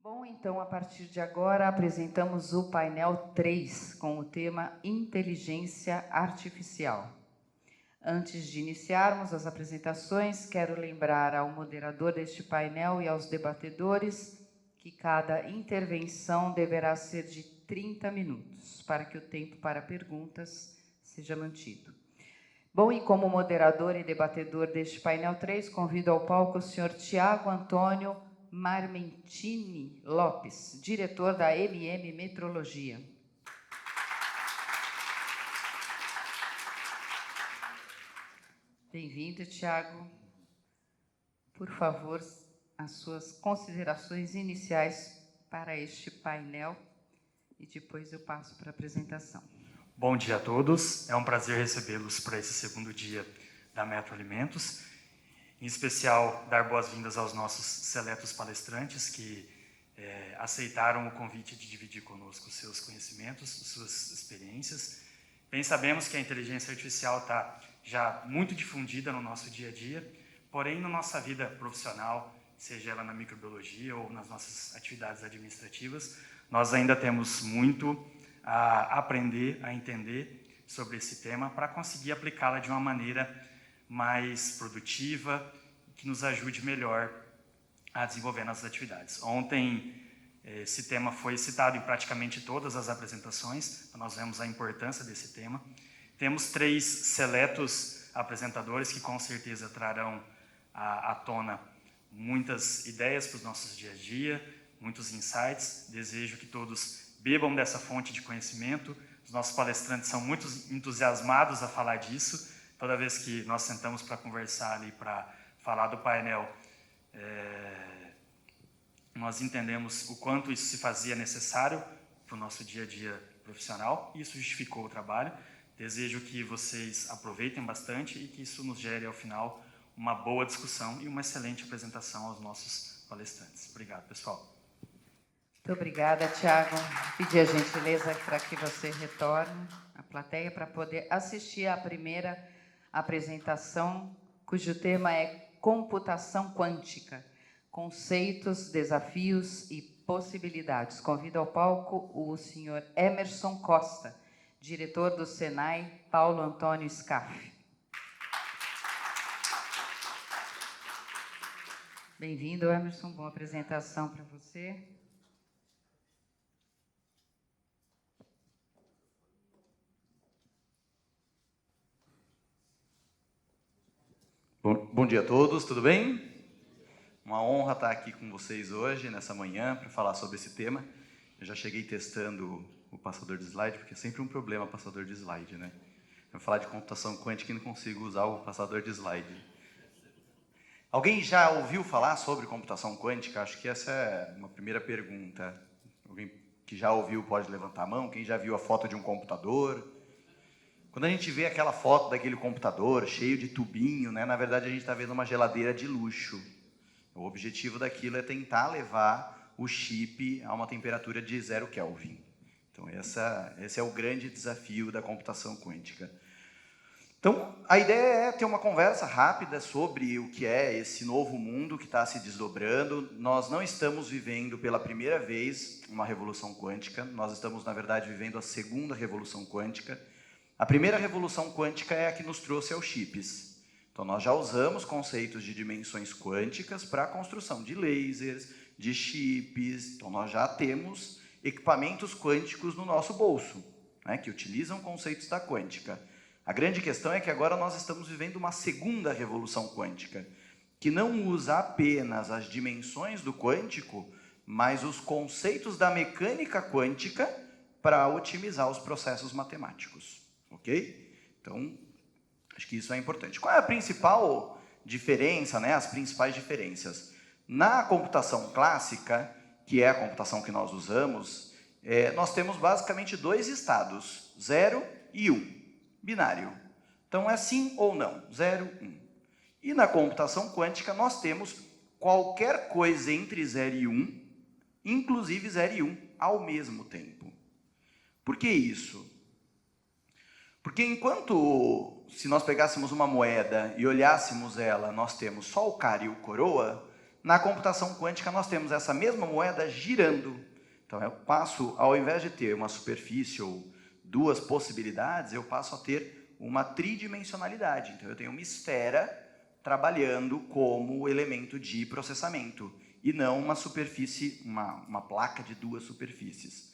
Bom, então, a partir de agora, apresentamos o painel 3, com o tema Inteligência Artificial. Antes de iniciarmos as apresentações, quero lembrar ao moderador deste painel e aos debatedores que cada intervenção deverá ser de 30 minutos, para que o tempo para perguntas seja mantido. Bom, e como moderador e debatedor deste painel 3, convido ao palco o senhor Tiago Antônio Marmentini Lopes, diretor da MM Metrologia. Bem-vindo, Tiago. Por favor, as suas considerações iniciais para este painel e depois eu passo para a apresentação. Bom dia a todos. É um prazer recebê-los para esse segundo dia da Metro Alimentos. Em especial, dar boas-vindas aos nossos seletos palestrantes que aceitaram o convite de dividir conosco seus conhecimentos, suas experiências. Bem, sabemos que a inteligência artificial está já muito difundida no nosso dia a dia, porém, na nossa vida profissional, seja ela na microbiologia ou nas nossas atividades administrativas, nós ainda temos muito a aprender, a entender sobre esse tema para conseguir aplicá-la de uma maneira mais produtiva, que nos ajude melhor a desenvolver nossas atividades. Ontem, esse tema foi citado em praticamente todas as apresentações, nós vemos a importância desse tema. Temos 3 seletos apresentadores que com certeza trarão à tona muitas ideias para os nossos dia a dia, muitos insights. Desejo que todos bebam dessa fonte de conhecimento. Os nossos palestrantes são muito entusiasmados a falar disso. Toda vez que nós sentamos para conversar ali, para falar do painel, nós entendemos o quanto isso se fazia necessário para o nosso dia a dia profissional, e isso justificou o trabalho. Desejo que vocês aproveitem bastante e que isso nos gere, ao final, uma boa discussão e uma excelente apresentação aos nossos palestrantes. Obrigado, pessoal. Muito obrigada, Tiago. Pedir a gentileza para que você retorne à plateia para poder assistir à primeira apresentação, cujo tema é Computação Quântica, Conceitos, Desafios e Possibilidades. Convido ao palco o senhor Emerson Costa, diretor do Senai Paulo Antônio Scaff. Bem-vindo, Emerson. Boa apresentação para você. Bom dia a todos, tudo bem? Uma honra estar aqui com vocês hoje, nessa manhã, para falar sobre esse tema. Eu já cheguei testando o passador de slide, porque é sempre um problema o passador de slide, né? Eu vou falar de computação quântica e não consigo usar o passador de slide. Alguém já ouviu falar sobre computação quântica? Acho que essa é uma primeira pergunta. Alguém que já ouviu pode levantar a mão. Quem já viu a foto de um computador? Quando a gente vê aquela foto daquele computador cheio de tubinho, né, na verdade a gente está vendo uma geladeira de luxo. O objetivo daquilo é tentar levar o chip a uma temperatura de 0 Kelvin. Então esse é o grande desafio da computação quântica. Então a ideia é ter uma conversa rápida sobre o que é esse novo mundo que está se desdobrando. Nós não estamos vivendo pela primeira vez uma revolução quântica, nós estamos, na verdade, vivendo a segunda revolução quântica. A primeira revolução quântica é a que nos trouxe aos chips. Então, nós já usamos conceitos de dimensões quânticas para a construção de lasers, de chips. Então, nós já temos equipamentos quânticos no nosso bolso, né, que utilizam conceitos da quântica. A grande questão é que agora nós estamos vivendo uma segunda revolução quântica, que não usa apenas as dimensões do quântico, mas os conceitos da mecânica quântica para otimizar os processos matemáticos. Ok? Então, acho que isso é importante. Qual é a principal diferença, né? As principais diferenças? Na computação clássica, que é a computação que nós usamos, nós temos basicamente 2 estados, 0 e 1, binário. Então, é sim ou não, 0, 1. E na computação quântica, nós temos qualquer coisa entre 0 e 1, inclusive 0 e 1, ao mesmo tempo. Por que isso? Porque se nós pegássemos uma moeda e olhássemos ela, nós temos só o cara e o coroa, Na computação quântica, nós temos essa mesma moeda girando. Então, eu passo, ao invés de ter uma superfície ou duas possibilidades, eu passo a ter uma tridimensionalidade. Então, eu tenho uma esfera trabalhando como elemento de processamento, e não uma superfície, uma placa de duas superfícies.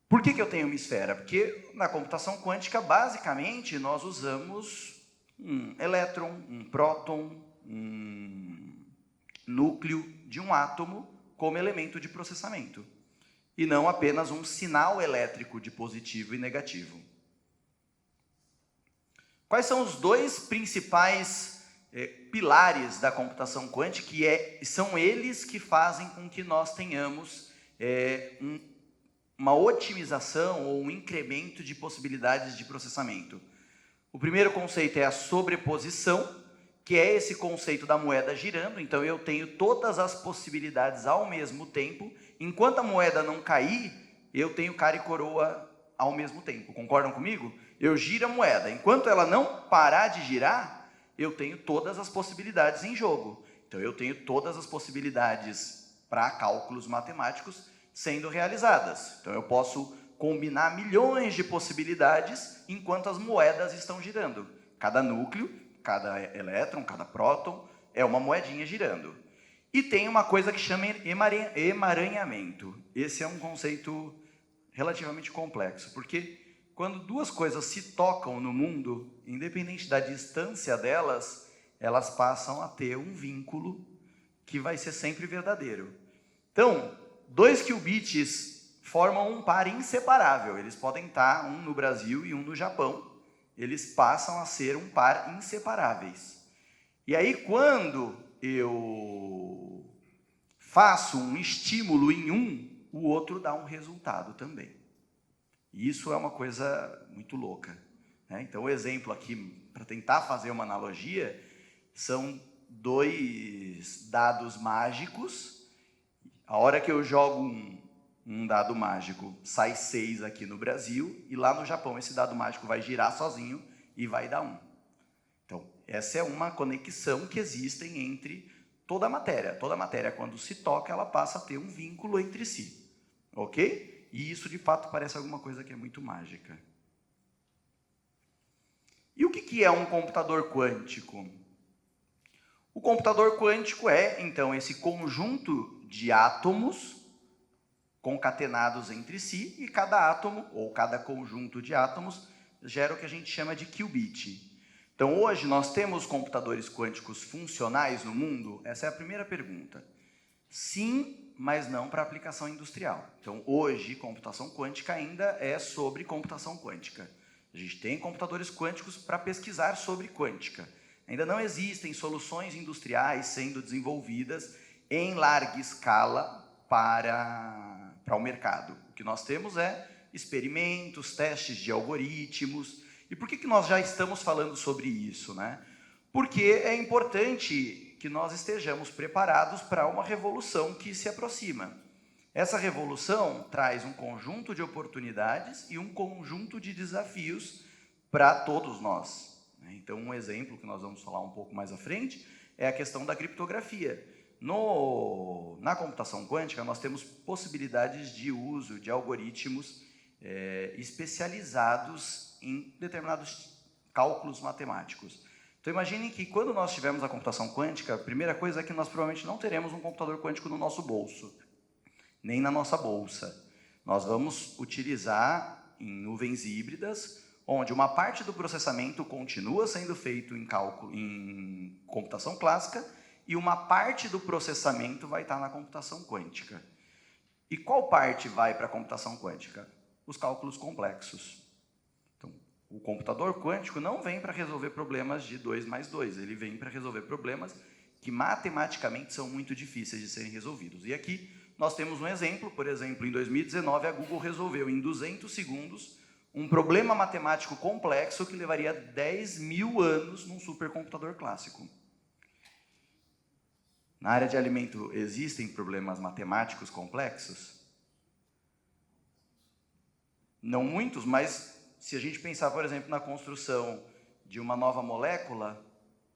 Por que eu tenho uma esfera? Porque na computação quântica, basicamente, nós usamos um elétron, um próton, um núcleo de um átomo como elemento de processamento, e não apenas um sinal elétrico de positivo e negativo. Quais são os dois principais pilares da computação quântica, que são eles que fazem com que nós tenhamos uma otimização ou um incremento de possibilidades de processamento? O primeiro conceito é a sobreposição, que é esse conceito da moeda girando. Então, eu tenho todas as possibilidades ao mesmo tempo. Enquanto a moeda não cair, eu tenho cara e coroa ao mesmo tempo. Concordam comigo? Eu giro a moeda. Enquanto ela não parar de girar, eu tenho todas as possibilidades em jogo. Então, eu tenho todas as possibilidades para cálculos matemáticos sendo realizadas. Então, eu posso combinar milhões de possibilidades enquanto as moedas estão girando. Cada núcleo, cada elétron, cada próton é uma moedinha girando. E tem uma coisa que chama emaranhamento. Esse é um conceito relativamente complexo, porque quando duas coisas se tocam no mundo, independente da distância delas, elas passam a ter um vínculo que vai ser sempre verdadeiro. Então, 2 qubits formam um par inseparável. Eles podem estar um no Brasil e um no Japão. Eles passam a ser um par inseparáveis. E aí, quando eu faço um estímulo em um, o outro dá um resultado também. E isso é uma coisa muito louca, né? Então, o exemplo aqui, para tentar fazer uma analogia, são 2 dados mágicos. A hora que eu jogo um dado mágico, sai 6 aqui no Brasil, e lá no Japão esse dado mágico vai girar sozinho e vai dar 1. Então, essa é uma conexão que existe entre toda a matéria. Toda a matéria, quando se toca, ela passa a ter um vínculo entre si. Ok? E isso, de fato, parece alguma coisa que é muito mágica. E o que é um computador quântico? O computador quântico é, então, esse conjunto de átomos concatenados entre si, e cada átomo, ou cada conjunto de átomos, gera o que a gente chama de qubit. Então, hoje, nós temos computadores quânticos funcionais no mundo? Essa é a primeira pergunta. Sim, mas não para aplicação industrial. Então, hoje, computação quântica ainda é sobre computação quântica. A gente tem computadores quânticos para pesquisar sobre quântica. Ainda não existem soluções industriais sendo desenvolvidas em larga escala para o mercado. O que nós temos é experimentos, testes de algoritmos. E por que nós já estamos falando sobre isso, né? Porque é importante que nós estejamos preparados para uma revolução que se aproxima. Essa revolução traz um conjunto de oportunidades e um conjunto de desafios para todos nós. Então, um exemplo que nós vamos falar um pouco mais à frente é a questão da criptografia. Na computação quântica, nós temos possibilidades de uso de algoritmos especializados em determinados cálculos matemáticos. Então, imaginem que quando nós tivermos a computação quântica, a primeira coisa é que nós provavelmente não teremos um computador quântico no nosso bolso, nem na nossa bolsa. Nós vamos utilizar em nuvens híbridas, onde uma parte do processamento continua sendo feito em computação clássica, e uma parte do processamento vai estar na computação quântica. E qual parte vai para a computação quântica? Os cálculos complexos. O computador quântico não vem para resolver problemas de 2 mais 2, ele vem para resolver problemas que matematicamente são muito difíceis de serem resolvidos. E aqui nós temos um exemplo. Por exemplo, em 2019, a Google resolveu em 200 segundos um problema matemático complexo que levaria 10.000 anos num supercomputador clássico. Na área de alimento, existem problemas matemáticos complexos? Não muitos, mas se a gente pensar, por exemplo, na construção de uma nova molécula,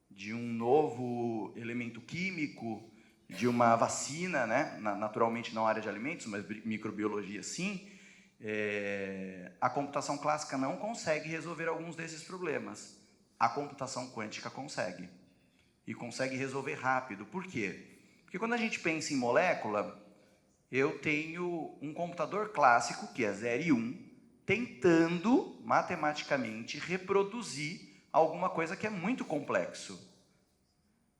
de um novo elemento químico, de uma vacina, né? Naturalmente não área de alimentos, mas microbiologia sim, a computação clássica não consegue resolver alguns desses problemas. A computação quântica consegue. E consegue resolver rápido. Por quê? Porque quando a gente pensa em molécula, eu tenho um computador clássico, que é 0 e 1, tentando, matematicamente, reproduzir alguma coisa que é muito complexo.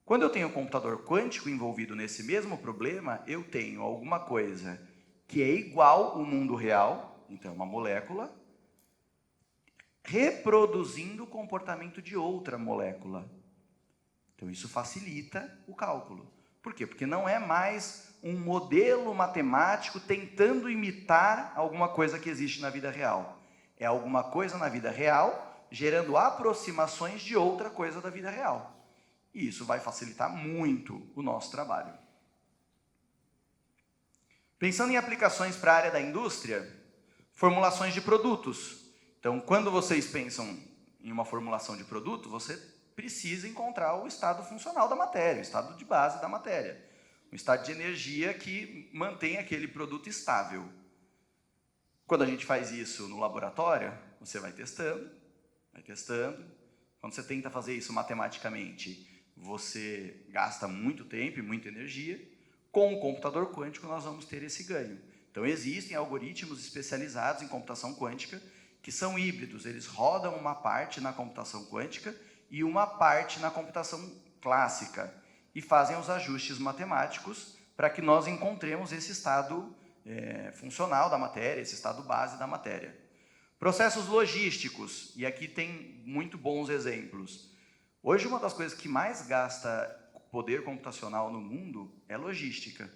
Quando eu tenho um computador quântico envolvido nesse mesmo problema, eu tenho alguma coisa que é igual ao mundo real, então uma molécula, reproduzindo o comportamento de outra molécula. Então isso facilita o cálculo. Por quê? Porque não é mais um modelo matemático tentando imitar alguma coisa que existe na vida real. É alguma coisa na vida real gerando aproximações de outra coisa da vida real. E isso vai facilitar muito o nosso trabalho. Pensando em aplicações para a área da indústria, formulações de produtos. Então, quando vocês pensam em uma formulação de produto, você precisa encontrar o estado funcional da matéria, o estado de base da matéria. Um estado de energia que mantém aquele produto estável. Quando a gente faz isso no laboratório, você vai testando, vai testando. Quando você tenta fazer isso matematicamente, você gasta muito tempo e muita energia. Com o computador quântico, nós vamos ter esse ganho. Então, existem algoritmos especializados em computação quântica que são híbridos. Eles rodam uma parte na computação quântica e uma parte na computação clássica e fazem os ajustes matemáticos para que nós encontremos esse estado funcional da matéria, esse estado base da matéria. Processos logísticos, e aqui tem muito bons exemplos. Hoje, uma das coisas que mais gasta poder computacional no mundo é logística.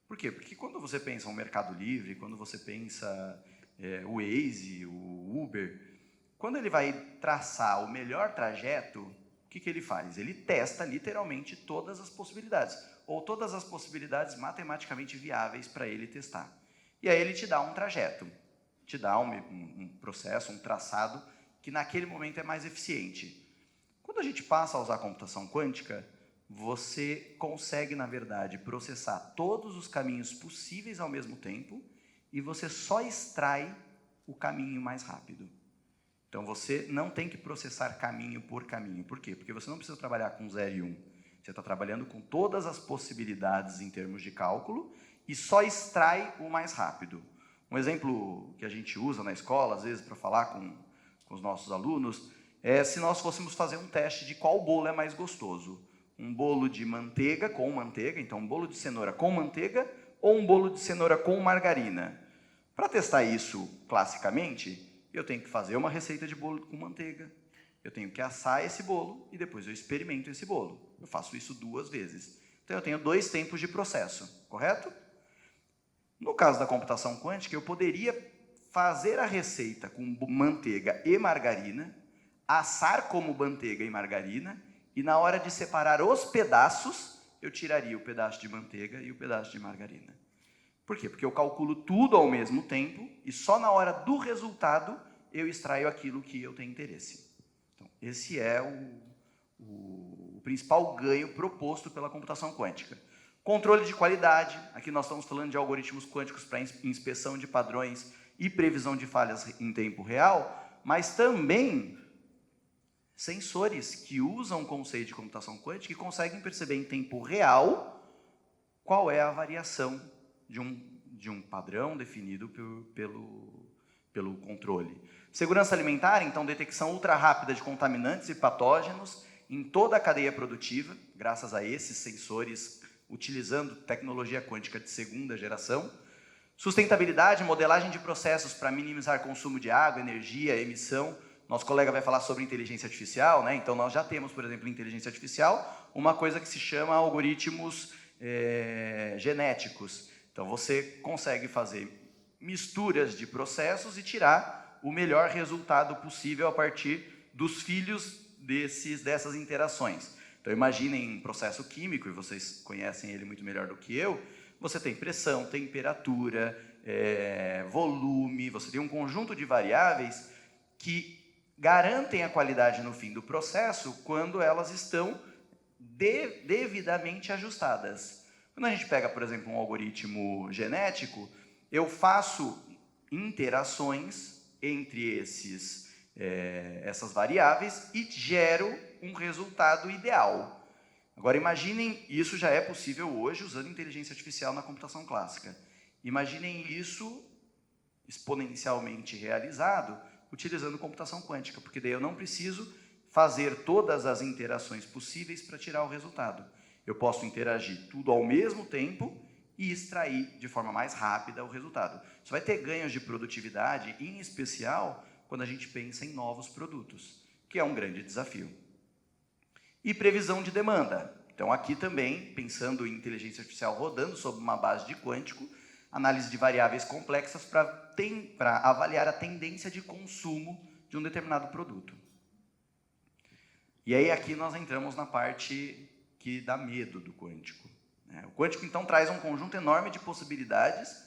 Por quê? Porque quando você pensa no Mercado Livre, quando você pensa o Waze, o Uber, quando ele vai traçar o melhor trajeto, o que ele faz? Ele testa literalmente todas as possibilidades, ou todas as possibilidades matematicamente viáveis para ele testar. E aí ele te dá um trajeto, te dá um processo, um traçado, que naquele momento é mais eficiente. Quando a gente passa a usar a computação quântica, você consegue, na verdade, processar todos os caminhos possíveis ao mesmo tempo e você só extrai o caminho mais rápido. Então, você não tem que processar caminho por caminho. Por quê? Porque você não precisa trabalhar com 0 e 1. Você está trabalhando com todas as possibilidades em termos de cálculo e só extrai o mais rápido. Um exemplo que a gente usa na escola, às vezes, para falar com os nossos alunos, é se nós fôssemos fazer um teste de qual bolo é mais gostoso. Um bolo de manteiga com manteiga, então um bolo de cenoura com manteiga, ou um bolo de cenoura com margarina. Para testar isso classicamente, eu tenho que fazer uma receita de bolo com manteiga, eu tenho que assar esse bolo e depois eu experimento esse bolo. Eu faço isso 2 vezes. Então eu tenho 2 tempos de processo, correto? No caso da computação quântica, eu poderia fazer a receita com manteiga e margarina, assar como manteiga e margarina, e na hora de separar os pedaços, eu tiraria o pedaço de manteiga e o pedaço de margarina. Por quê? Porque eu calculo tudo ao mesmo tempo e só na hora do resultado eu extraio aquilo que eu tenho interesse. Então, esse é o principal ganho proposto pela computação quântica. Controle de qualidade, aqui nós estamos falando de algoritmos quânticos para inspeção de padrões e previsão de falhas em tempo real, mas também sensores que usam o conceito de computação quântica e conseguem perceber em tempo real qual é a variação de um padrão definido pelo controle. Segurança alimentar, então, detecção ultra rápida de contaminantes e patógenos em toda a cadeia produtiva, graças a esses sensores, utilizando tecnologia quântica de 2ª geração. Sustentabilidade, modelagem de processos para minimizar consumo de água, energia, emissão. Nosso colega vai falar sobre inteligência artificial, né? Então, nós já temos, por exemplo, em inteligência artificial, uma coisa que se chama algoritmos genéticos. Então, você consegue fazer misturas de processos e tirar o melhor resultado possível a partir dos filhos dessas interações. Então, imaginem um processo químico, e vocês conhecem ele muito melhor do que eu, você tem pressão, temperatura, volume, você tem um conjunto de variáveis que garantem a qualidade no fim do processo quando elas estão devidamente ajustadas. Quando a gente pega, por exemplo, um algoritmo genético, eu faço interações entre essas variáveis e gero um resultado ideal. Agora, imaginem, isso já é possível hoje usando inteligência artificial na computação clássica. Imaginem isso exponencialmente realizado utilizando computação quântica, porque daí eu não preciso fazer todas as interações possíveis para tirar o resultado. Eu posso interagir tudo ao mesmo tempo e extrair de forma mais rápida o resultado. Isso vai ter ganhos de produtividade, em especial quando a gente pensa em novos produtos, que é um grande desafio. E previsão de demanda. Então, aqui também, pensando em inteligência artificial rodando sobre uma base de quântico, análise de variáveis complexas para avaliar a tendência de consumo de um determinado produto. E aí, aqui nós entramos na parte que dá medo do quântico. O quântico, então, traz um conjunto enorme de possibilidades,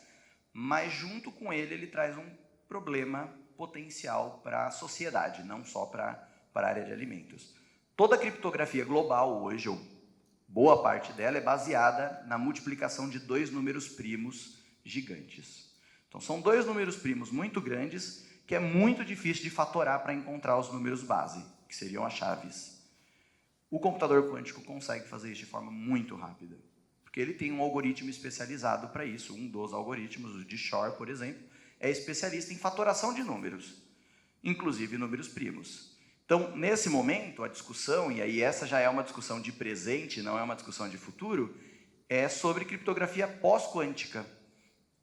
mas, junto com ele traz um problema potencial para a sociedade, não só para a área de alimentos. Toda a criptografia global hoje, ou boa parte dela, é baseada na multiplicação de 2 números primos gigantes. Então, são 2 números primos muito grandes que é muito difícil de fatorar para encontrar os números base, que seriam as chaves. O computador quântico consegue fazer isso de forma muito rápida, porque ele tem um algoritmo especializado para isso. Um dos algoritmos, o de Shor, por exemplo, é especialista em fatoração de números, inclusive números primos. Então, nesse momento, a discussão, e aí essa já é uma discussão de presente, não é uma discussão de futuro, é sobre criptografia pós-quântica.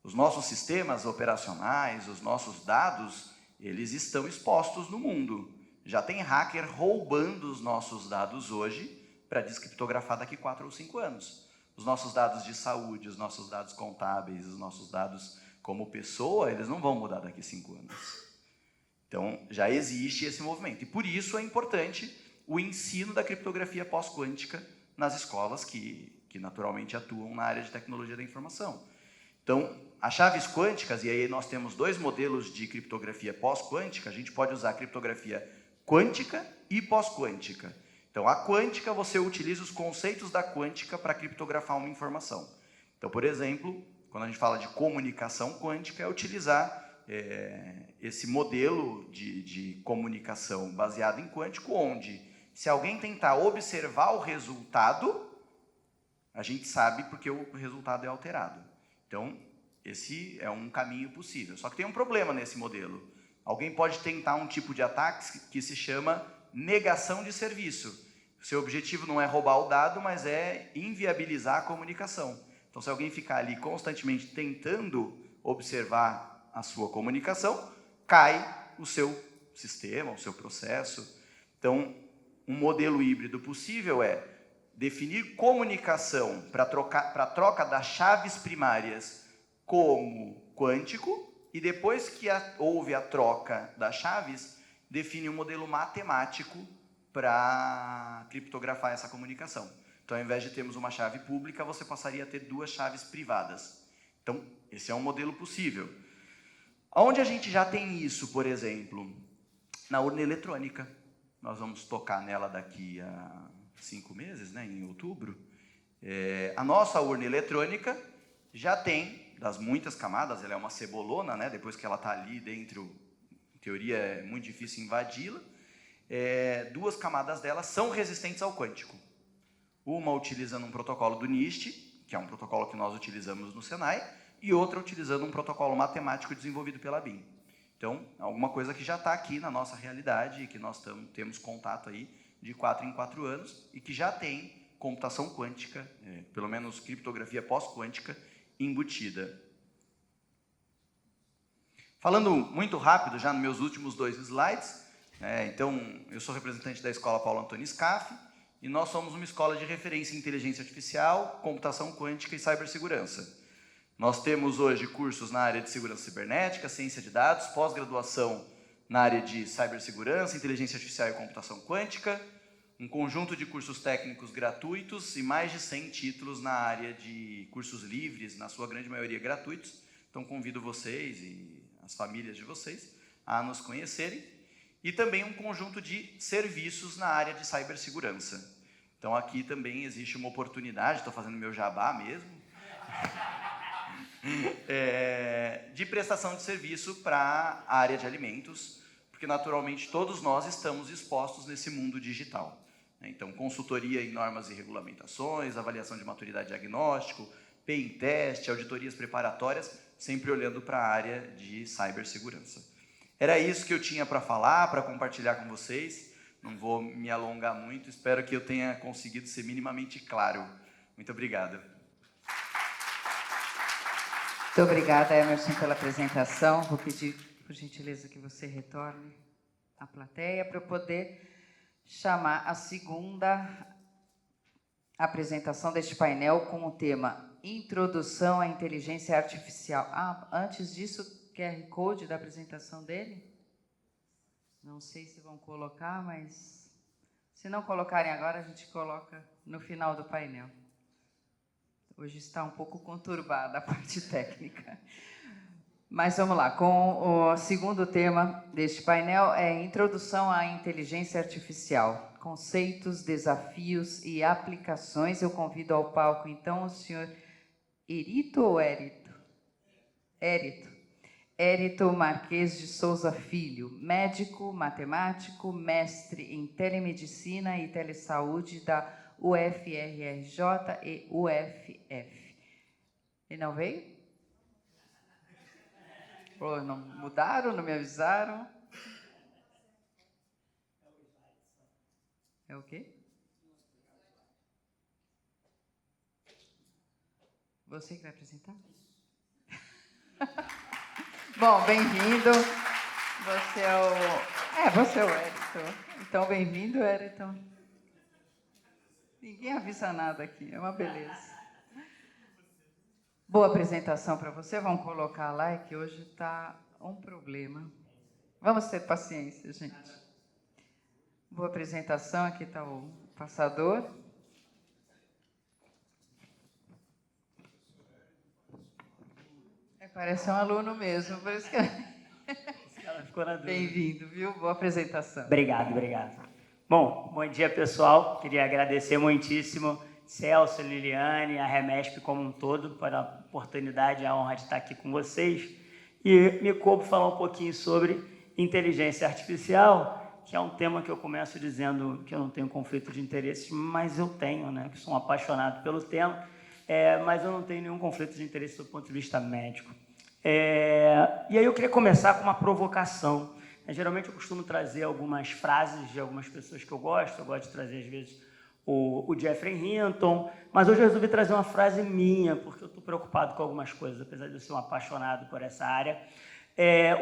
Os nossos sistemas operacionais, os nossos dados, eles estão expostos no mundo. Já tem hacker roubando os nossos dados hoje para descriptografar daqui 4 ou 5 anos. Os nossos dados de saúde, os nossos dados contábeis, os nossos dados como pessoa, eles não vão mudar daqui 5 anos. Então, já existe esse movimento. E por isso é importante o ensino da criptografia pós-quântica nas escolas que naturalmente atuam na área de tecnologia da informação. Então, as chaves quânticas, e aí nós temos 2 modelos de criptografia pós-quântica, a gente pode usar a criptografia quântica e pós-quântica. Então, a quântica, você utiliza os conceitos da quântica para criptografar uma informação. Então, por exemplo, quando a gente fala de comunicação quântica, é utilizar esse modelo de comunicação baseado em quântico, onde, se alguém tentar observar o resultado, a gente sabe porque o resultado é alterado. Então, esse é um caminho possível. Só que tem um problema nesse modelo. Alguém pode tentar um tipo de ataque que se chama negação de serviço. Seu objetivo não é roubar o dado, mas é inviabilizar a comunicação. Então, se alguém ficar ali constantemente tentando observar a sua comunicação, cai o seu sistema, o seu processo. Então, um modelo híbrido possível é definir comunicação para a troca das chaves primárias como quântico, e depois que houve a troca das chaves, define um modelo matemático para criptografar essa comunicação. Então, ao invés de termos uma chave pública, você passaria a ter 2 chaves privadas. Então, esse é um modelo possível. Onde a gente já tem isso, por exemplo? Na urna eletrônica. Nós vamos tocar nela daqui a 5 meses, né, em outubro. A nossa urna eletrônica já tem, das muitas camadas, ela é uma cebolona, né, depois que ela está ali dentro, em teoria é muito difícil invadi-la. 2 camadas dela são resistentes ao quântico. Uma utilizando um protocolo do NIST, que é um protocolo que nós utilizamos no Senai, e outra utilizando um protocolo matemático desenvolvido pela BIM. Então, alguma coisa que já está aqui na nossa realidade e que nós temos contato aí de 4 em 4 anos e que já tem computação quântica, pelo menos criptografia pós-quântica, embutida. Falando muito rápido, já nos meus últimos 2 slides, então, eu sou representante da Escola Paulo Antônio Scaff, e nós somos uma escola de referência em inteligência artificial, computação quântica e cibersegurança. Nós temos hoje cursos na área de segurança cibernética, ciência de dados, pós-graduação na área de cibersegurança, inteligência artificial e computação quântica, um conjunto de cursos técnicos gratuitos e mais de 100 títulos na área de cursos livres, na sua grande maioria gratuitos. Então, convido vocês e as famílias de vocês a nos conhecerem. E também um conjunto de serviços na área de cibersegurança. Então, aqui também existe uma oportunidade, estou fazendo meu jabá mesmo, De prestação de serviço para a área de alimentos, porque naturalmente todos nós estamos expostos nesse mundo digital. Então, consultoria em normas e regulamentações, avaliação de maturidade diagnóstico, pen test, auditorias preparatórias, sempre olhando para a área de cibersegurança. Era isso que eu tinha para falar, para compartilhar com vocês. Não vou me alongar muito, espero que eu tenha conseguido ser minimamente claro. Muito obrigado. Muito obrigada, Emerson, pela apresentação. Vou pedir, por gentileza, que você retorne à plateia para eu poder chamar a segunda apresentação deste painel com o tema Introdução à Inteligência Artificial. Antes disso, QR Code da apresentação dele? Não sei se vão colocar, mas se não colocarem agora, a gente coloca no final do painel. Hoje está um pouco conturbada a parte técnica. Mas vamos lá, com o segundo tema deste painel é Introdução à Inteligência Artificial, conceitos, desafios e aplicações. Eu convido ao palco, então, o senhor Érito ou Érito? Érito. Érito Marques de Souza Filho, médico, matemático, mestre em telemedicina e telesaúde da UFRRJ e UFF. E não veio? Ou não mudaram, não me avisaram? É o quê? Você que vai apresentar? Bom, bem-vindo. Você é o Érito. Então, bem-vindo, Érito. Ninguém avisa nada aqui, é uma beleza. Boa apresentação para você. Vamos colocar lá, é que hoje está um problema. Vamos ter paciência, gente. Boa apresentação, aqui está o passador. Parece um aluno mesmo, por isso que... Bem-vindo, viu? Boa apresentação. Obrigado. Bom dia, pessoal. Queria agradecer muitíssimo Celso, Liliane, a Remesp como um todo, pela oportunidade e a honra de estar aqui com vocês. E me coube falar um pouquinho sobre inteligência artificial, que é um tema que eu começo dizendo que eu não tenho conflito de interesses, mas eu tenho, né? Que sou um apaixonado pelo tema, mas eu não tenho nenhum conflito de interesse do ponto de vista médico. E aí eu queria começar com uma provocação. Geralmente eu costumo trazer algumas frases de algumas pessoas que eu gosto de trazer, às vezes, o Jeffrey Hinton, mas hoje eu resolvi trazer uma frase minha, porque eu estou preocupado com algumas coisas, apesar de eu ser um apaixonado por essa área.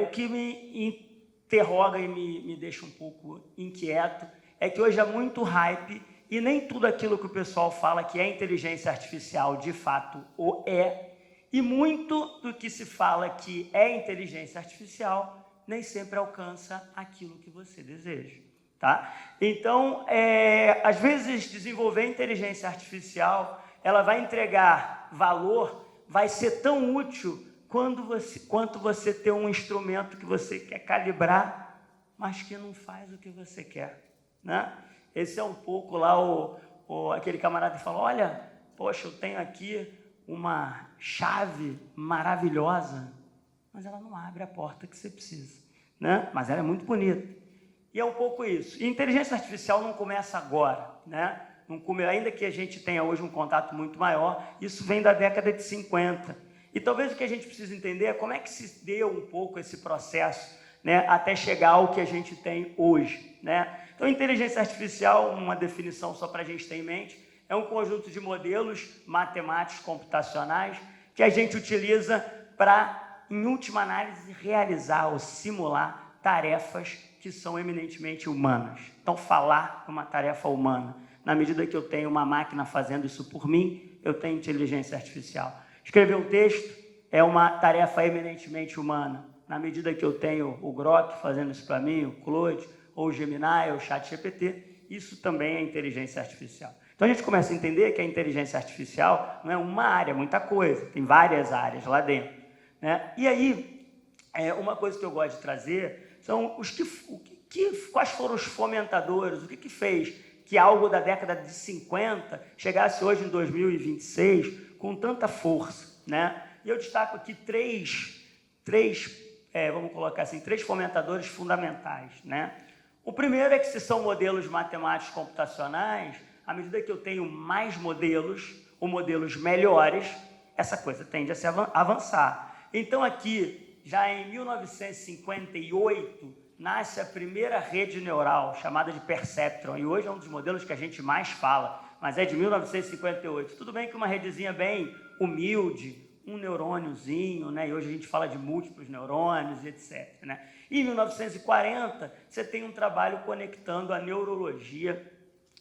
O que me interroga e me deixa um pouco inquieto é que hoje há muito hype e nem tudo aquilo que o pessoal fala que é inteligência artificial, de fato, o é, e muito do que se fala que é inteligência artificial nem sempre alcança aquilo que você deseja. Tá? Então, às vezes, desenvolver inteligência artificial, ela vai entregar valor, vai ser tão útil quanto você ter um instrumento que você quer calibrar, mas que não faz o que você quer. Né? Esse é um pouco lá aquele camarada que fala, olha, poxa, eu tenho aqui uma chave maravilhosa, mas ela não abre a porta que você precisa. Né? Mas ela é muito bonita. E é um pouco isso. E inteligência artificial não começa agora, né? Ainda que a gente tenha hoje um contato muito maior, isso vem da década de 50. E talvez o que a gente precisa entender é como é que se deu um pouco esse processo, né, até chegar ao que a gente tem hoje. Né? Então, inteligência artificial, uma definição só para a gente ter em mente, é um conjunto de modelos matemáticos computacionais que a gente utiliza para, em última análise, realizar ou simular tarefas que são eminentemente humanas. Então, falar é uma tarefa humana. Na medida que eu tenho uma máquina fazendo isso por mim, eu tenho inteligência artificial. Escrever um texto é uma tarefa eminentemente humana. Na medida que eu tenho o Grok fazendo isso para mim, o Claude, ou o Gemini, ou o ChatGPT, isso também é inteligência artificial. Então, a gente começa a entender que a inteligência artificial não é uma área, é muita coisa. Tem várias áreas lá dentro. Né? E aí, uma coisa que eu gosto de trazer são quais foram os fomentadores, o que fez que algo da década de 50 chegasse hoje em 2026 com tanta força, né? E eu destaco aqui três vamos colocar assim, três fomentadores fundamentais, né? O primeiro é que, se são modelos matemáticos computacionais, à medida que eu tenho mais modelos, ou modelos melhores, essa coisa tende a se avançar. Então, aqui, já em 1958, nasce a primeira rede neural, chamada de Perceptron, e hoje é um dos modelos que a gente mais fala, mas é de 1958. Tudo bem que uma redezinha bem humilde, um neurôniozinho, né? E hoje a gente fala de múltiplos neurônios, etc. Né? E em 1940, você tem um trabalho conectando a neurologia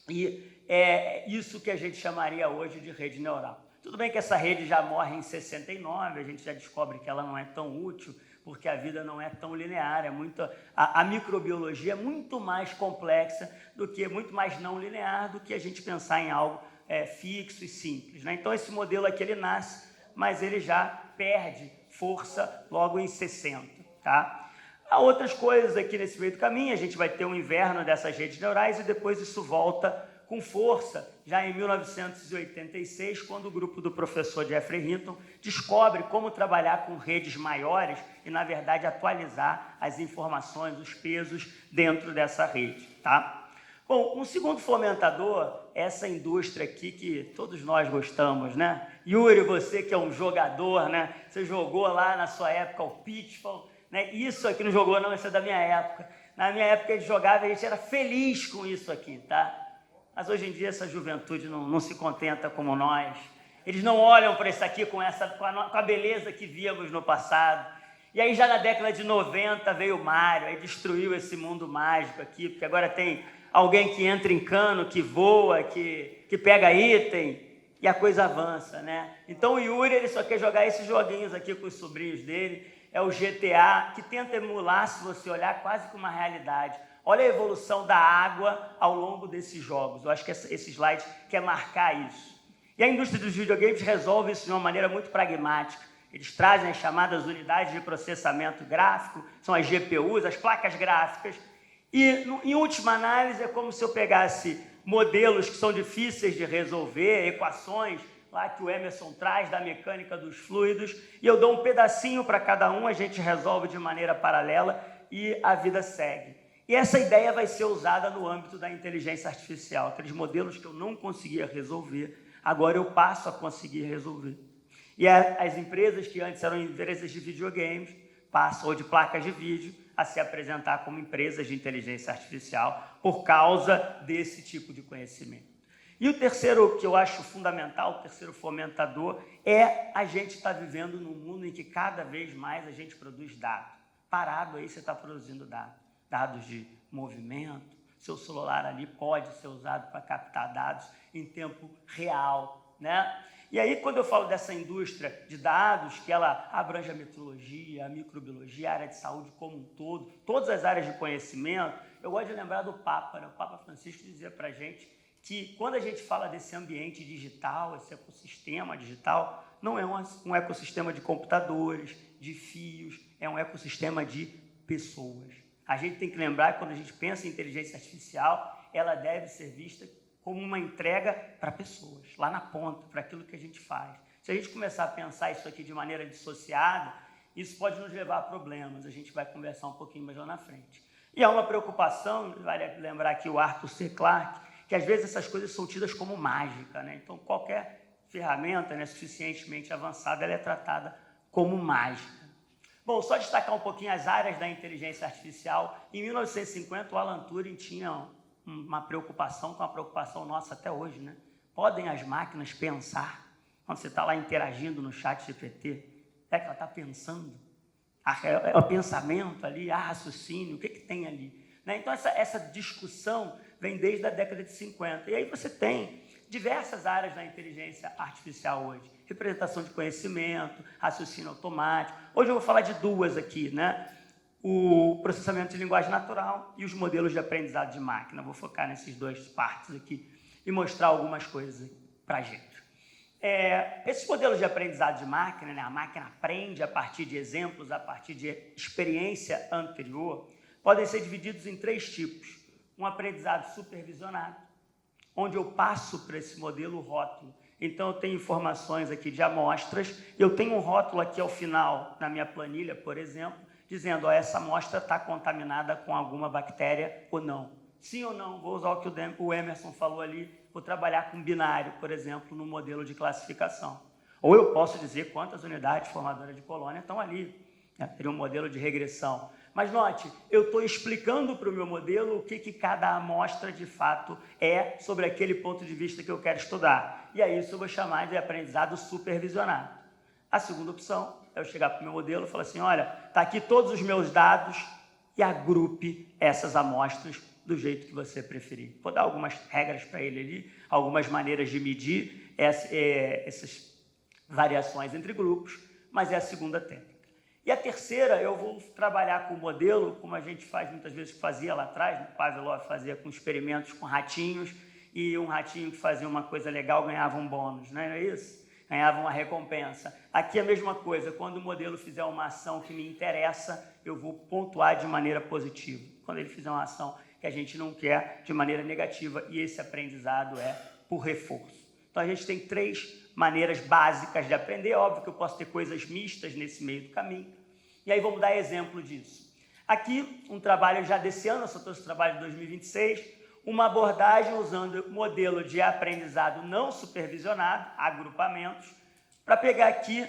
e é isso que a gente chamaria hoje de rede neural. Tudo bem que essa rede já morre em 69, a gente já descobre que ela não é tão útil, porque a vida não é tão linear, a microbiologia é muito mais complexa, muito mais não linear do que a gente pensar em algo fixo e simples. Né? Então, esse modelo aqui, ele nasce, mas ele já perde força logo em 60. Tá? Há outras coisas aqui nesse meio do caminho, a gente vai ter um inverno dessas redes neurais e depois isso volta com força, já em 1986, quando o grupo do professor Jeffrey Hinton descobre como trabalhar com redes maiores e, na verdade, atualizar as informações, os pesos dentro dessa rede. Tá? Bom, um segundo fomentador é essa indústria aqui que todos nós gostamos, né? Yuri, você que é um jogador, né? Você jogou lá na sua época o Pitfall, né? Isso aqui não jogou não, isso é da minha época. Na minha época a gente jogava e a gente era feliz com isso aqui, tá? Mas hoje em dia essa juventude não se contenta como nós. Eles não olham para isso aqui com a beleza que víamos no passado. E aí já na década de 90 veio o Mario, aí destruiu esse mundo mágico aqui, porque agora tem alguém que entra em cano, que voa, que pega item, e a coisa avança, né? Então o Yuri, ele só quer jogar esses joguinhos aqui com os sobrinhos dele, é o GTA, que tenta emular, se você olhar, quase que uma realidade. Olha a evolução da água ao longo desses jogos. Eu acho que esse slide quer marcar isso. E a indústria dos videogames resolve isso de uma maneira muito pragmática. Eles trazem as chamadas unidades de processamento gráfico, são as GPUs, as placas gráficas. E, em última análise, é como se eu pegasse modelos que são difíceis de resolver, equações lá que o Emerson traz da mecânica dos fluidos, e eu dou um pedacinho para cada um, a gente resolve de maneira paralela e a vida segue. E essa ideia vai ser usada no âmbito da inteligência artificial. Aqueles modelos que eu não conseguia resolver, agora eu passo a conseguir resolver. E as empresas que antes eram empresas de videogames, passam, ou de placas de vídeo, a se apresentar como empresas de inteligência artificial por causa desse tipo de conhecimento. E o terceiro, que eu acho fundamental, o terceiro fomentador, é a gente estar vivendo num mundo em que cada vez mais a gente produz dados. Parado aí, você está produzindo dados. Dados de movimento, seu celular ali pode ser usado para captar dados em tempo real, né? E aí, quando eu falo dessa indústria de dados, que ela abrange a metrologia, a microbiologia, a área de saúde como um todo, todas as áreas de conhecimento, eu gosto de lembrar do Papa, né? O Papa Francisco dizia para a gente que quando a gente fala desse ambiente digital, esse ecossistema digital, não é um ecossistema de computadores, de fios, é um ecossistema de pessoas. A gente tem que lembrar que quando a gente pensa em inteligência artificial, ela deve ser vista como uma entrega para pessoas, lá na ponta, para aquilo que a gente faz. Se a gente começar a pensar isso aqui de maneira dissociada, isso pode nos levar a problemas. A gente vai conversar um pouquinho mais lá na frente. E há uma preocupação, vale lembrar aqui o Arthur C. Clarke, que às vezes essas coisas são tidas como mágica, né? Então, qualquer ferramenta, né, suficientemente avançada, ela é tratada como mágica. Bom, só destacar um pouquinho as áreas da inteligência artificial. Em 1950, o Alan Turing tinha uma preocupação, com a preocupação nossa até hoje, né? Podem as máquinas pensar? Quando você está lá interagindo no chat GPT, é que ela está pensando? É o pensamento ali, raciocínio, o que tem ali? Né? Então, essa discussão vem desde a década de 50. E aí você tem diversas áreas da inteligência artificial hoje. Representação de conhecimento, raciocínio automático. Hoje eu vou falar de duas aqui, né? O processamento de linguagem natural e os modelos de aprendizado de máquina. Vou focar nesses dois partes aqui e mostrar algumas coisas para a gente. Esses modelos de aprendizado de máquina, né? A máquina aprende a partir de exemplos, a partir de experiência anterior, podem ser divididos em três tipos. Um aprendizado supervisionado, onde eu passo para esse modelo o rótulo Então, eu tenho informações aqui de amostras, eu tenho um rótulo aqui ao final, na minha planilha, por exemplo, dizendo, ó, essa amostra está contaminada com alguma bactéria ou não. Sim ou não, vou usar o que o Emerson falou ali, vou trabalhar com binário, por exemplo, no modelo de classificação. Ou eu posso dizer quantas unidades formadoras de colônia estão ali. Teria um modelo de regressão. Mas note, eu estou explicando para o meu modelo o que cada amostra de fato é sobre aquele ponto de vista que eu quero estudar. E aí isso eu vou chamar de aprendizado supervisionado. A segunda opção é eu chegar para o meu modelo e falar assim, olha, está aqui todos os meus dados e agrupe essas amostras do jeito que você preferir. Vou dar algumas regras para ele ali, algumas maneiras de medir essas variações entre grupos, mas é a segunda técnica. E a terceira, eu vou trabalhar com o modelo, como a gente faz muitas vezes, que fazia lá atrás, o Pavlov fazia com experimentos com ratinhos, e um ratinho que fazia uma coisa legal ganhava um bônus, não é isso? Ganhava uma recompensa. Aqui é a mesma coisa, quando o modelo fizer uma ação que me interessa, eu vou pontuar de maneira positiva. Quando ele fizer uma ação que a gente não quer, de maneira negativa, e esse aprendizado é por reforço. Então, a gente tem 3 maneiras básicas de aprender. É óbvio que eu posso ter coisas mistas nesse meio do caminho. E aí, vamos dar exemplo disso. Aqui, um trabalho já desse ano, eu só trouxe o trabalho de 2026, uma abordagem usando o modelo de aprendizado não supervisionado, agrupamentos, para pegar aqui,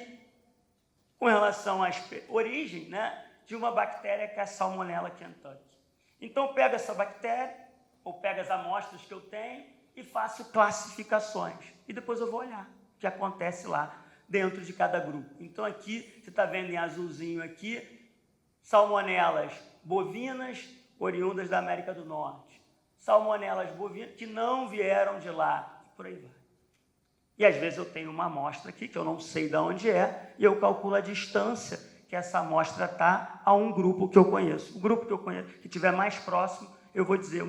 com relação à origem, né, de uma bactéria que é a Salmonella Kentucky. Então, eu pego essa bactéria, ou pego as amostras que eu tenho, e faço classificações. E depois eu vou olhar o que acontece lá dentro de cada grupo. Então, aqui, você está vendo em azulzinho aqui, salmonelas bovinas oriundas da América do Norte. Salmonelas bovinas que não vieram de lá. E por aí vai. E, às vezes, eu tenho uma amostra aqui, que eu não sei de onde é, e eu calculo a distância que essa amostra está a um grupo que eu conheço. O grupo que eu conheço, que estiver mais próximo, eu vou dizer,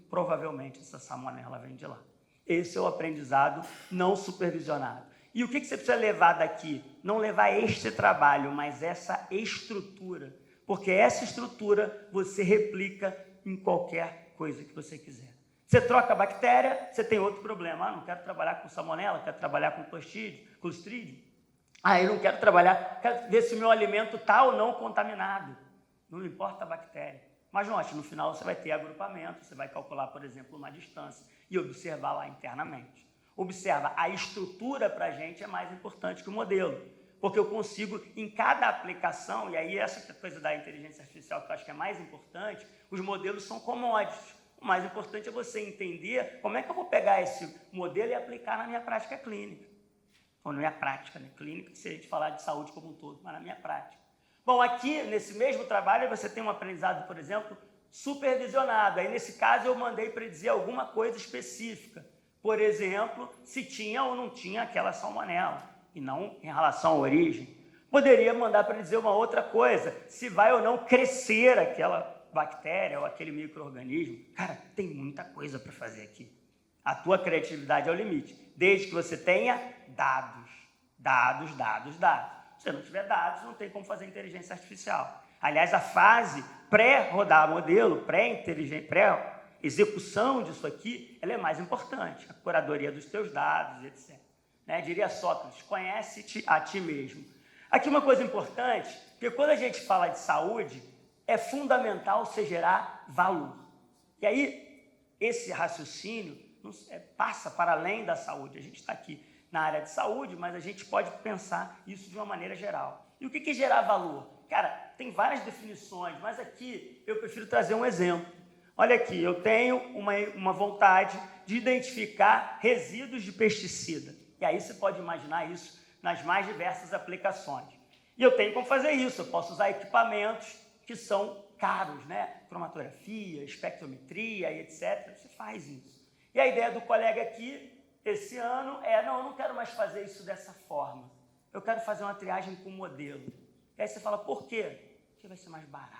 provavelmente essa salmonela vem de lá. Esse é o aprendizado não supervisionado. E o que você precisa levar daqui? Não levar este trabalho, mas essa estrutura. Porque essa estrutura você replica em qualquer coisa que você quiser. Você troca a bactéria, você tem outro problema. Não quero trabalhar com salmonela, quero trabalhar com clostridium. Eu não quero trabalhar, quero ver se o meu alimento está ou não contaminado. Não importa a bactéria. Mas, note, no final você vai ter agrupamento, você vai calcular, por exemplo, uma distância e observar lá internamente. Observa, a estrutura para a gente é mais importante que o modelo, porque eu consigo, em cada aplicação, e aí essa coisa da inteligência artificial que eu acho que é mais importante, os modelos são commodities. O mais importante é você entender como é que eu vou pegar esse modelo e aplicar na minha prática clínica. Ou na minha prática, né? Clínica, se a gente falar de saúde como um todo, mas na minha prática. Bom, aqui, nesse mesmo trabalho, você tem um aprendizado, por exemplo, supervisionado. Aí, nesse caso, eu mandei predizer alguma coisa específica. Por exemplo, se tinha ou não tinha aquela salmonela, e não em relação à origem. Poderia mandar predizer uma outra coisa, se vai ou não crescer aquela bactéria ou aquele micro-organismo. Cara, tem muita coisa para fazer aqui. A tua criatividade é o limite, desde que você tenha dados. Se você não tiver dados, não tem como fazer inteligência artificial. Aliás, a fase pré-rodar modelo, pré-execução disso aqui, ela é mais importante. A curadoria dos teus dados, etc. Né? Diria Sócrates, conhece-te a ti mesmo. Aqui uma coisa importante, porque quando a gente fala de saúde, é fundamental você gerar valor. E aí, esse raciocínio passa para além da saúde. A gente está aqui na área de saúde, mas a gente pode pensar isso de uma maneira geral. E o que é gerar valor? Cara, tem várias definições, mas aqui eu prefiro trazer um exemplo. Olha aqui, eu tenho uma vontade de identificar resíduos de pesticida. E aí você pode imaginar isso nas mais diversas aplicações. E eu tenho como fazer isso. Eu posso usar equipamentos que são caros, né? Cromatografia, espectrometria e etc. Você faz isso. E a ideia do colega aqui, esse ano, não, eu não quero mais fazer isso dessa forma. Eu quero fazer uma triagem com modelo. E aí você fala, por quê? Porque vai ser mais barato.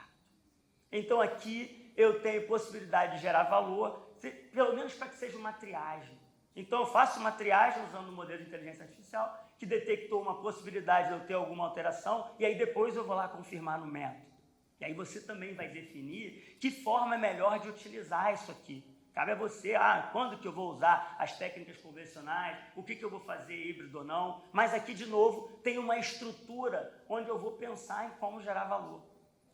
Então, aqui, eu tenho possibilidade de gerar valor, pelo menos para que seja uma triagem. Então, eu faço uma triagem usando um modelo de inteligência artificial que detectou uma possibilidade de eu ter alguma alteração e aí depois eu vou lá confirmar no método. E aí você também vai definir que forma é melhor de utilizar isso aqui. Cabe a você, quando que eu vou usar as técnicas convencionais, o que eu vou fazer híbrido ou não. Mas aqui, de novo, tem uma estrutura onde eu vou pensar em como gerar valor.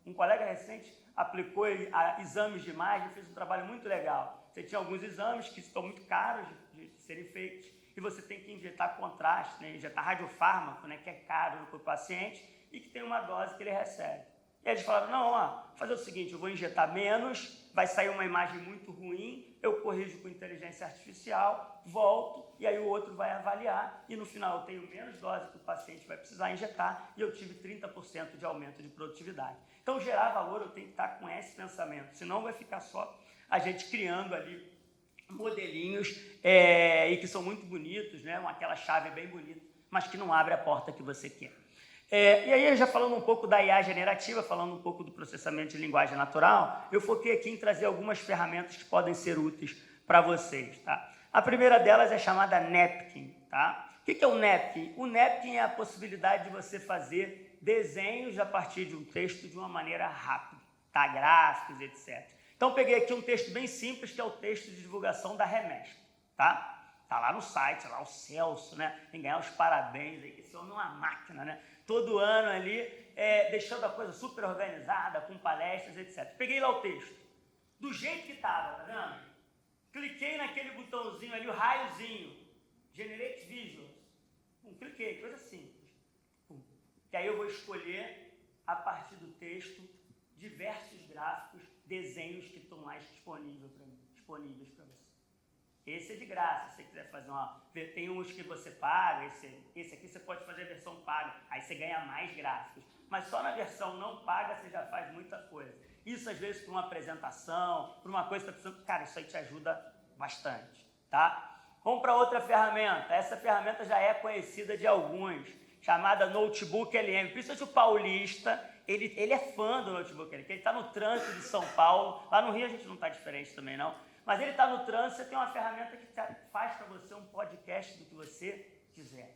Um colega recente aplicou exames de imagem e fez um trabalho muito legal. Você tinha alguns exames que estão muito caros de serem feitos e você tem que injetar contraste, né? Injetar radiofármaco, né? Que é caro para o paciente e que tem uma dose que ele recebe. E eles falaram, não, fazer o seguinte, eu vou injetar menos, vai sair uma imagem muito ruim, eu corrijo com inteligência artificial, volto, e aí o outro vai avaliar, e no final eu tenho menos dose que o paciente vai precisar injetar, e eu tive 30% de aumento de produtividade. Então, gerar valor, eu tenho que estar com esse pensamento, senão vai ficar só a gente criando ali modelinhos e que são muito bonitos, né? Aquela chave bem bonita, mas que não abre a porta que você quer. E aí, já falando um pouco da IA generativa, falando um pouco do processamento de linguagem natural, eu foquei aqui em trazer algumas ferramentas que podem ser úteis para vocês. Tá? A primeira delas é chamada Napkin. Tá? O que é o Napkin? O Napkin é a possibilidade de você fazer desenhos a partir de um texto de uma maneira rápida, tá? Gráficos, etc. Então, peguei aqui um texto bem simples, que é o texto de divulgação da Remesp. Tá? Tá lá no site, lá o Celso, né? Tem que ganhar os parabéns aí, que esse homem é uma máquina, né? Todo ano ali, deixando a coisa super organizada, com palestras, etc. Peguei lá o texto. Do jeito que estava, tá vendo? Cliquei naquele botãozinho ali, o raiozinho. Generate Visuals. Cliquei, coisa simples. E aí eu vou escolher, a partir do texto, diversos gráficos, desenhos que estão lá disponíveis para você. Esse é de graça, se você quiser fazer tem uns que você paga, esse aqui você pode fazer a versão paga, aí você ganha mais gráficos. Mas só na versão não paga você já faz muita coisa. Isso às vezes para uma apresentação, para uma coisa que você está precisando, cara, isso aí te ajuda bastante, tá? Vamos para outra ferramenta. Essa ferramenta já é conhecida de alguns, chamada Notebook LM. Principalmente o paulista, ele é fã do Notebook LM, porque ele está no trânsito de São Paulo. Lá no Rio a gente não está diferente também, não. Mas ele está no trânsito, você tem uma ferramenta que faz para você um podcast do que você quiser.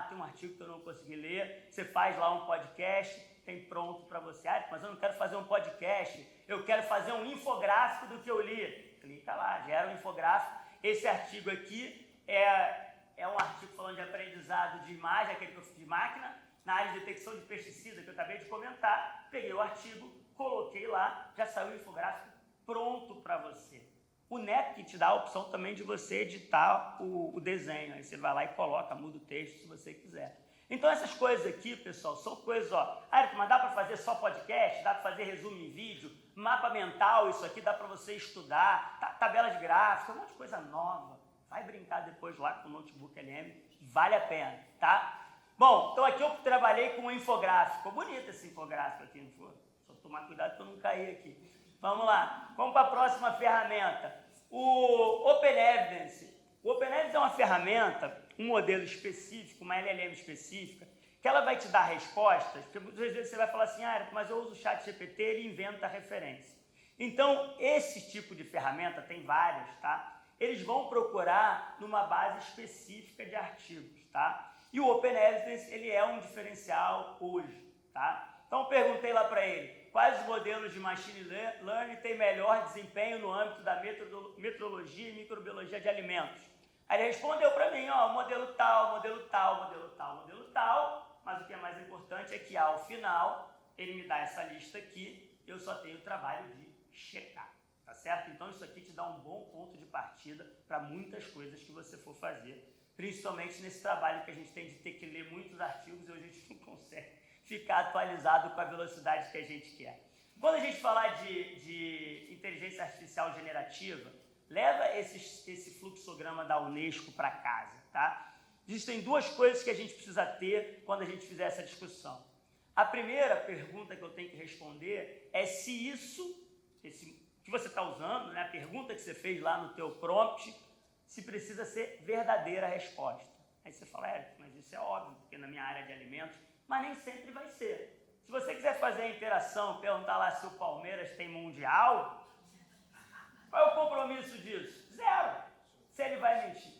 Tem um artigo que eu não consegui ler, você faz lá um podcast, tem pronto para você. Mas eu não quero fazer um podcast, eu quero fazer um infográfico do que eu li. Clica lá, gera um infográfico. Esse artigo aqui é um artigo falando de aprendizado de imagem, aquele que eu fiz de máquina, na área de detecção de pesticida, que eu acabei de comentar. Peguei o artigo, coloquei lá, já saiu o infográfico pronto para você. O Napkin te dá a opção também de você editar o desenho. Aí você vai lá e coloca, muda o texto se você quiser. Então essas coisas aqui, pessoal, são coisas, mas dá para fazer só podcast? Dá para fazer resumo em vídeo? Mapa mental, isso aqui dá para você estudar? Tabela de gráfico, um monte de coisa nova. Vai brincar depois lá com o Notebook LM, vale a pena, tá? Bom, então aqui eu trabalhei com um infográfico. Ficou bonito esse infográfico aqui, não foi? Só tomar cuidado para eu não cair aqui. Vamos lá, vamos para a próxima ferramenta, o Open Evidence. O Open Evidence é uma ferramenta, um modelo específico, uma LLM específica, que ela vai te dar respostas, porque muitas vezes você vai falar assim, mas eu uso o ChatGPT, ele inventa a referência. Então, esse tipo de ferramenta, tem várias, tá? Eles vão procurar numa base específica de artigos, tá? E o Open Evidence, ele é um diferencial hoje, tá? Então, eu perguntei lá para ele, quais os modelos de Machine Learning têm melhor desempenho no âmbito da metrologia e microbiologia de alimentos? Aí ele respondeu para mim, modelo tal, modelo tal, modelo tal, modelo tal, mas o que é mais importante é que ao final, ele me dá essa lista aqui, eu só tenho o trabalho de checar, tá certo? Então, isso aqui te dá um bom ponto de partida para muitas coisas que você for fazer, principalmente nesse trabalho que a gente tem de ter que ler muitos artigos e a gente não consegue ficar atualizado com a velocidade que a gente quer. Quando a gente falar de inteligência artificial generativa, leva esse fluxograma da Unesco para casa, tá? Existem duas coisas que a gente precisa ter quando a gente fizer essa discussão. A primeira pergunta que eu tenho que responder é se esse que você está usando, né, a pergunta que você fez lá no teu prompt, se precisa ser verdadeira a resposta. Aí você fala, mas isso é óbvio, porque na minha área de alimentos, mas nem sempre vai ser. Se você quiser fazer a interação, perguntar lá se o Palmeiras tem mundial, qual é o compromisso disso? Zero. Se ele vai mentir.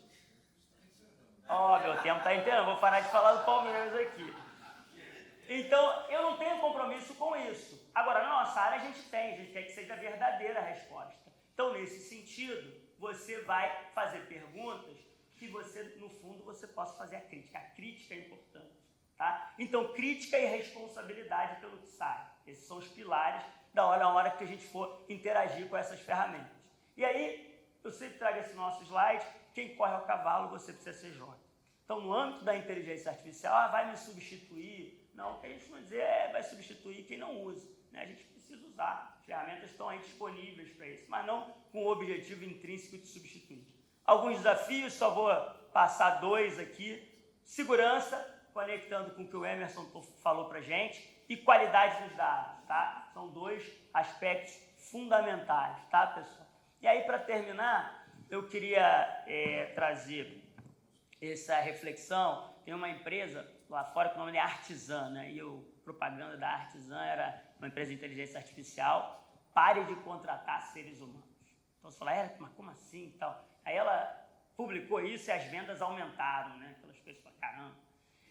Meu tempo está inteiro, vou parar de falar do Palmeiras aqui. Então, eu não tenho compromisso com isso. Agora, na nossa área a gente quer que seja verdadeira a resposta. Então, nesse sentido, você vai fazer perguntas que você, no fundo, você possa fazer a crítica. A crítica é importante, tá? Então, crítica e responsabilidade pelo que sai. Esses são os pilares da hora que a gente for interagir com essas ferramentas. E aí, eu sempre trago esse nosso slide, quem corre ao cavalo, você precisa ser jovem. Então, no âmbito da inteligência artificial, vai me substituir. Não, o que a gente não dizer é vai substituir quem não usa, né? A gente precisa usar. As ferramentas estão aí disponíveis para isso, mas não com o objetivo intrínseco de substituir. Alguns desafios, só vou passar 2 aqui. Segurança, conectando com o que o Emerson falou para a gente, e qualidade dos dados, tá? São 2 aspectos fundamentais, tá, pessoal? E aí, para terminar, eu queria trazer essa reflexão. Tem uma empresa lá fora que o nome é Artisan, né? E a propaganda da Artisan era uma empresa de inteligência artificial. Pare de contratar seres humanos. Então você fala, mas como assim e tal? Aí ela publicou isso e as vendas aumentaram, né? Aquelas coisas pra caramba.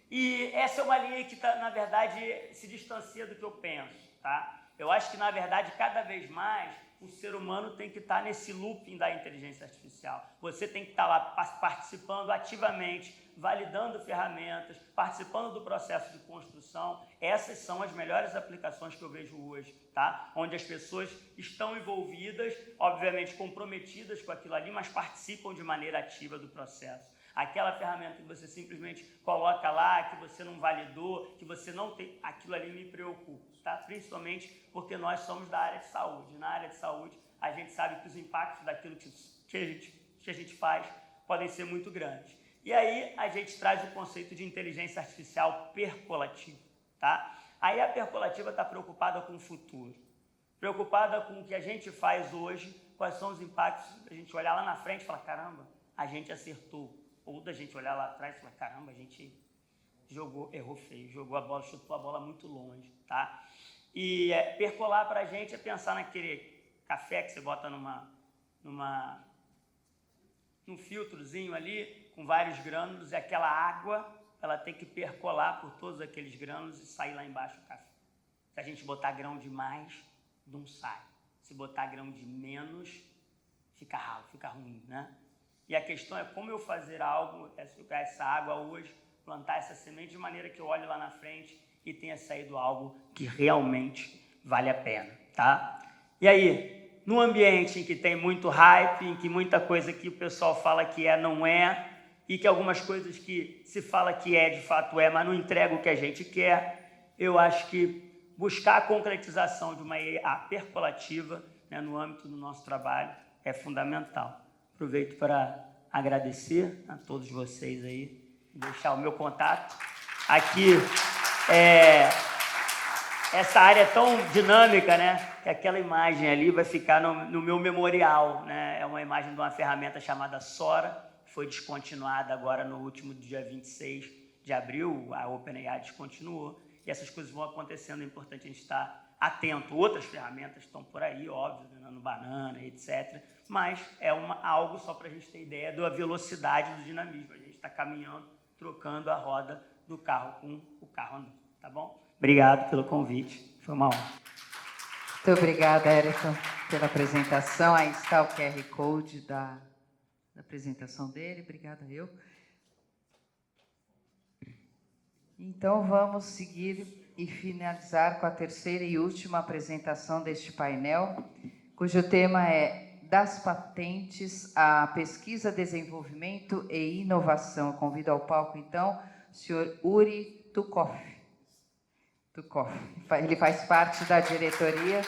E essa é uma linha que, na verdade, se distancia do que eu penso, tá? Eu acho que, na verdade, cada vez mais o ser humano tem que estar nesse looping da inteligência artificial. Você tem que estar lá participando ativamente, validando ferramentas, participando do processo de construção. Essas são as melhores aplicações que eu vejo hoje, tá? Onde as pessoas estão envolvidas, obviamente comprometidas com aquilo ali, mas participam de maneira ativa do processo. Aquela ferramenta que você simplesmente coloca lá, que você não validou, que você não tem, aquilo ali me preocupa, tá? Principalmente porque nós somos da área de saúde. Na área de saúde, a gente sabe que os impactos daquilo que a gente faz podem ser muito grandes. E aí, a gente traz o conceito de inteligência artificial percolativa, tá? Aí, a percolativa está preocupada com o futuro, preocupada com o que a gente faz hoje, quais são os impactos, a gente olhar lá na frente e falar, caramba, a gente acertou. Ou da gente olhar lá atrás e falar, caramba, a gente errou feio, jogou a bola, chutou a bola muito longe, tá? E percolar para a gente é pensar naquele café que você bota num filtrozinho ali, com vários grânulos, e aquela água, ela tem que percolar por todos aqueles grânulos e sair lá embaixo o café. Se a gente botar grão demais, não sai. Se botar grão de menos, fica ralo, fica ruim, né? E a questão é como eu fazer algo, jogar essa água hoje, plantar essa semente de maneira que eu olhe lá na frente e tenha saído algo que realmente vale a pena, tá? E aí, num ambiente em que tem muito hype, em que muita coisa que o pessoal fala que não é, e que algumas coisas que se fala que de fato mas não entrega o que a gente quer, eu acho que buscar a concretização de uma IA percolativa, né, no âmbito do nosso trabalho é fundamental. Aproveito para agradecer a todos vocês aí, deixar o meu contato. Aqui, essa área é tão dinâmica, né, que aquela imagem ali vai ficar no meu memorial, né? É uma imagem de uma ferramenta chamada Sora, que foi descontinuada agora no último dia 26 de abril, a OpenAI descontinuou, e essas coisas vão acontecendo, é importante a gente estar atento. Outras ferramentas estão por aí, óbvio, né, no Banana, etc., mas é algo só para a gente ter ideia da velocidade do dinamismo. A gente está caminhando, trocando a roda do carro com o carro andando, tá bom? Obrigado pelo convite, foi uma honra. Muito obrigada, Érica, pela apresentação. Aí está o QR Code da apresentação dele. Obrigada, eu. Então, vamos seguir e finalizar com a terceira e última apresentação deste painel, cujo tema é Das patentes à pesquisa, desenvolvimento e inovação. Eu convido ao palco, então, o senhor Uri Tukov. Ele faz parte da diretoria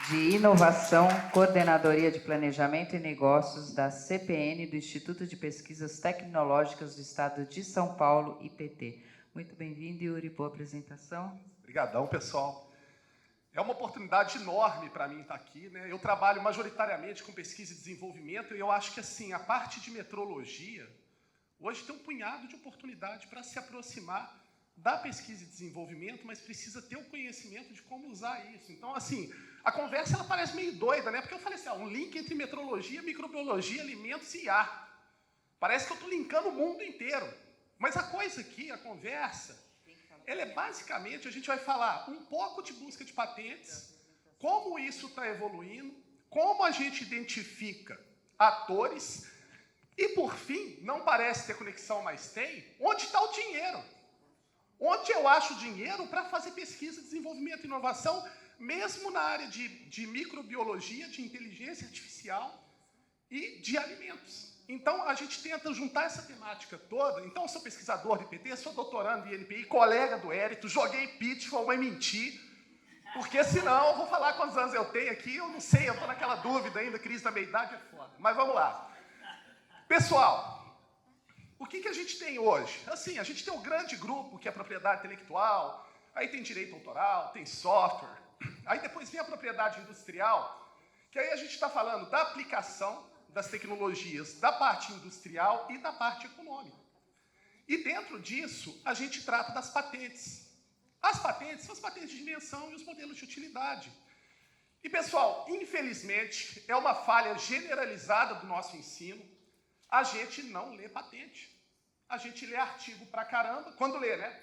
de inovação, coordenadoria de planejamento e negócios da CPN, do Instituto de Pesquisas Tecnológicas do Estado de São Paulo, IPT. Muito bem-vindo, Yuri, boa apresentação. Obrigadão, pessoal. É uma oportunidade enorme para mim estar aqui, né? Eu trabalho majoritariamente com pesquisa e desenvolvimento e eu acho que assim, a parte de metrologia hoje tem um punhado de oportunidade para se aproximar da pesquisa e desenvolvimento, mas precisa ter o conhecimento de como usar isso. Então, assim, a conversa ela parece meio doida, né? Porque eu falei assim, um link entre metrologia, microbiologia, alimentos e IA. Parece que eu estou linkando o mundo inteiro. Mas a coisa aqui, a conversa, ela é basicamente, a gente vai falar um pouco de busca de patentes, como isso está evoluindo, como a gente identifica atores e, por fim, não parece ter conexão, mas tem, onde está o dinheiro? Onde eu acho dinheiro para fazer pesquisa, desenvolvimento e inovação, mesmo na área de microbiologia, de inteligência artificial e de alimentos. Então, a gente tenta juntar essa temática toda. Então, eu sou pesquisador de IPT, sou doutorando em INPI, colega do Érito, joguei pitfall, mas menti, porque senão eu vou falar quantos anos eu tenho aqui, eu não sei, eu estou naquela dúvida ainda, crise da meia-idade é foda. Mas vamos lá. Pessoal, o que a gente tem hoje? Assim, a gente tem um grande grupo que é propriedade intelectual, aí tem direito autoral, tem software, aí depois vem a propriedade industrial, que aí a gente está falando da aplicação das tecnologias, da parte industrial e da parte econômica. E dentro disso, a gente trata das patentes. As patentes são as patentes de dimensão e os modelos de utilidade. E, pessoal, infelizmente, é uma falha generalizada do nosso ensino, a gente não lê patente. A gente lê artigo pra caramba, quando lê, né?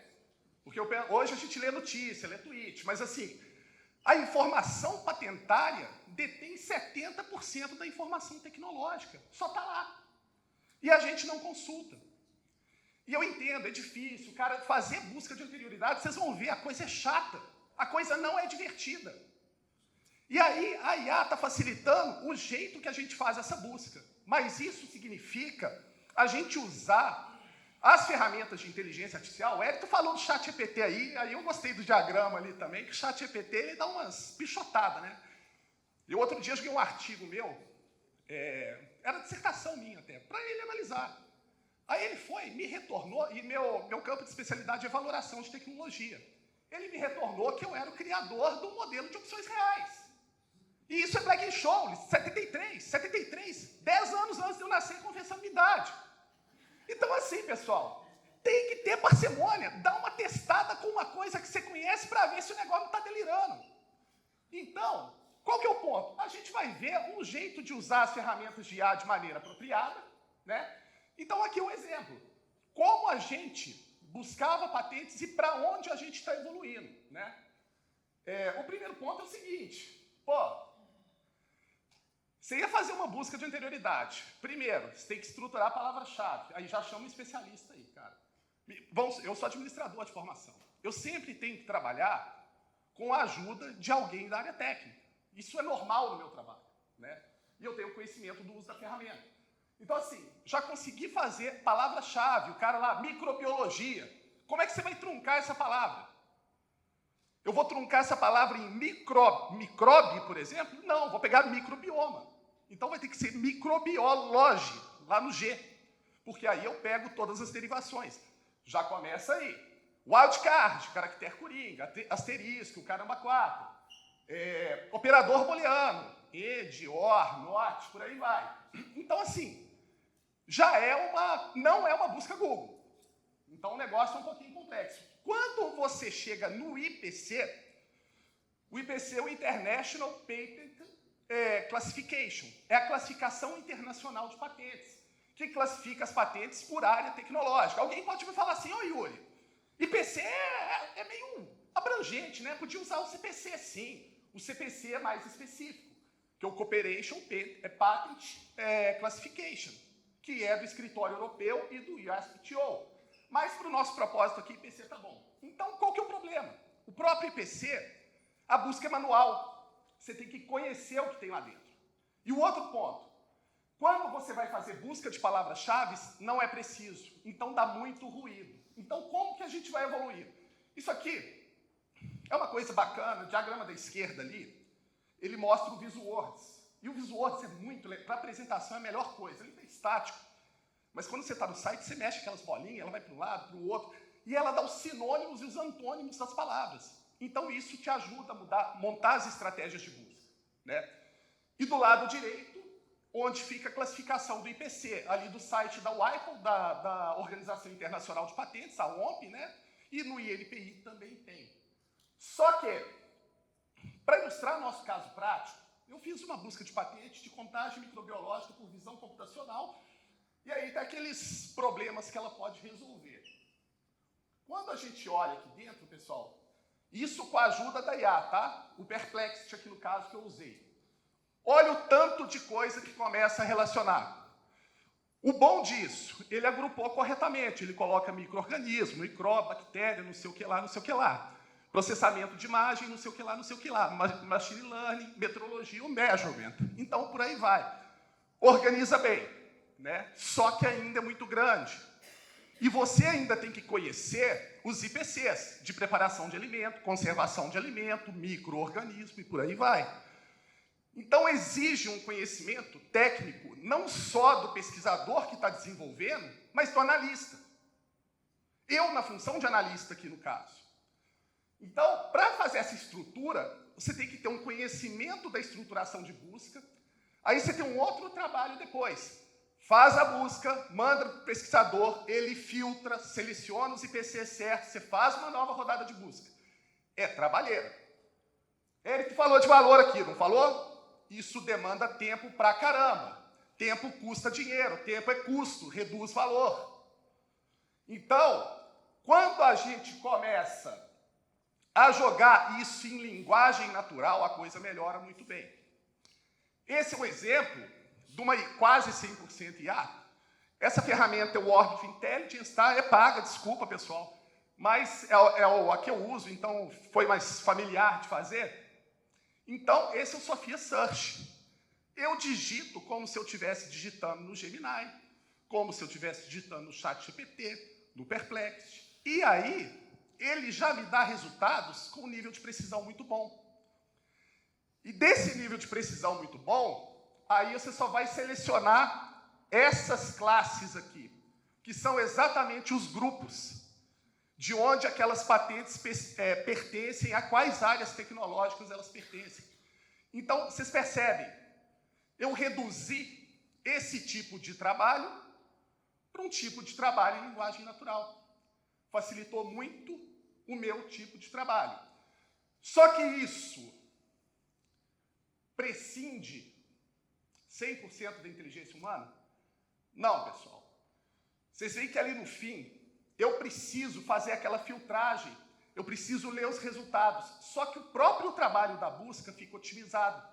Porque hoje a gente lê notícia, lê tweet, mas assim, a informação patentária detém 70% da informação tecnológica. Só está lá. E a gente não consulta. E eu entendo, é difícil. Cara, fazer busca de anterioridade, vocês vão ver, a coisa é chata. A coisa não é divertida. E aí, a IA está facilitando o jeito que a gente faz essa busca. Mas isso significa a gente usar as ferramentas de inteligência artificial. O Érito falou do ChatGPT aí eu gostei do diagrama ali também, que o ChatGPT ele dá umas pichotadas, né? E outro dia eu joguei um artigo meu, era dissertação minha até, para ele analisar. Aí ele foi, me retornou, e meu campo de especialidade é valoração de tecnologia. Ele me retornou que eu era o criador do modelo de opções reais. E isso é Black Scholes, 73, 10 anos antes de eu nascer, confessando minha idade. Então, assim, pessoal, tem que ter parcimônia, dá uma testada com uma coisa que você conhece para ver se o negócio não está delirando. Então, qual que é o ponto? A gente vai ver um jeito de usar as ferramentas de IA de maneira apropriada, né? Então, aqui um exemplo. Como a gente buscava patentes e para onde a gente está evoluindo, né? O primeiro ponto é o seguinte, você ia fazer uma busca de anterioridade. Primeiro, você tem que estruturar a palavra-chave. Aí já chama um especialista aí, cara. Eu sou administrador de formação. Eu sempre tenho que trabalhar com a ajuda de alguém da área técnica. Isso é normal no meu trabalho, né? E eu tenho conhecimento do uso da ferramenta. Então, assim, já consegui fazer palavra-chave. O cara lá, microbiologia. Como é que você vai truncar essa palavra? Eu vou truncar essa palavra em microbe, por exemplo? Não, vou pegar microbioma. Então vai ter que ser microbiologia, lá no G. Porque aí eu pego todas as derivações. Já começa aí. Wildcard, caractere coringa, asterisco, caramba 4. Operador booleano, ed, or, not, por aí vai. Então, assim, não é uma busca Google. Então o negócio é um pouquinho complexo. Quando você chega no IPC, o IPC é o International Patent Classification, é a classificação internacional de patentes, que classifica as patentes por área tecnológica. Alguém pode me falar assim, ô Yuri, IPC é meio abrangente, né? Podia usar o CPC, sim. O CPC é mais específico, que é o Cooperation Patent Classification, que é do escritório europeu e do USPTO. Mas para o nosso propósito aqui, IPC está bom. Então, qual que é o problema? O próprio IPC, a busca é manual. Você tem que conhecer o que tem lá dentro. E o outro ponto, quando você vai fazer busca de palavras-chave, não é preciso. Então, dá muito ruído. Então, como que a gente vai evoluir? Isso aqui é uma coisa bacana, o diagrama da esquerda ali, ele mostra o VisuWords. E o VisuWords é muito legal, para apresentação é a melhor coisa, ele é estático. Mas quando você está no site, você mexe aquelas bolinhas, ela vai para um lado, para o outro, e ela dá os sinônimos e os antônimos das palavras. Então, isso te ajuda a montar as estratégias de busca, né? E do lado direito, onde fica a classificação do IPC, ali do site da WIPO, da Organização Internacional de Patentes, a OMP, né? E no INPI também tem. Só que, para ilustrar nosso caso prático, eu fiz uma busca de patente de contagem microbiológica por visão computacional, e aí tem aqueles problemas que ela pode resolver. Quando a gente olha aqui dentro, pessoal, isso com a ajuda da IA, tá? O Perplexity aqui no caso que eu usei. Olha o tanto de coisa que começa a relacionar. O bom disso, ele agrupou corretamente. Ele coloca micro-organismo, micróbio, bactéria, não sei o que lá, não sei o que lá. Processamento de imagem, não sei o que lá, não sei o que lá. Machine learning, metrologia, o measurement. Então, por aí vai. Organiza bem, né? Só que ainda é muito grande. E você ainda tem que conhecer os IPCs, de preparação de alimento, conservação de alimento, micro-organismo e por aí vai. Então, exige um conhecimento técnico, não só do pesquisador que está desenvolvendo, mas do analista. Eu, na função de analista aqui no caso. Então, para fazer essa estrutura, você tem que ter um conhecimento da estruturação de busca. Aí você tem um outro trabalho depois. Faz a busca, manda para o pesquisador, ele filtra, seleciona os IPCs certos, você faz uma nova rodada de busca. É trabalheira. Eric falou de valor aqui, não falou? Isso demanda tempo pra caramba. Tempo custa dinheiro, tempo é custo, reduz valor. Então, quando a gente começa a jogar isso em linguagem natural, a coisa melhora muito bem. Esse é um exemplo de uma quase 100% IA. Essa ferramenta é o Orbit Intelligence, tá? É paga, desculpa, pessoal. Mas é a que eu uso, então foi mais familiar de fazer. Então, esse é o Sophia Search. Eu digito como se eu estivesse digitando no Gemini, como se eu estivesse digitando no ChatGPT, no Perplexity. E aí, ele já me dá resultados com um nível de precisão muito bom. E desse nível de precisão muito bom, aí você só vai selecionar essas classes aqui, que são exatamente os grupos de onde aquelas patentes pertencem, a quais áreas tecnológicas elas pertencem. Então, vocês percebem, eu reduzi esse tipo de trabalho para um tipo de trabalho em linguagem natural. Facilitou muito o meu tipo de trabalho. Só que isso prescinde 100% da inteligência humana? Não, pessoal. Vocês veem que ali no fim, eu preciso fazer aquela filtragem, eu preciso ler os resultados. Só que o próprio trabalho da busca fica otimizado.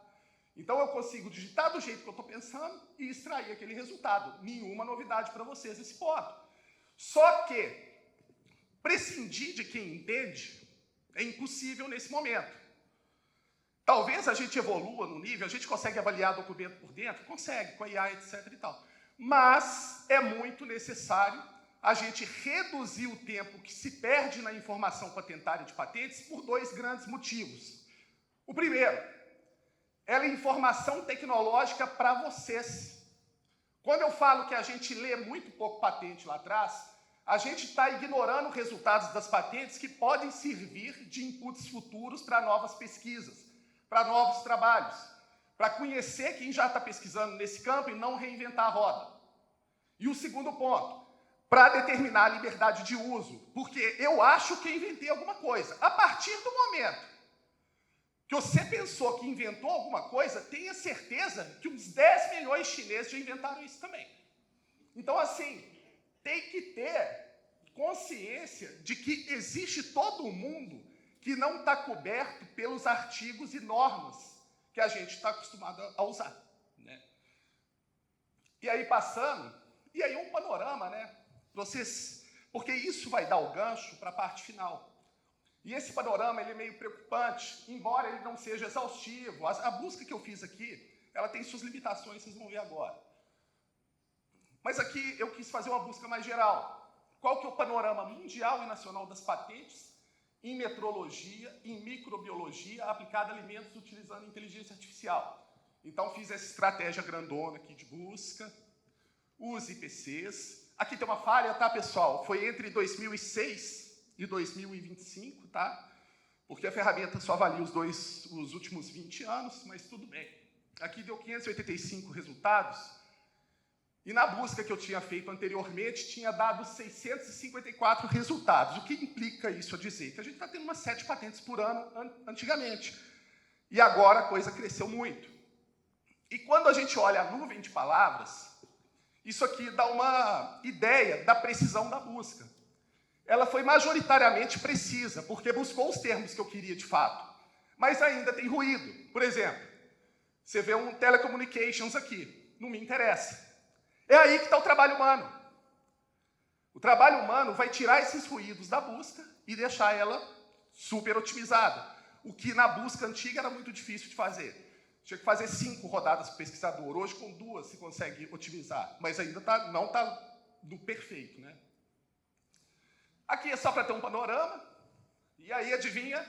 Então eu consigo digitar do jeito que eu estou pensando e extrair aquele resultado. Nenhuma novidade para vocês nesse ponto. Só que prescindir de quem entende é impossível nesse momento. Talvez a gente evolua no nível, a gente consegue avaliar documento por dentro? Consegue, com a IA, etc. e tal. Mas é muito necessário a gente reduzir o tempo que se perde na informação patentária de patentes por dois grandes motivos. O primeiro, ela é informação tecnológica para vocês. Quando eu falo que a gente lê muito pouco patente lá atrás, a gente está ignorando resultados das patentes que podem servir de inputs futuros para novas pesquisas, para novos trabalhos, para conhecer quem já está pesquisando nesse campo e não reinventar a roda. E o segundo ponto, para determinar a liberdade de uso, porque eu acho que inventei alguma coisa. A partir do momento que você pensou que inventou alguma coisa, tenha certeza que uns 10 milhões de chineses já inventaram isso também. Então, assim, tem que ter consciência de que existe todo um mundo que não está coberto pelos artigos e normas que a gente está acostumado a usar, né? E aí, passando, e aí um panorama, né? Vocês, porque isso vai dar o gancho para a parte final. E esse panorama ele é meio preocupante, embora ele não seja exaustivo. A busca que eu fiz aqui, ela tem suas limitações, vocês vão ver agora. Mas aqui eu quis fazer uma busca mais geral. Qual que é o panorama mundial e nacional das patentes em metrologia, em microbiologia, aplicada a alimentos utilizando inteligência artificial? Então, fiz essa estratégia grandona aqui de busca, os IPCs. Aqui tem uma falha, tá, pessoal? Foi entre 2006 e 2025, tá? Porque a ferramenta só avalia os últimos 20 anos, mas tudo bem. Aqui deu 585 resultados, e na busca que eu tinha feito anteriormente, tinha dado 654 resultados. O que implica isso a dizer? Que a gente está tendo umas 7 patentes por ano antigamente. E agora a coisa cresceu muito. E quando a gente olha a nuvem de palavras, isso aqui dá uma ideia da precisão da busca. Ela foi majoritariamente precisa, porque buscou os termos que eu queria de fato. Mas ainda tem ruído. Por exemplo, Você vê um telecommunications aqui, não me interessa. É aí que está o trabalho humano. O trabalho humano vai tirar esses ruídos da busca e deixar ela super otimizada. O que na busca antiga era muito difícil de fazer. Tinha que fazer 5 rodadas para o pesquisador. Hoje, com 2, se consegue otimizar. Mas ainda não está do perfeito, né? Aqui é só para ter um panorama. E aí, adivinha?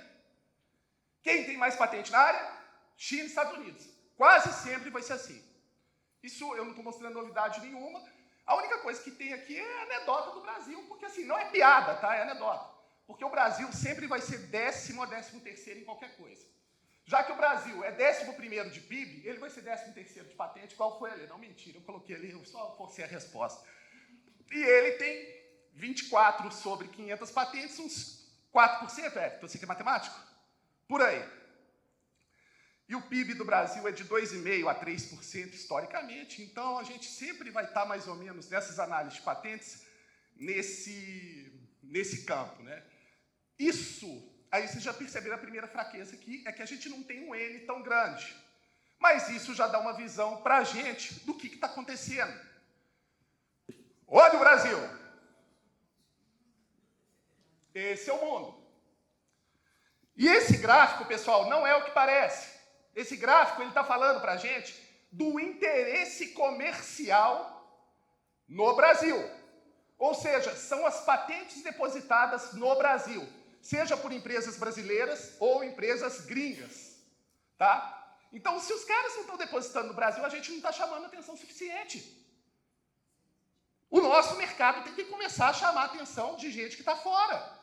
Quem tem mais patente na área? China e Estados Unidos. Quase sempre vai ser assim. Isso eu não estou mostrando novidade nenhuma. A única coisa que tem aqui é a anedota do Brasil, porque assim, não é piada, tá? É anedota. Porque o Brasil sempre vai ser 10º ou 13º em qualquer coisa. Já que o Brasil é 11º de PIB, ele vai ser 13º de patente. Qual foi ali? Não, mentira, eu coloquei ali, eu só forcei a resposta. E ele tem 24 sobre 500 patentes, uns 4%, então você que é matemático? Por aí. E o PIB do Brasil é de 2,5% a 3% historicamente, então a gente sempre vai estar mais ou menos nessas análises de patentes nesse campo, né? Isso, aí vocês já perceberam a primeira fraqueza aqui, é que a gente não tem um N tão grande. Mas isso já dá uma visão para a gente do que está acontecendo. Olha o Brasil! Esse é o mundo. E esse gráfico, pessoal, não é o que parece. Esse gráfico ele está falando para a gente do interesse comercial no Brasil. Ou seja, são as patentes depositadas no Brasil, seja por empresas brasileiras ou empresas gringas. Tá? Então, se os caras não estão depositando no Brasil, a gente não está chamando atenção suficiente. O nosso mercado tem que começar a chamar a atenção de gente que está fora.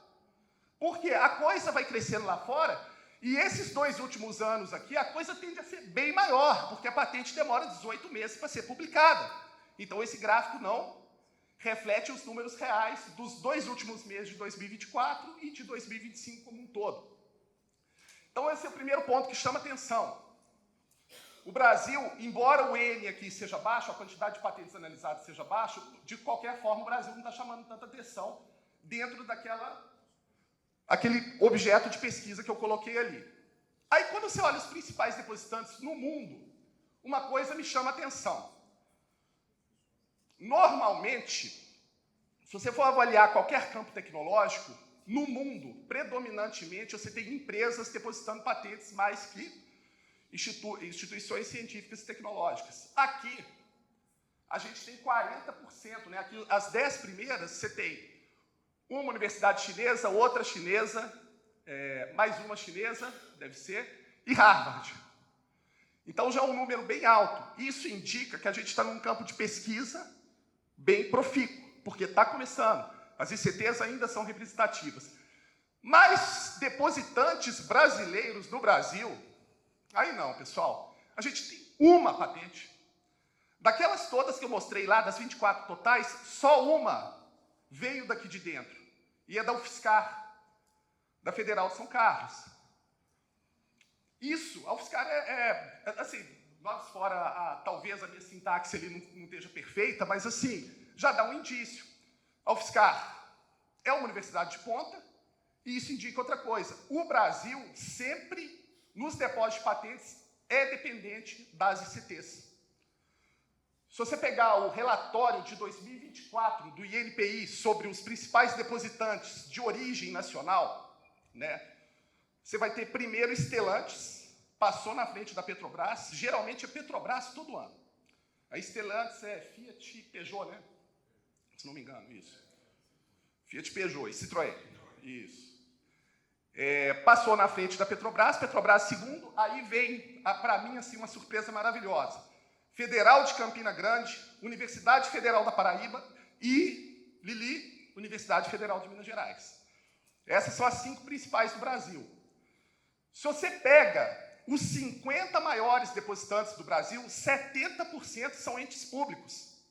Porque a coisa vai crescendo lá fora, e esses 2 últimos anos aqui, a coisa tende a ser bem maior, porque a patente demora 18 meses para ser publicada. Então, esse gráfico não reflete os números reais dos 2 últimos meses de 2024 e de 2025 como um todo. Então, esse é o primeiro ponto que chama atenção. O Brasil, embora o N aqui seja baixo, a quantidade de patentes analisadas seja baixa, de qualquer forma, o Brasil não está chamando tanta atenção dentro aquele objeto de pesquisa que eu coloquei ali. Aí, quando você olha os principais depositantes no mundo, uma coisa me chama a atenção. Normalmente, se você for avaliar qualquer campo tecnológico, no mundo, predominantemente, você tem empresas depositando patentes mais que instituições científicas e tecnológicas. Aqui, a gente tem 40%, né? Aqui, as 10 primeiras, você tem uma universidade chinesa, outra chinesa, mais uma chinesa, deve ser, e Harvard. Então, já é um número bem alto. Isso indica que a gente está num campo de pesquisa bem profícuo, porque está começando. As ICTs ainda são representativas. Mas depositantes brasileiros no Brasil, aí não, pessoal. A gente tem uma patente. Daquelas todas que eu mostrei lá, das 24 totais, só uma veio daqui de dentro. E é da UFSCar, da Federal de São Carlos. Isso, a UFSCar assim, nós fora, talvez a minha sintaxe ali não esteja perfeita, mas assim, já dá um indício. A UFSCar é uma universidade de ponta, e isso indica outra coisa. O Brasil sempre, nos depósitos de patentes, é dependente das ICTs. Se você pegar o relatório de 2024 do INPI sobre os principais depositantes de origem nacional, né, você vai ter primeiro Stellantis, passou na frente da Petrobras, geralmente é Petrobras todo ano. A Stellantis é Fiat e Peugeot, né? Se não me engano, isso. Fiat, Peugeot e Citroën. Isso. Passou na frente da Petrobras, Petrobras segundo, aí vem, para mim, assim, uma surpresa maravilhosa. Federal de Campina Grande, Universidade Federal da Paraíba e Lili, Universidade Federal de Minas Gerais. Essas são as 5 principais do Brasil. Se você pega os 50 maiores depositantes do Brasil, 70% são entes públicos,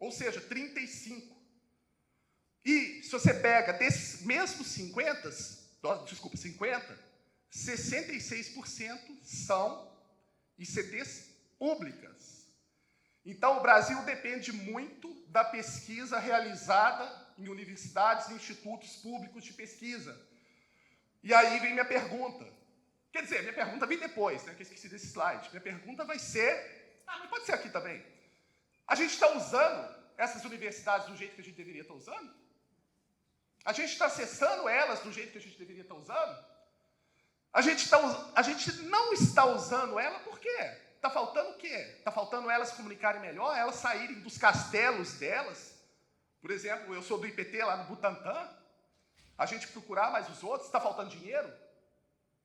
ou seja, 35. E se você pega desses mesmos 50, 66% são ICTs públicas. Então, o Brasil depende muito da pesquisa realizada em universidades e institutos públicos de pesquisa. E aí vem minha pergunta. Quer dizer, minha pergunta vem depois, né, que eu esqueci desse slide. Minha pergunta vai ser... mas pode ser aqui também. A gente está usando essas universidades do jeito que a gente deveria estar usando? A gente está acessando elas do jeito que a gente deveria estar usando? A gente não está usando ela por quê? Está faltando o quê? Está faltando elas se comunicarem melhor, elas saírem dos castelos delas? Por exemplo, eu sou do IPT lá no Butantã, a gente procurar mais os outros, está faltando dinheiro?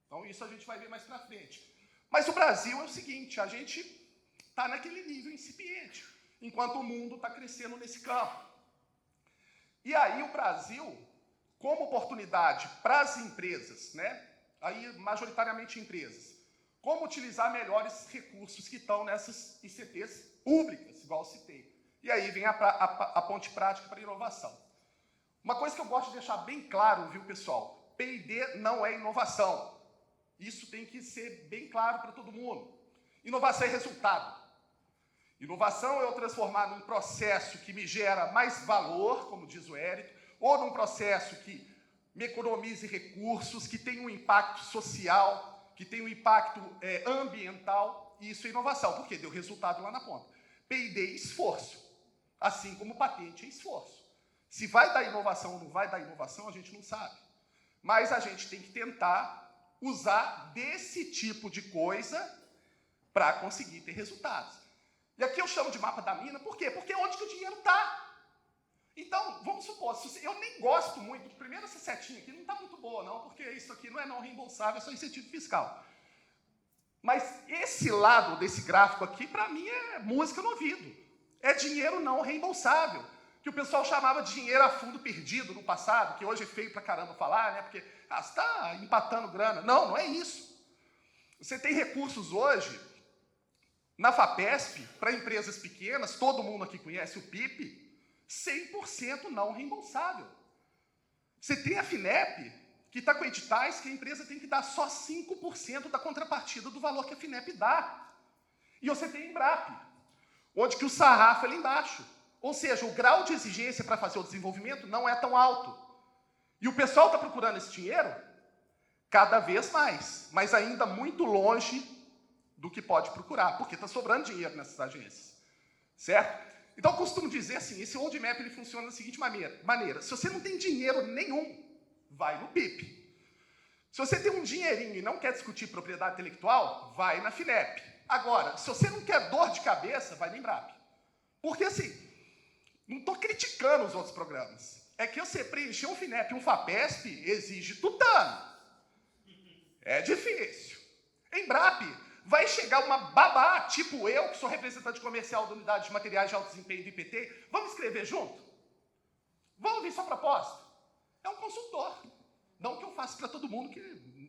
Então isso a gente vai ver mais para frente. Mas o Brasil é o seguinte, a gente está naquele nível incipiente, enquanto o mundo está crescendo nesse campo. E aí o Brasil, como oportunidade para as empresas, né? Aí majoritariamente empresas, como utilizar melhores recursos que estão nessas ICTs públicas, igual eu citei. E aí vem a ponte prática para a inovação. Uma coisa que eu gosto de deixar bem claro, viu, pessoal? P&D não é inovação. Isso tem que ser bem claro para todo mundo. Inovação é resultado. Inovação é eu transformar num processo que me gera mais valor, como diz o Érico, ou num processo que me economize recursos, que tenha um impacto social, que tenha um impacto ambiental, e isso é inovação, porque deu resultado lá na ponta. P&D é esforço, assim como patente é esforço. Se vai dar inovação ou não vai dar inovação, a gente não sabe. Mas a gente tem que tentar usar desse tipo de coisa para conseguir ter resultados. E aqui eu chamo de mapa da mina, por quê? Porque é onde que o dinheiro está. Então, vamos supor, eu nem gosto muito, primeiro essa setinha aqui não está muito boa não, porque isso aqui não é não reembolsável, é só incentivo fiscal. Mas esse lado desse gráfico aqui, para mim, é música no ouvido. É dinheiro não reembolsável, que o pessoal chamava de dinheiro a fundo perdido no passado, que hoje é feio pra caramba falar, né? Porque você está empatando grana. Não, não é isso. Você tem recursos hoje, na FAPESP, para empresas pequenas, todo mundo aqui conhece o PIP, 100% não reembolsável. Você tem a FINEP, que está com editais que a empresa tem que dar só 5% da contrapartida do valor que a FINEP dá. E você tem a Embrap, onde que o sarrafo é lá embaixo. Ou seja, o grau de exigência para fazer o desenvolvimento não é tão alto. E o pessoal está procurando esse dinheiro cada vez mais, mas ainda muito longe do que pode procurar, porque está sobrando dinheiro nessas agências. Certo? Então, eu costumo dizer assim, esse roadmap ele funciona da seguinte maneira. Se você não tem dinheiro nenhum, vai no PIP. Se você tem um dinheirinho e não quer discutir propriedade intelectual, vai na FINEP. Agora, se você não quer dor de cabeça, vai na Embrap. Porque, assim, não estou criticando os outros programas. É que você preencher um FINEP e um FAPESP exige tutano. É difícil. Embrap vai chegar uma babá, tipo eu, que sou representante comercial da unidade de materiais de alto desempenho do IPT, vamos escrever junto? Vamos ver sua proposta? É um consultor. Não que eu faça para todo mundo, que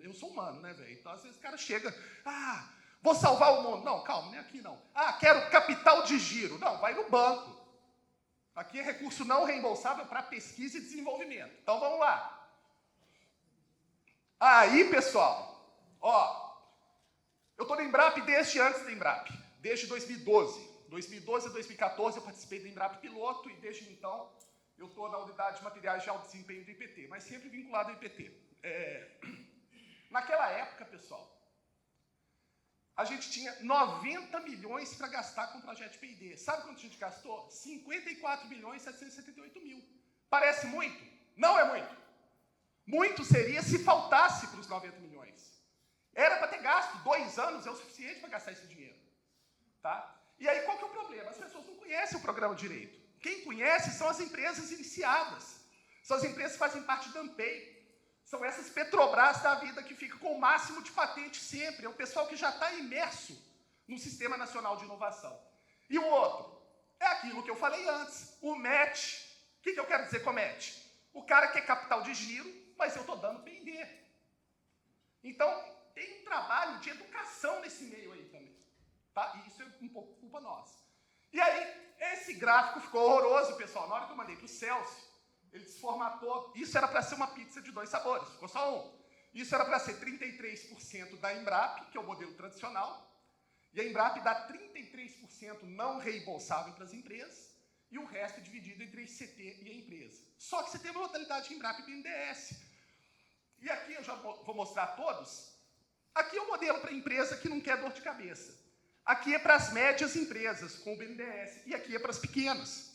eu sou humano, né, velho? Então, às vezes, o cara chega, vou salvar o mundo. Não, calma, nem aqui não. Quero capital de giro. Não, vai no banco. Aqui é recurso não reembolsável para pesquisa e desenvolvimento. Então, vamos lá. Aí, pessoal, eu estou na Embrap desde antes da Embrap, desde 2012. 2012 a 2014 eu participei da Embrap Piloto e desde então eu estou na unidade de materiais de alto desempenho do IPT, mas sempre vinculado ao IPT. Naquela época, pessoal, a gente tinha 90 milhões para gastar com o projeto de P&D. Sabe quanto a gente gastou? 54 milhões e 778 mil. Parece muito? Não é muito. Muito seria se faltasse para os 90 milhões. Era para ter gasto, 2 anos é o suficiente para gastar esse dinheiro. Tá? E aí, qual que é o problema? As pessoas não conhecem o programa direito. Quem conhece são as empresas iniciadas. São as empresas que fazem parte da ANPEI. São essas Petrobras da vida que ficam com o máximo de patente sempre. É o pessoal que já está imerso no Sistema Nacional de Inovação. E o outro? É aquilo que eu falei antes, o match. O que eu quero dizer com match? O cara quer capital de giro, mas eu estou dando P&D. Então, tem um trabalho de educação nesse meio aí também. Tá? E isso é um pouco culpa nossa. E aí, esse gráfico ficou horroroso, pessoal. Na hora que eu mandei para o Celso, ele desformatou. Isso era para ser uma pizza de 2 sabores, ficou só um. Isso era para ser 33% da Embrap, que é o modelo tradicional. E a Embrap dá 33% não reembolsável para as empresas, e o resto é dividido entre a ICT e a empresa. Só que você tem uma modalidade de Embrap e BNDES. E aqui eu já vou mostrar a todos Aqui é o modelo para a empresa que não quer dor de cabeça. Aqui é para as médias empresas, com o BNDES, e aqui é para as pequenas.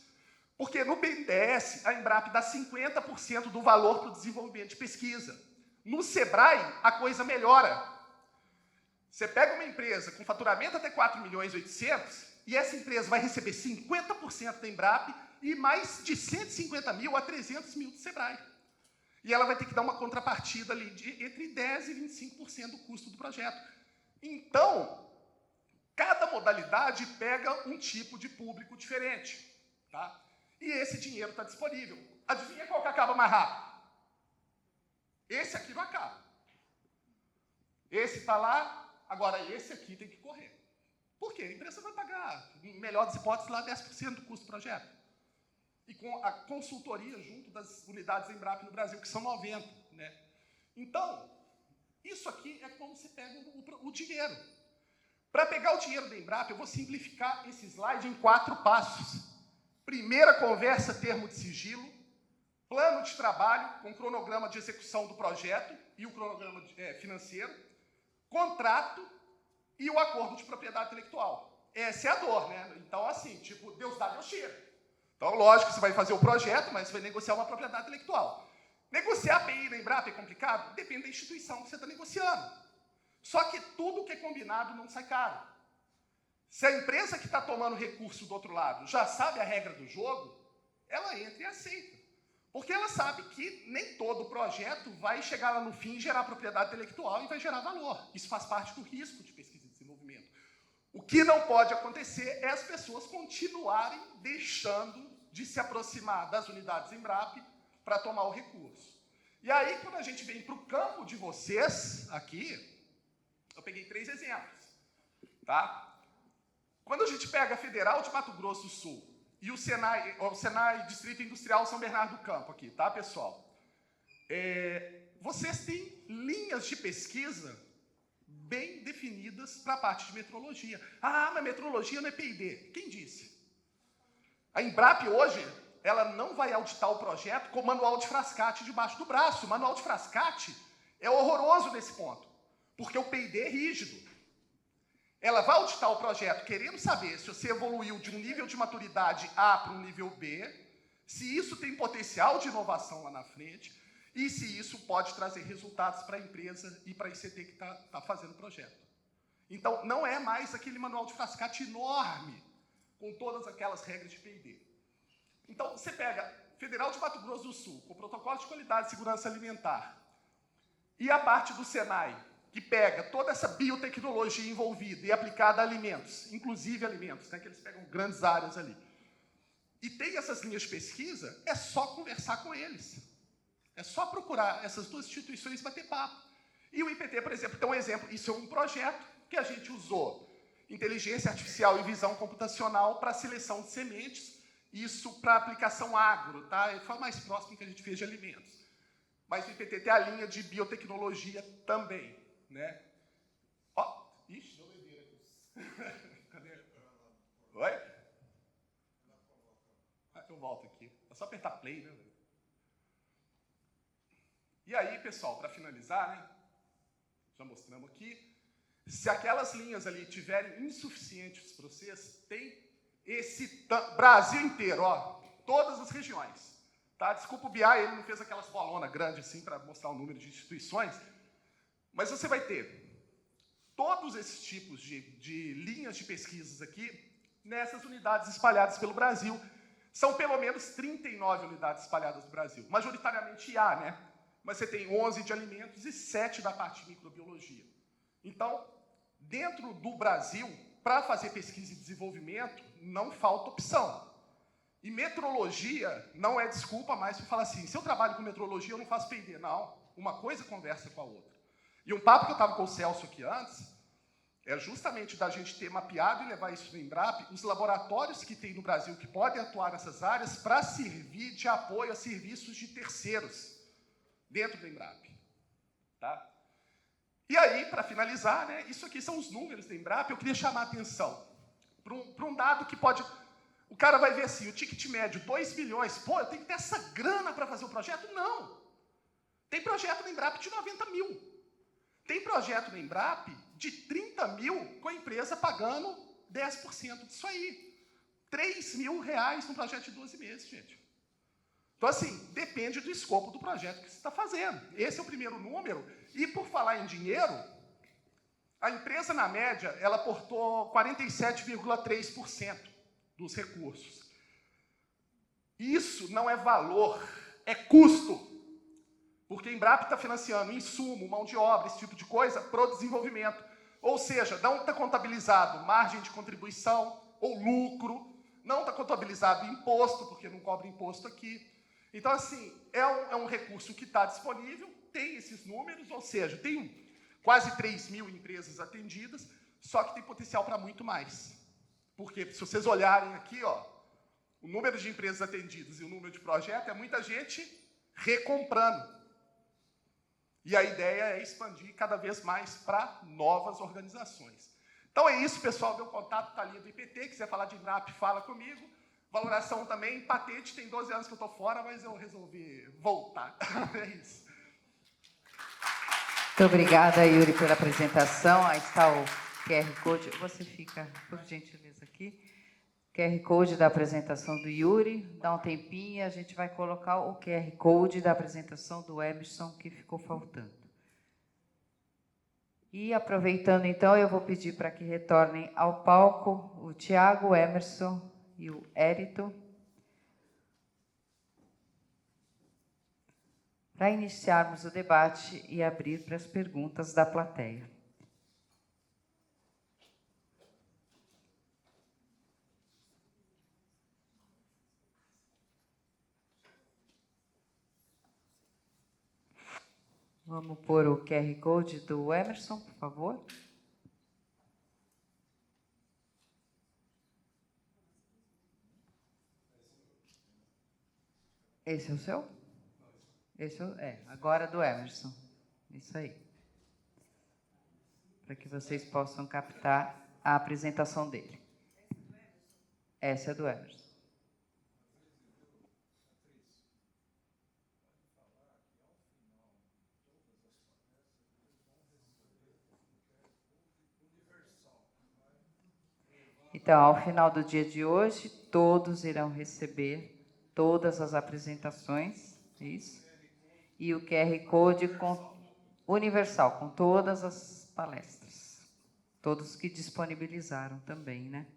Porque no BNDES, a Embrap dá 50% do valor para o desenvolvimento de pesquisa. No Sebrae, a coisa melhora. Você pega uma empresa com faturamento até 4 milhões e 800, e essa empresa vai receber 50% da Embrap e mais de 150 mil a 300 mil do Sebrae. E ela vai ter que dar uma contrapartida ali de entre 10% e 25% do custo do projeto. Então, cada modalidade pega um tipo de público diferente. Tá? E esse dinheiro está disponível. Adivinha qual que acaba mais rápido? Esse aqui não acaba. Esse está lá, agora esse aqui tem que correr. Por quê? A empresa vai pagar, em melhor das hipóteses, lá 10% do custo do projeto. E com a consultoria junto das unidades Embrap no Brasil, que são 90. Né? Então, isso aqui é como você pega o dinheiro. Para pegar o dinheiro da Embrap, eu vou simplificar esse slide em 4 passos. Primeira conversa, termo de sigilo, plano de trabalho com cronograma de execução do projeto e o cronograma financeiro, contrato e o acordo de propriedade intelectual. Essa é a dor, né? Então, assim, tipo, Deus dá, Deus tira. Então, lógico que você vai fazer o projeto, mas você vai negociar uma propriedade intelectual. Negociar API na Embrap é complicado? Depende da instituição que você está negociando. Só que tudo que é combinado não sai caro. Se a empresa que está tomando recurso do outro lado já sabe a regra do jogo, ela entra e aceita. Porque ela sabe que nem todo projeto vai chegar lá no fim e gerar propriedade intelectual e vai gerar valor. Isso faz parte do risco de pesquisa e desenvolvimento. O que não pode acontecer é as pessoas continuarem deixando de se aproximar das unidades Embrap para tomar o recurso. E aí, quando a gente vem para o campo de vocês, aqui, eu peguei 3 exemplos. Tá? Quando a gente pega a Federal de Mato Grosso do Sul e o Senai Distrito Industrial São Bernardo do Campo, aqui, tá, pessoal? Vocês têm linhas de pesquisa bem definidas para a parte de metrologia. Ah, mas metrologia não é P&D. Quem disse? A Embrap hoje, ela não vai auditar o projeto com manual de Frascati debaixo do braço. O manual de Frascati é horroroso nesse ponto, porque o P&D é rígido. Ela vai auditar o projeto querendo saber se você evoluiu de um nível de maturidade A para um nível B, se isso tem potencial de inovação lá na frente, e se isso pode trazer resultados para a empresa e para a ICT que está fazendo o projeto. Então, não é mais aquele manual de Frascati enorme, com todas aquelas regras de P&D. Então, você pega Federal de Mato Grosso do Sul, com o protocolo de qualidade e segurança alimentar, e a parte do Senai, que pega toda essa biotecnologia envolvida e aplicada a alimentos, inclusive alimentos, né, que eles pegam grandes áreas ali, e tem essas linhas de pesquisa, é só conversar com eles. É só procurar essas 2 instituições e bater papo. E o IPT, por exemplo, tem um exemplo. Isso é um projeto que a gente usou inteligência artificial e visão computacional para seleção de sementes, isso para aplicação agro, tá? Foi mais próximo que a gente fez de alimentos. Mas o IPT tem a linha de biotecnologia também, né? Ó, ixi, deu doideira aqui. Cadê? Oi? Eu volto aqui. É só apertar play, né? E aí, pessoal, para finalizar, né? Já mostramos aqui. Se aquelas linhas ali tiverem insuficientes para vocês, tem esse Brasil inteiro, ó, todas as regiões. Tá? Desculpa o BI, ele não fez aquelas bolonas grandes assim para mostrar o número de instituições, mas você vai ter todos esses tipos de linhas de pesquisas aqui nessas unidades espalhadas pelo Brasil. São pelo menos 39 unidades espalhadas no Brasil, majoritariamente IA, né? Mas você tem 11 de alimentos e 7 da parte de microbiologia. Então, dentro do Brasil, para fazer pesquisa e desenvolvimento, não falta opção. E metrologia não é desculpa mais para falar assim, se eu trabalho com metrologia, eu não faço P&D. Não, uma coisa conversa com a outra. E um papo que eu estava com o Celso aqui antes, é justamente da gente ter mapeado e levar isso no Embrap, os laboratórios que tem no Brasil que podem atuar nessas áreas para servir de apoio a serviços de terceiros dentro do Embrap. Tá? E aí, para finalizar, né, isso aqui são os números do Embrap, eu queria chamar a atenção para um dado que pode... O cara vai ver assim, o ticket médio, 2 milhões. Pô, eu tenho que ter essa grana para fazer o projeto? Não. Tem projeto no Embrap de 90 mil. Tem projeto na Embrap de 30 mil com a empresa pagando 10% disso aí. R$3.000 num projeto de 12 meses, gente. Então, assim, depende do escopo do projeto que você está fazendo. Esse é o primeiro número. E, por falar em dinheiro, a empresa, na média, ela aportou 47,3% dos recursos. Isso não é valor, é custo. Porque a Embrap está financiando insumo, mão de obra, esse tipo de coisa, para o desenvolvimento. Ou seja, não está contabilizado margem de contribuição ou lucro, não está contabilizado imposto, porque não cobra imposto aqui. Então, assim, é um recurso que está disponível, tem esses números, ou seja, tem quase 3.000 empresas atendidas, só que tem potencial para muito mais. Porque, se vocês olharem aqui, ó, o número de empresas atendidas e o número de projetos, é muita gente recomprando. E a ideia é expandir cada vez mais para novas organizações. Então é isso, pessoal. Meu contato está ali do IPT. Quiser falar de Embrap, fala comigo. Valoração também. Patente, tem 12 anos que eu estou fora, mas eu resolvi voltar. É isso. Muito obrigada, Yuri, pela apresentação. Aí está o QR Code. Você fica, por gentileza, aqui. QR Code da apresentação do Yuri. Dá um tempinho, a gente vai colocar o QR Code da apresentação do Emerson, que ficou faltando. E, aproveitando, então, eu vou pedir para que retornem ao palco o Tiago, o Emerson e o Érito, para iniciarmos o debate e abrir para as perguntas da plateia. Vamos pôr o QR Code do Emerson, por favor. Esse é o seu? Esse agora do Emerson. Isso aí. Para que vocês possam captar a apresentação dele. Essa é do Emerson. Então, ao final do dia de hoje, todos irão receber todas as apresentações, isso, e o QR Code universal, com todas as palestras. Todos que disponibilizaram também, né?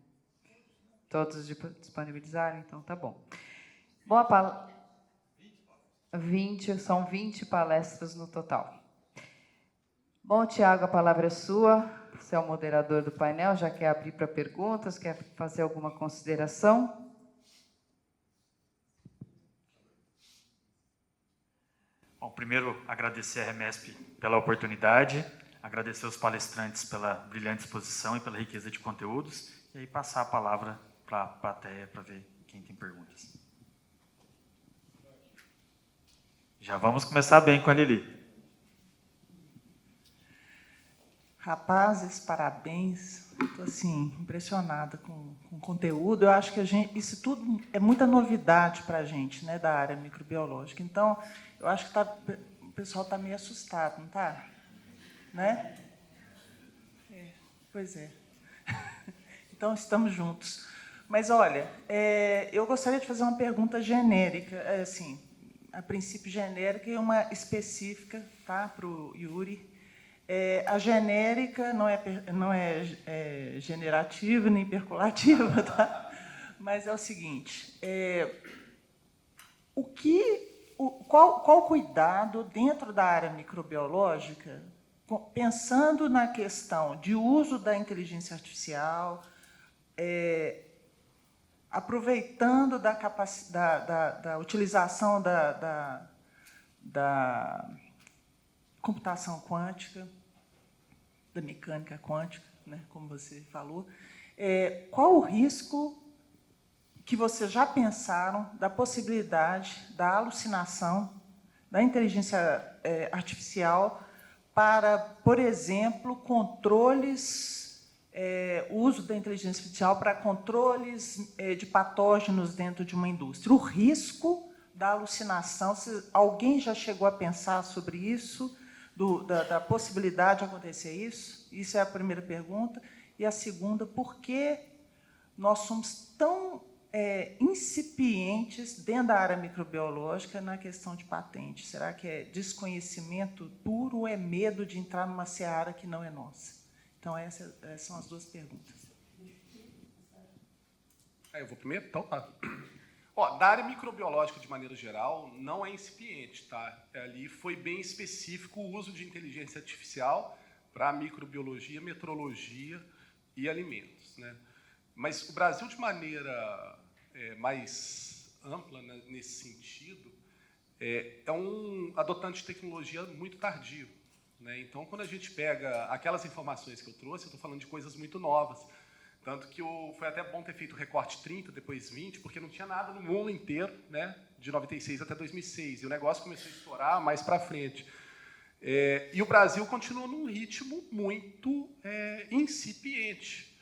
Todos disponibilizaram? Então, tá bom. Bom, são 20 palestras no total. Bom, Tiago, a palavra é sua. Você é o moderador do painel, já quer abrir para perguntas, quer fazer alguma consideração? Bom, primeiro, agradecer a Remesp pela oportunidade, agradecer os palestrantes pela brilhante exposição e pela riqueza de conteúdos, e aí passar a palavra para a plateia para ver quem tem perguntas. Já vamos começar bem com a Lili. Rapazes, parabéns. Estou assim, impressionada com o conteúdo. Eu acho que isso tudo é muita novidade para a gente, né, da área microbiológica. Então, eu acho que o pessoal está meio assustado, não está? Né? Pois é. Então, estamos juntos. Mas, olha, eu gostaria de fazer uma pergunta genérica, assim, a princípio genérica e uma específica, tá, para o Yuri. A genérica não é generativa nem percolativa, tá? Mas é o seguinte: qual o cuidado dentro da área microbiológica, pensando na questão de uso da inteligência artificial, aproveitando da capacidade da utilização da computação quântica, da mecânica quântica, né, como você falou. Qual o risco que vocês já pensaram da possibilidade da alucinação da inteligência artificial para, por exemplo, controles, o uso da inteligência artificial para controles de patógenos dentro de uma indústria? O risco da alucinação, se alguém já chegou a pensar sobre isso? da possibilidade de acontecer isso? Isso é a primeira pergunta. E a segunda, por que nós somos tão incipientes dentro da área microbiológica na questão de patente? Será que é desconhecimento puro ou é medo de entrar numa seara que não é nossa? Então, essas são as duas perguntas. Eu vou primeiro? Então, tá. Da área microbiológica, de maneira geral, não é incipiente, tá? Ali foi bem específico o uso de inteligência artificial para microbiologia, metrologia e alimentos, né? Mas o Brasil, de maneira mais ampla, né, nesse sentido, é um adotante de tecnologia muito tardio, né? Então, quando a gente pega aquelas informações que eu trouxe, eu estou falando de coisas muito novas. Tanto que foi até bom ter feito o recorte 30, depois 20, porque não tinha nada no mundo inteiro, né, de 96 até 2006. E o negócio começou a estourar mais para frente. E o Brasil continua num ritmo muito incipiente.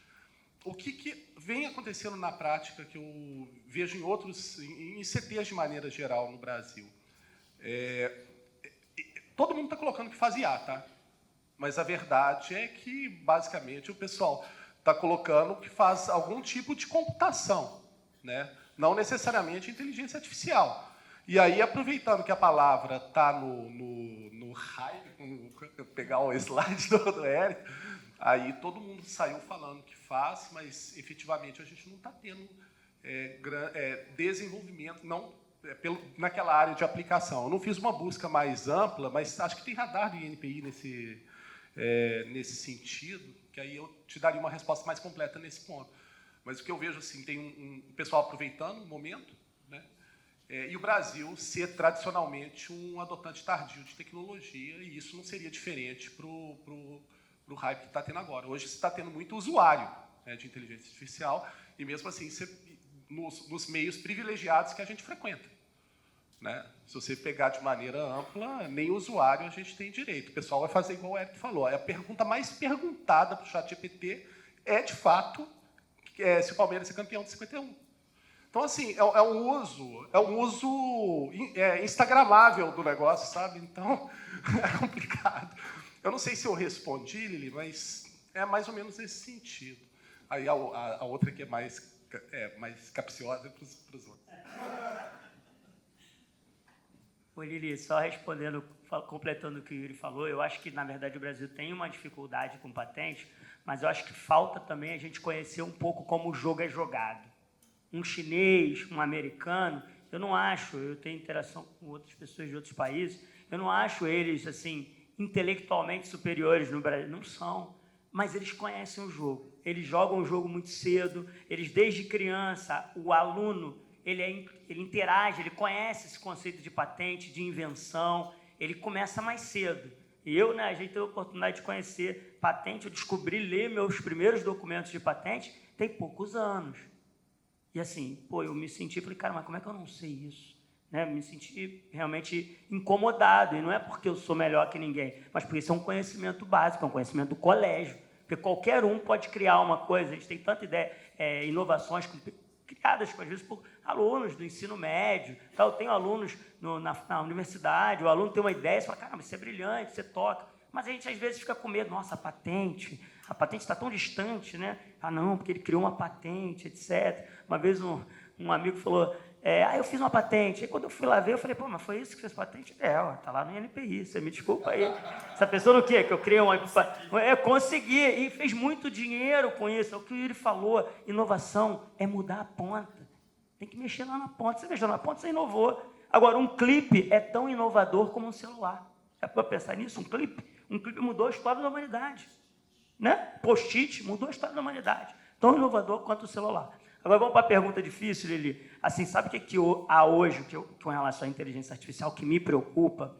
O que vem acontecendo na prática, que eu vejo em CTs de maneira geral no Brasil? Todo mundo está colocando que faz IA, tá? Mas a verdade é que, basicamente, o pessoal está colocando que faz algum tipo de computação, né? Não necessariamente inteligência artificial. E aí, aproveitando que a palavra está no hype, vou pegar o slide do Érico, aí todo mundo saiu falando que faz, mas efetivamente a gente não está tendo desenvolvimento naquela área de aplicação. Eu não fiz uma busca mais ampla, mas acho que tem radar do INPI nesse sentido, que aí eu te daria uma resposta mais completa nesse ponto. Mas o que eu vejo, assim, tem um pessoal aproveitando o momento, né? E o Brasil ser tradicionalmente um adotante tardio de tecnologia, e isso não seria diferente para o hype que está tendo agora. Hoje você está tendo muito usuário, né, de inteligência artificial, e mesmo assim nos meios privilegiados que a gente frequenta, né? Se você pegar de maneira ampla, nem usuário a gente tem direito. O pessoal vai fazer igual o Érico falou. A pergunta mais perguntada para o ChatGPT é, de fato, se o Palmeiras é campeão de 51. Então, assim, é um uso instagramável do negócio, sabe? Então, é complicado. Eu não sei se eu respondi, Lili, mas é mais ou menos nesse sentido. Aí a outra que é mais capciosa para os outros. Oi, Lili, só respondendo, completando o que o Yuri falou, eu acho que, na verdade, o Brasil tem uma dificuldade com patente, mas eu acho que falta também a gente conhecer um pouco como o jogo é jogado. Um chinês, um americano, eu não acho, eu tenho interação com outras pessoas de outros países, eu não acho eles, assim, intelectualmente superiores no Brasil, não são, mas eles conhecem o jogo, eles jogam o jogo muito cedo, eles, desde criança, o aluno, ele interage, ele conhece esse conceito de patente, de invenção, ele começa mais cedo. E eu, né, a gente teve a oportunidade de conhecer patente, eu descobri ler meus primeiros documentos de patente tem poucos anos. E assim, eu me senti, falei, cara, mas como é que eu não sei isso? Né? Me senti realmente incomodado, e não é porque eu sou melhor que ninguém, mas porque isso é um conhecimento básico, é um conhecimento do colégio, porque qualquer um pode criar uma coisa, a gente tem tanta ideia, inovações criadas, às vezes, por alunos do ensino médio. Então, eu tenho alunos na universidade, o aluno tem uma ideia, você fala, caramba, isso é brilhante, você toca. Mas a gente, às vezes, fica com medo, nossa, a patente está tão distante, né? Ah, não, porque ele criou uma patente, etc. Uma vez um amigo falou, eu fiz uma patente. Aí, quando eu fui lá ver, eu falei, pô, mas foi isso que fez patente? Está lá no INPI, você me desculpa aí. Essa pessoa no quê? Que eu criei uma... consegui, e fez muito dinheiro com isso. É o que o Yuri falou, inovação é mudar a ponta. Tem que mexer lá na ponta. Você mexeu na ponta, você inovou. Agora, um clipe é tão inovador como um celular. É para pensar nisso? Um clipe mudou a história da humanidade. Né? Post-it mudou a história da humanidade. Tão inovador quanto o celular. Agora vamos para a pergunta difícil, Lili. Assim, sabe o que há hoje, com relação à inteligência artificial, que me preocupa?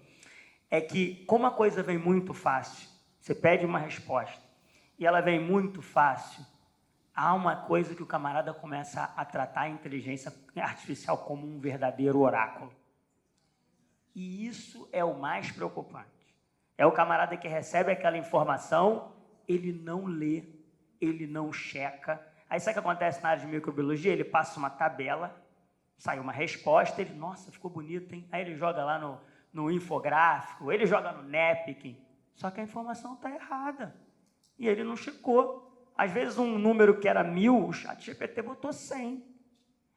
É que, como a coisa vem muito fácil, você pede uma resposta, e ela vem muito fácil, há uma coisa que o camarada começa a tratar a inteligência artificial como um verdadeiro oráculo. E isso é o mais preocupante. É o camarada que recebe aquela informação, ele não lê, ele não checa. Aí sabe o que acontece na área de microbiologia? Ele passa uma tabela, sai uma resposta, ele, nossa, ficou bonito, hein? Aí ele joga lá no infográfico, ele joga no Napkin, só que a informação está errada. E ele não checou. Às vezes, um número que era 1000, o ChatGPT botou 100.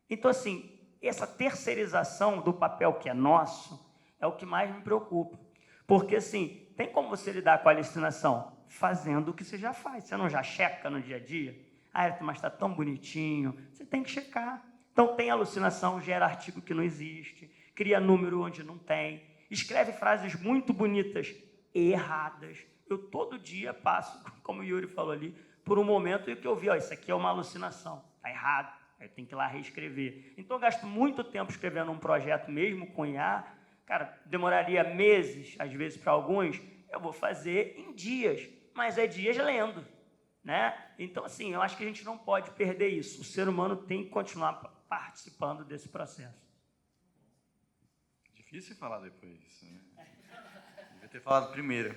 Então, assim, essa terceirização do papel que é nosso é o que mais me preocupa. Porque, assim, tem como você lidar com a alucinação? Fazendo o que você já faz. Você não já checa no dia a dia? Ah, mas está tão bonitinho. Você tem que checar. Então, tem alucinação, gera artigo que não existe, cria número onde não tem, escreve frases muito bonitas erradas. Eu todo dia passo, como o Yuri falou ali, por um momento em que eu vi, ó, isso aqui é uma alucinação, está errado, aí tem que ir lá reescrever. Então, eu gasto muito tempo escrevendo um projeto mesmo com IA, cara, demoraria meses, às vezes, para alguns, eu vou fazer em dias, mas é dias lendo, né? Então, assim, eu acho que a gente não pode perder isso. O ser humano tem que continuar participando desse processo. Difícil falar depois disso, né? Devia ter falado primeiro.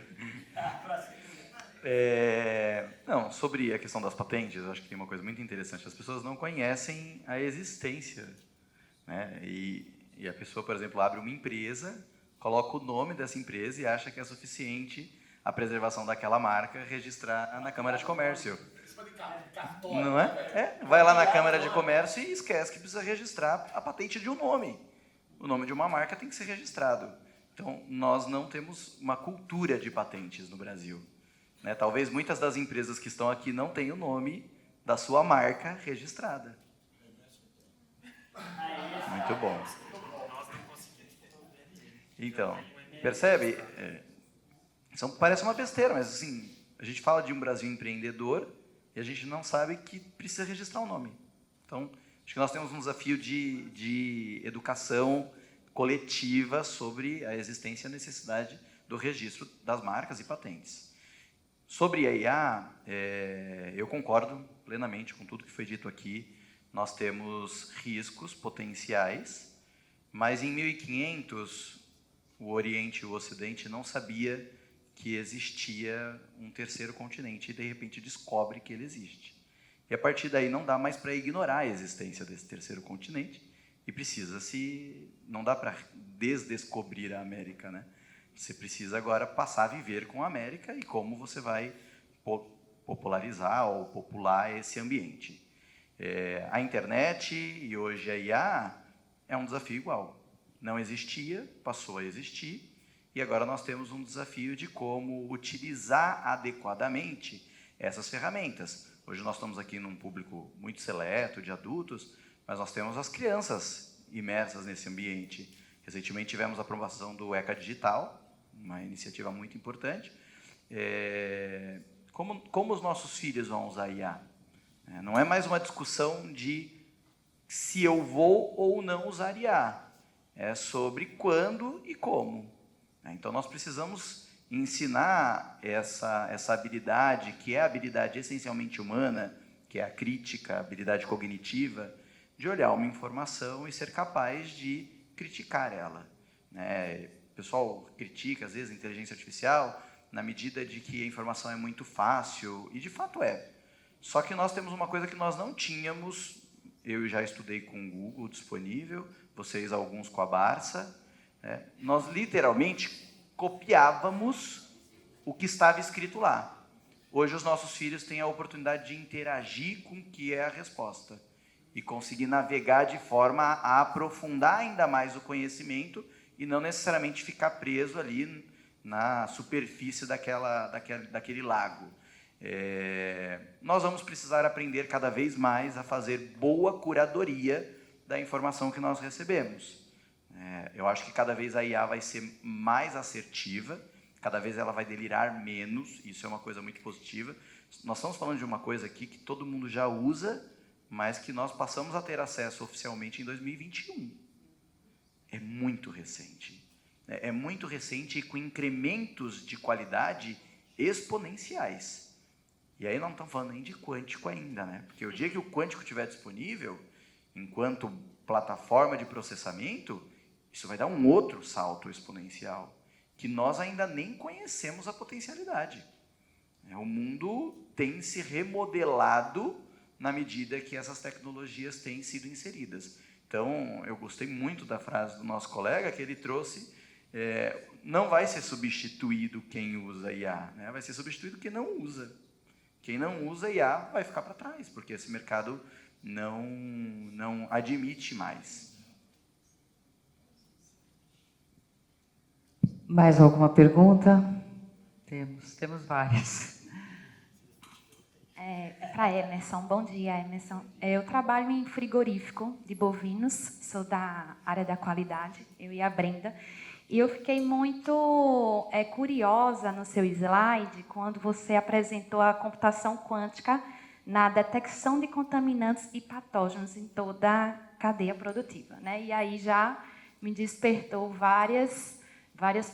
Não, sobre a questão das patentes, eu acho que tem uma coisa muito interessante. As pessoas não conhecem a existência, né? E a pessoa, por exemplo, abre uma empresa, coloca o nome dessa empresa e acha que é suficiente a preservação daquela marca registrar na Câmara de Comércio. Não é? Vai lá na Câmara de Comércio e esquece que precisa registrar a patente de um nome. O nome de uma marca tem que ser registrado. Então, nós não temos uma cultura de patentes no Brasil, né? Talvez muitas das empresas que estão aqui não tenham o nome da sua marca registrada. Muito bom. Então, percebe? Parece uma besteira, mas assim, a gente fala de um Brasil empreendedor e a gente não sabe que precisa registrar o nome. Então, acho que nós temos um desafio de educação coletiva sobre a existência e a necessidade do registro das marcas e patentes. Sobre a IA, eu concordo plenamente com tudo que foi dito aqui. Nós temos riscos potenciais, mas em 1500, o Oriente e o Ocidente não sabia que existia um terceiro continente e, de repente, descobre que ele existe. E, a partir daí, não dá mais para ignorar a existência desse terceiro continente e não dá para desdescobrir a América, né? Você precisa agora passar a viver com a América e como você vai popularizar ou popular esse ambiente. A internet e hoje a IA é um desafio igual. Não existia, passou a existir, e agora nós temos um desafio de como utilizar adequadamente essas ferramentas. Hoje nós estamos aqui num público muito seleto de adultos, mas nós temos as crianças imersas nesse ambiente. Recentemente tivemos a aprovação do ECA Digital, uma iniciativa muito importante. Como os nossos filhos vão usar IA? Não é mais uma discussão de se eu vou ou não usar IA. É sobre quando e como. Então, nós precisamos ensinar essa habilidade, que é a habilidade essencialmente humana, que é a crítica, a habilidade cognitiva, de olhar uma informação e ser capaz de criticar ela. O pessoal critica, às vezes, a inteligência artificial na medida de que a informação é muito fácil, e de fato é. Só que nós temos uma coisa que nós não tínhamos, eu já estudei com o Google disponível, vocês alguns com a Barça, nós literalmente copiávamos o que estava escrito lá. Hoje os nossos filhos têm a oportunidade de interagir com o que é a resposta e conseguir navegar de forma a aprofundar ainda mais o conhecimento e não necessariamente ficar preso ali na superfície daquele lago. Nós vamos precisar aprender cada vez mais a fazer boa curadoria da informação que nós recebemos. Eu acho que cada vez a IA vai ser mais assertiva, cada vez ela vai delirar menos, isso é uma coisa muito positiva. Nós estamos falando de uma coisa aqui que todo mundo já usa, mas que nós passamos a ter acesso oficialmente em 2021. É muito recente. É muito recente e com incrementos de qualidade exponenciais. E aí não estamos falando nem de quântico ainda, né? Porque o dia que o quântico estiver disponível, enquanto plataforma de processamento, isso vai dar um outro salto exponencial, que nós ainda nem conhecemos a potencialidade. O mundo tem se remodelado na medida que essas tecnologias têm sido inseridas. Então, eu gostei muito da frase do nosso colega, que ele trouxe não vai ser substituído quem usa IA, né? Vai ser substituído quem não usa. Quem não usa IA vai ficar para trás, porque esse mercado não admite mais. Mais alguma pergunta? Temos várias. Para Emerson, bom dia, Emerson. Eu trabalho em frigorífico de bovinos, sou da área da qualidade, eu e a Brenda. E eu fiquei muito curiosa no seu slide quando você apresentou a computação quântica na detecção de contaminantes e patógenos em toda a cadeia produtiva, né? E aí já me despertou várias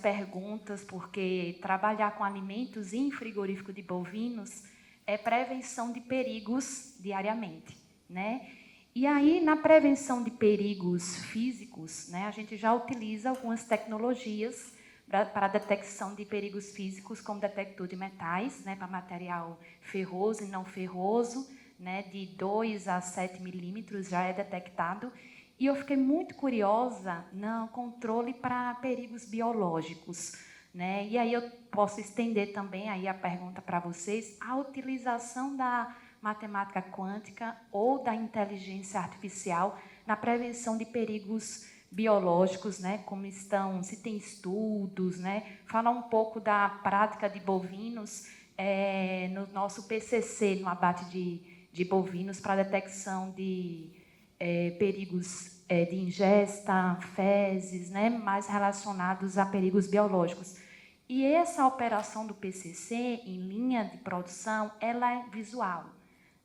perguntas, porque trabalhar com alimentos em frigorífico de bovinos é prevenção de perigos diariamente, né? E aí, na prevenção de perigos físicos, né, a gente já utiliza algumas tecnologias para a detecção de perigos físicos, como detector de metais, né, para material ferroso e não ferroso, né, de 2 a 7 milímetros já é detectado. E eu fiquei muito curiosa no controle para perigos biológicos, né? E aí eu posso estender também aí a pergunta para vocês, a utilização da matemática quântica ou da inteligência artificial na prevenção de perigos biológicos, né? Como estão, se tem estudos, né? Falar um pouco da prática de bovinos no nosso PCC, no abate de bovinos, para detecção de perigos de ingesta, fezes, né? Mais relacionados a perigos biológicos. E essa operação do PCC em linha de produção, ela é visual,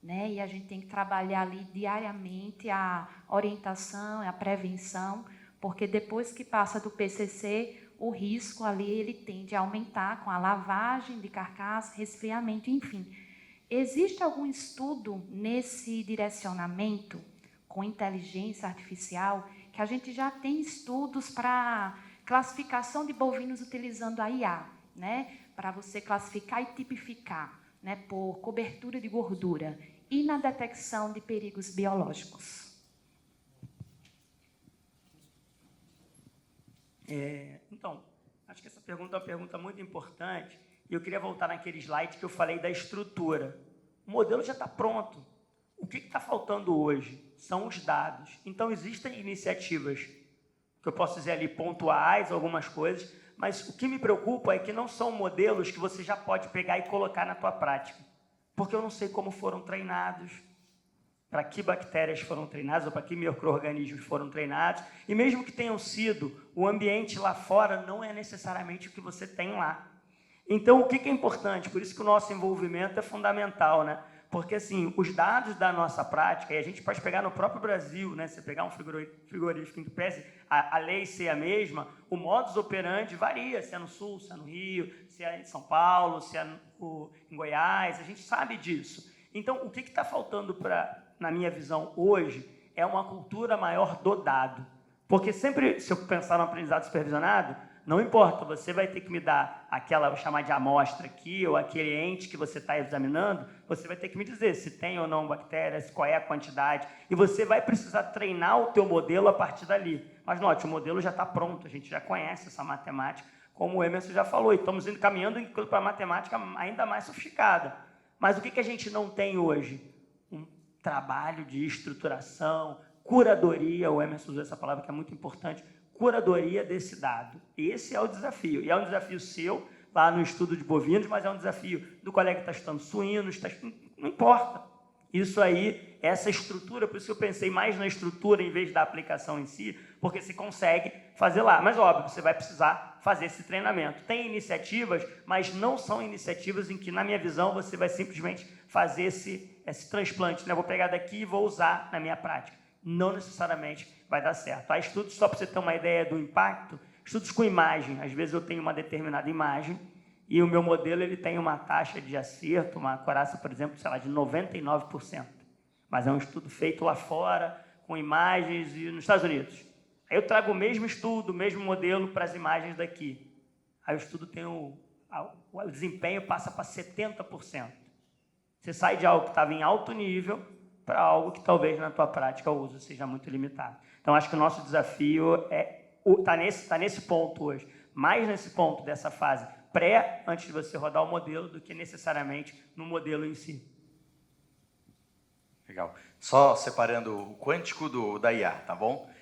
né? E a gente tem que trabalhar ali diariamente a orientação, a prevenção, porque depois que passa do PCC, o risco ali ele tende a aumentar com a lavagem de carcaça, resfriamento, enfim. Existe algum estudo nesse direcionamento com inteligência artificial, que a gente já tem estudos para classificação de bovinos utilizando a IA, né? Para você classificar e tipificar, né, por cobertura de gordura e na detecção de perigos biológicos. Então, acho que essa pergunta é uma pergunta muito importante e eu queria voltar naquele slide que eu falei da estrutura. O modelo já está pronto. O que está faltando hoje são os dados. Então, existem iniciativas, que eu posso dizer ali, pontuais, algumas coisas, mas o que me preocupa é que não são modelos que você já pode pegar e colocar na tua prática. Porque eu não sei como foram treinados, para que bactérias foram treinadas, ou para que micro-organismos foram treinados, e mesmo que tenham sido, o ambiente lá fora não é necessariamente o que você tem lá. Então, o que é importante? Por isso que o nosso envolvimento é fundamental, né? Porque, assim, os dados da nossa prática, e a gente pode pegar no próprio Brasil, né? Você pegar um frigorífico em que pese a lei ser a mesma, o modus operandi varia, se é no Sul, se é no Rio, se é em São Paulo, se é em Goiás, a gente sabe disso. Então, o que está faltando, na minha visão, hoje, é uma cultura maior do dado. Porque sempre, se eu pensar no aprendizado supervisionado, não importa, você vai ter que me dar aquela, vou chamar de amostra aqui, ou aquele ente que você está examinando, você vai ter que me dizer se tem ou não bactérias, qual é a quantidade, e você vai precisar treinar o teu modelo a partir dali. Mas note, o modelo já está pronto, a gente já conhece essa matemática, como o Emerson já falou, e estamos caminhando para a matemática ainda mais sofisticada. Mas o que a gente não tem hoje? Um trabalho de estruturação, curadoria, o Emerson usou essa palavra que é muito importante, curadoria desse dado. Esse é o desafio. E é um desafio seu, lá no estudo de bovinos, mas é um desafio do colega que está estudando suínos, não importa. Isso aí, essa estrutura, por isso que eu pensei mais na estrutura em vez da aplicação em si, porque você consegue fazer lá. Mas, óbvio, você vai precisar fazer esse treinamento. Tem iniciativas, mas não são iniciativas em que, na minha visão, você vai simplesmente fazer esse transplante, né? Vou pegar daqui e vou usar na minha prática. Não necessariamente vai dar certo. Há estudos, só para você ter uma ideia do impacto, estudos com imagem. Às vezes eu tenho uma determinada imagem e o meu modelo ele tem uma taxa de acerto, uma acurácia, por exemplo, sei lá, de 99%. Mas é um estudo feito lá fora, com imagens e nos Estados Unidos. Aí eu trago o mesmo estudo, o mesmo modelo para as imagens daqui. Aí o estudo tem o desempenho passa para 70%. Você sai de algo que estava em alto nível para algo que talvez na tua prática o uso seja muito limitado. Então, acho que o nosso desafio está nesse ponto hoje. mais nesse ponto dessa fase pré, antes de você rodar o modelo, do que necessariamente no modelo em si. Legal. Só separando o quântico da IA, tá bom?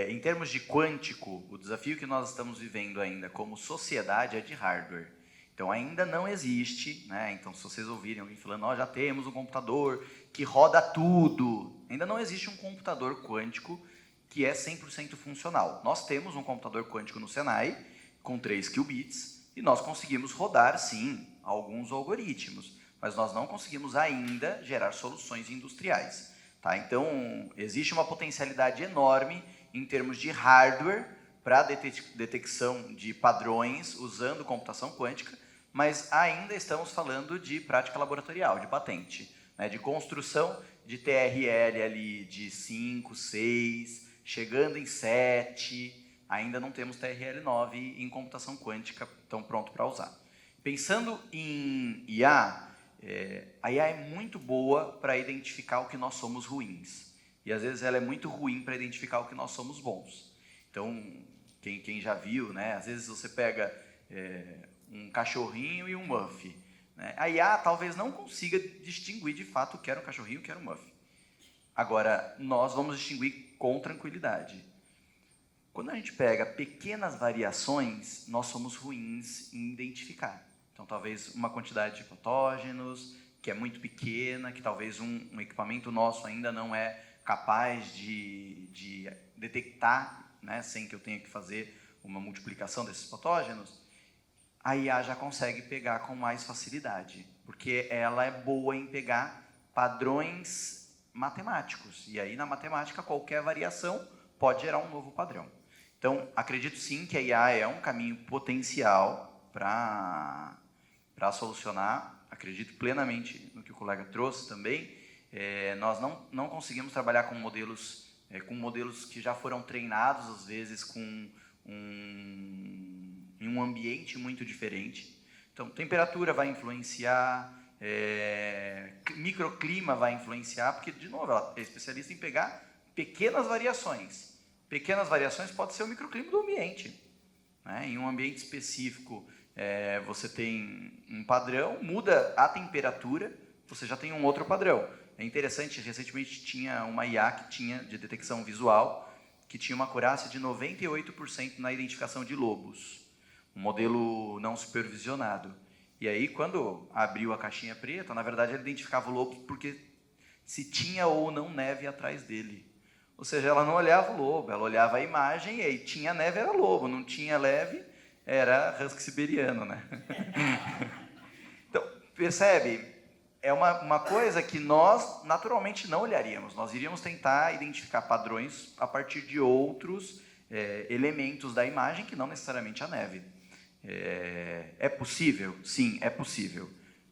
Em termos de quântico, o desafio que nós estamos vivendo ainda como sociedade é de hardware. Então, ainda não existe, né? Então, se vocês ouvirem alguém falando, já temos um computador que roda tudo, ainda não existe um computador quântico que é 100% funcional. Nós temos um computador quântico no Senai, com 3 qubits, e nós conseguimos rodar, sim, alguns algoritmos, mas nós não conseguimos ainda gerar soluções industriais. Tá? Então, existe uma potencialidade enorme em termos de hardware para detecção de padrões usando computação quântica, mas ainda estamos falando de prática laboratorial, de patente, né, de construção de TRL ali de 5, 6, chegando em 7, ainda não temos TRL 9 em computação quântica tão pronto para usar. Pensando em IA, a IA é muito boa para identificar o que nós somos ruins, e às vezes ela é muito ruim para identificar o que nós somos bons. Então, quem já viu, né, às vezes você pega um cachorrinho e um muff, né? A IA talvez não consiga distinguir de fato o que era um cachorrinho e o que era um muff. Agora, nós vamos distinguir com tranquilidade. Quando a gente pega pequenas variações, nós somos ruins em identificar. Então, talvez uma quantidade de patógenos que é muito pequena, que talvez um equipamento nosso ainda não é capaz de detectar, né, sem que eu tenha que fazer uma multiplicação desses patógenos, a IA já consegue pegar com mais facilidade, porque ela é boa em pegar padrões matemáticos. E aí, na matemática, qualquer variação pode gerar um novo padrão. Então, acredito sim que a IA é um caminho potencial para solucionar. Acredito plenamente no que o colega trouxe também. Nós não conseguimos trabalhar com modelos que já foram treinados, às vezes, em um ambiente muito diferente. Então, temperatura vai influenciar, microclima vai influenciar, porque, de novo, ela é especialista em pegar pequenas variações. Pequenas variações pode ser o microclima do ambiente. Né? Em um ambiente específico, você tem um padrão, muda a temperatura, você já tem um outro padrão. É interessante, recentemente tinha uma IA que tinha de detecção visual, que tinha uma acurácia de 98% na identificação de lobos. Um modelo não supervisionado. E aí, quando abriu a caixinha preta, na verdade, ele identificava o lobo porque se tinha ou não neve atrás dele. Ou seja, ela não olhava o lobo, ela olhava a imagem e aí tinha neve, era lobo, não tinha neve, era husky siberiano, né? Então, percebe? É uma coisa que nós, naturalmente, não olharíamos. Nós iríamos tentar identificar padrões a partir de outros elementos da imagem, que não necessariamente a neve. É possível? Sim, é possível.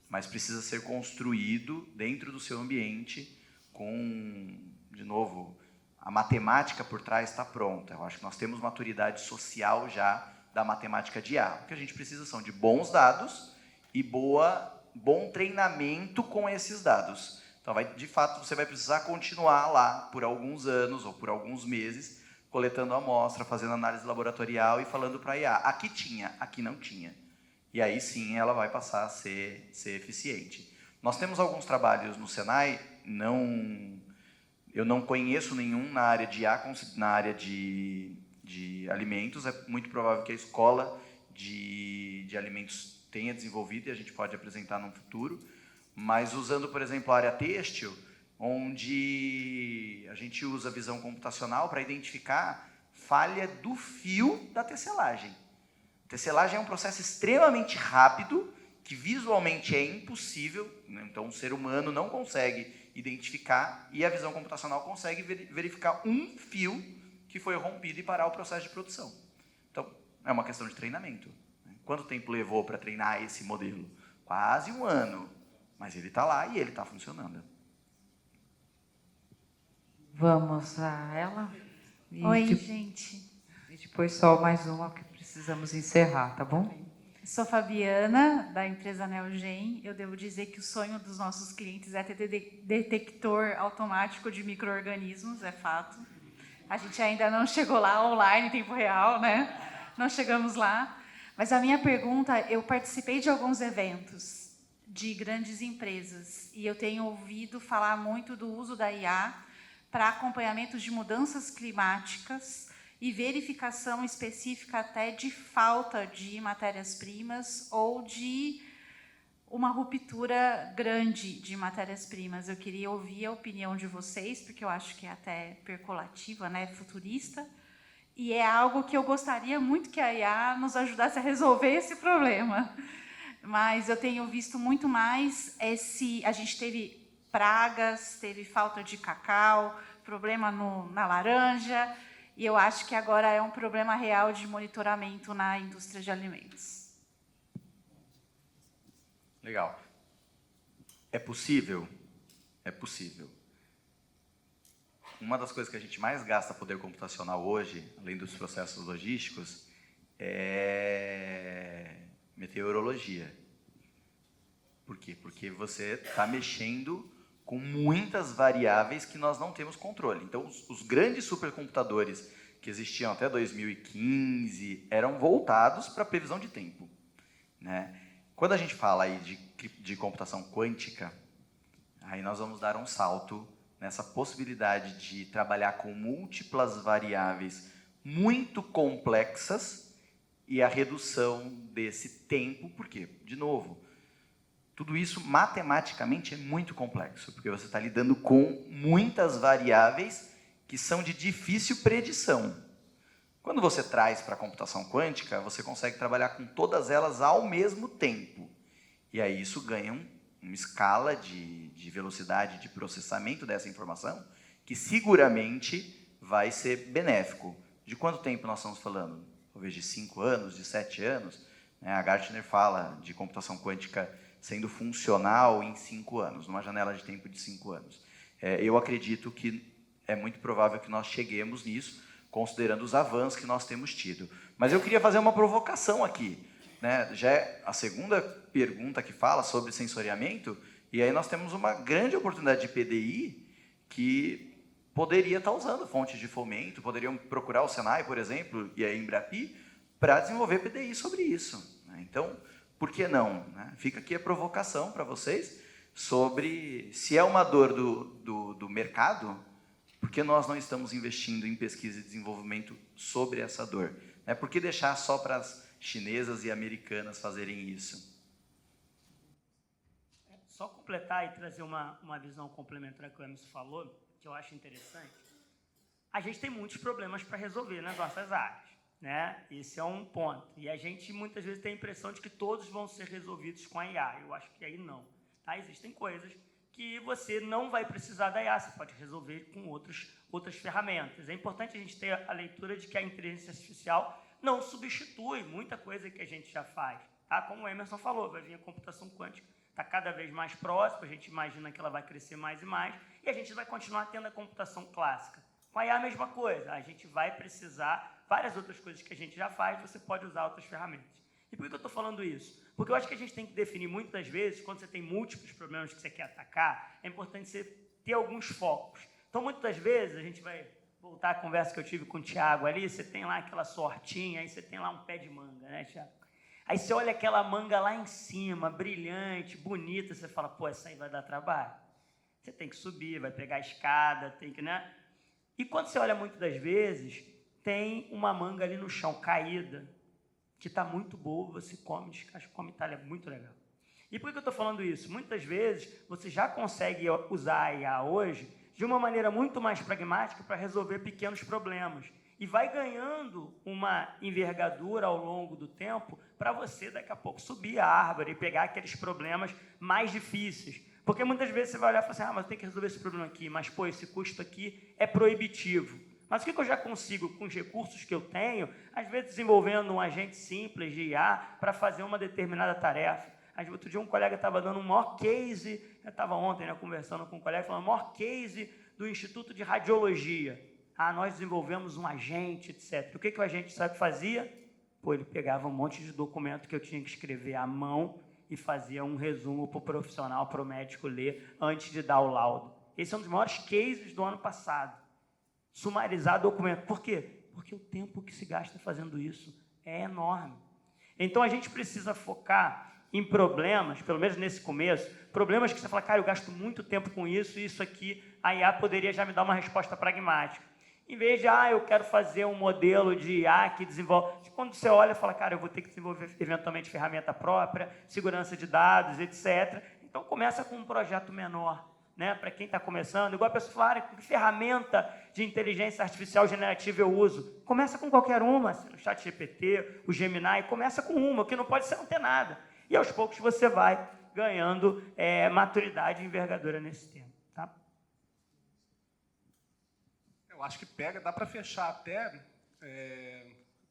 Mas precisa ser construído dentro do seu ambiente com, de novo, a matemática por trás está pronta. Eu acho que nós temos maturidade social já da matemática de IA. O que a gente precisa são de bons dados e bom treinamento com esses dados. Então, de fato, você vai precisar continuar lá por alguns anos ou por alguns meses, coletando a amostra, fazendo análise laboratorial e falando para a IA, aqui tinha, aqui não tinha. E aí sim ela vai passar a ser eficiente. Nós temos alguns trabalhos no Senai, eu não conheço nenhum na área de IA, na área de alimentos, é muito provável que a escola de alimentos tenha desenvolvido e a gente pode apresentar no futuro, mas usando, por exemplo, a área têxtil, onde a gente usa a visão computacional para identificar falha do fio da tecelagem. Tecelagem é um processo extremamente rápido, que visualmente é impossível, né? Então o ser humano não consegue identificar e a visão computacional consegue verificar um fio que foi rompido e parar o processo de produção. Então, é uma questão de treinamento. Quanto tempo levou para treinar esse modelo? Quase 1 ano. Mas ele está lá e ele está funcionando. Vamos a ela? Oi, gente. E depois só mais uma que precisamos encerrar, tá bom? Sou Fabiana, da empresa Neogen. Eu devo dizer que o sonho dos nossos clientes é ter detector automático de micro-organismos, é fato. A gente ainda não chegou lá online em tempo real, né? Não chegamos lá. Mas a minha pergunta, eu participei de alguns eventos de grandes empresas e eu tenho ouvido falar muito do uso da IA para acompanhamento de mudanças climáticas e verificação específica até de falta de matérias-primas ou de uma ruptura grande de matérias-primas. Eu queria ouvir a opinião de vocês, porque eu acho que é até percolativa, né, futurista, e é algo que eu gostaria muito que a IA nos ajudasse a resolver esse problema. Mas eu tenho visto muito mais a gente teve pragas, teve falta de cacau, problema na laranja, e eu acho que agora é um problema real de monitoramento na indústria de alimentos. Legal. É possível? É possível. Uma das coisas que a gente mais gasta poder computacional hoje, além dos processos logísticos, é meteorologia. Por quê? Porque você está mexendo com muitas variáveis que nós não temos controle. Então, os grandes supercomputadores que existiam até 2015 eram voltados para a previsão de tempo, né? Quando a gente fala aí de computação quântica, aí nós vamos dar um salto nessa possibilidade de trabalhar com múltiplas variáveis muito complexas e a redução desse tempo, por quê? De novo, tudo isso matematicamente é muito complexo, porque você está lidando com muitas variáveis que são de difícil predição. Quando você traz para a computação quântica, você consegue trabalhar com todas elas ao mesmo tempo. E aí isso ganha uma escala de velocidade de processamento dessa informação que seguramente vai ser benéfico. De quanto tempo nós estamos falando? Talvez de 5 anos, de 7 anos? A Gartner fala de computação quântica sendo funcional em 5 anos, numa janela de tempo de 5 anos. Eu acredito que é muito provável que nós cheguemos nisso, considerando os avanços que nós temos tido. Mas eu queria fazer uma provocação aqui, né? Já é a segunda pergunta que fala sobre sensoriamento, e aí nós temos uma grande oportunidade de PDI que poderia estar usando fontes de fomento, poderiam procurar o Senai, por exemplo, e a Embrapi, para desenvolver PDI sobre isso, né? Então, por que não, né? Fica aqui a provocação para vocês sobre se é uma dor do mercado, por que nós não estamos investindo em pesquisa e desenvolvimento sobre essa dor? Por que deixar só para as chinesas e americanas fazerem isso? Só completar e trazer uma visão complementar que o Emerson falou, que eu acho interessante. A gente tem muitos problemas para resolver nas nossas áreas, né? Esse é um ponto. E a gente, muitas vezes, tem a impressão de que todos vão ser resolvidos com a IA. Eu acho que aí não. Tá? Existem coisas que você não vai precisar da IA, você pode resolver com outras ferramentas. É importante a gente ter a leitura de que a inteligência artificial não substitui muita coisa que a gente já faz. Tá? Como o Emerson falou, vai vir a computação quântica, está cada vez mais próxima, a gente imagina que ela vai crescer mais e mais, e a gente vai continuar tendo a computação clássica. Com a IA a mesma coisa, a gente vai precisar várias outras coisas que a gente já faz, você pode usar outras ferramentas. E por que eu estou falando isso? Porque eu acho que a gente tem que definir muitas vezes, quando você tem múltiplos problemas que você quer atacar, é importante você ter alguns focos. Então, muitas vezes, a gente vai voltar à conversa que eu tive com o Thiago ali, você tem lá aquela sortinha, aí você tem lá um pé de manga, né, Thiago? Aí você olha aquela manga lá em cima, brilhante, bonita, você fala, pô, essa aí vai dar trabalho. Você tem que subir, vai pegar a escada, tem que, né? E quando você olha muitas das vezes, tem uma manga ali no chão, caída, que está muito boa, você come, descasca, come, tá, é muito legal. E por que eu estou falando isso? Muitas vezes, você já consegue usar a IA hoje de uma maneira muito mais pragmática para resolver pequenos problemas. E vai ganhando uma envergadura ao longo do tempo para você, daqui a pouco, subir a árvore e pegar aqueles problemas mais difíceis. Porque muitas vezes você vai olhar e falar assim, mas eu tenho que resolver esse problema aqui, mas, pô, esse custo aqui é proibitivo. Mas o que eu já consigo, com os recursos que eu tenho, às vezes desenvolvendo um agente simples de IA para fazer uma determinada tarefa. Outro dia um colega estava dando um maior case, eu estava ontem, né, conversando com um colega, falando, o maior case do Instituto de Radiologia. Nós desenvolvemos um agente, etc. O que o agente sabe fazia? Pô, ele pegava um monte de documento que eu tinha que escrever à mão e fazia um resumo para o profissional, para o médico ler, antes de dar o laudo. Esse é um dos maiores cases do ano passado. Sumarizar documento. Por quê? Porque o tempo que se gasta fazendo isso é enorme. Então, a gente precisa focar em problemas, pelo menos nesse começo, problemas que você fala, cara, eu gasto muito tempo com isso, e isso aqui, a IA poderia já me dar uma resposta pragmática. Em vez de, eu quero fazer um modelo de IA que desenvolve... Quando você olha e fala, cara, eu vou ter que desenvolver eventualmente ferramenta própria, segurança de dados, etc. Então, começa com um projeto menor, né? Para quem está começando, igual a pessoa fala, que ferramenta de inteligência artificial generativa eu uso? Começa com qualquer uma, o ChatGPT, o Gemini, começa com uma, o que não pode ser não ter nada. E aos poucos você vai ganhando maturidade e envergadura nesse tema. Tá? Eu acho que dá para fechar até,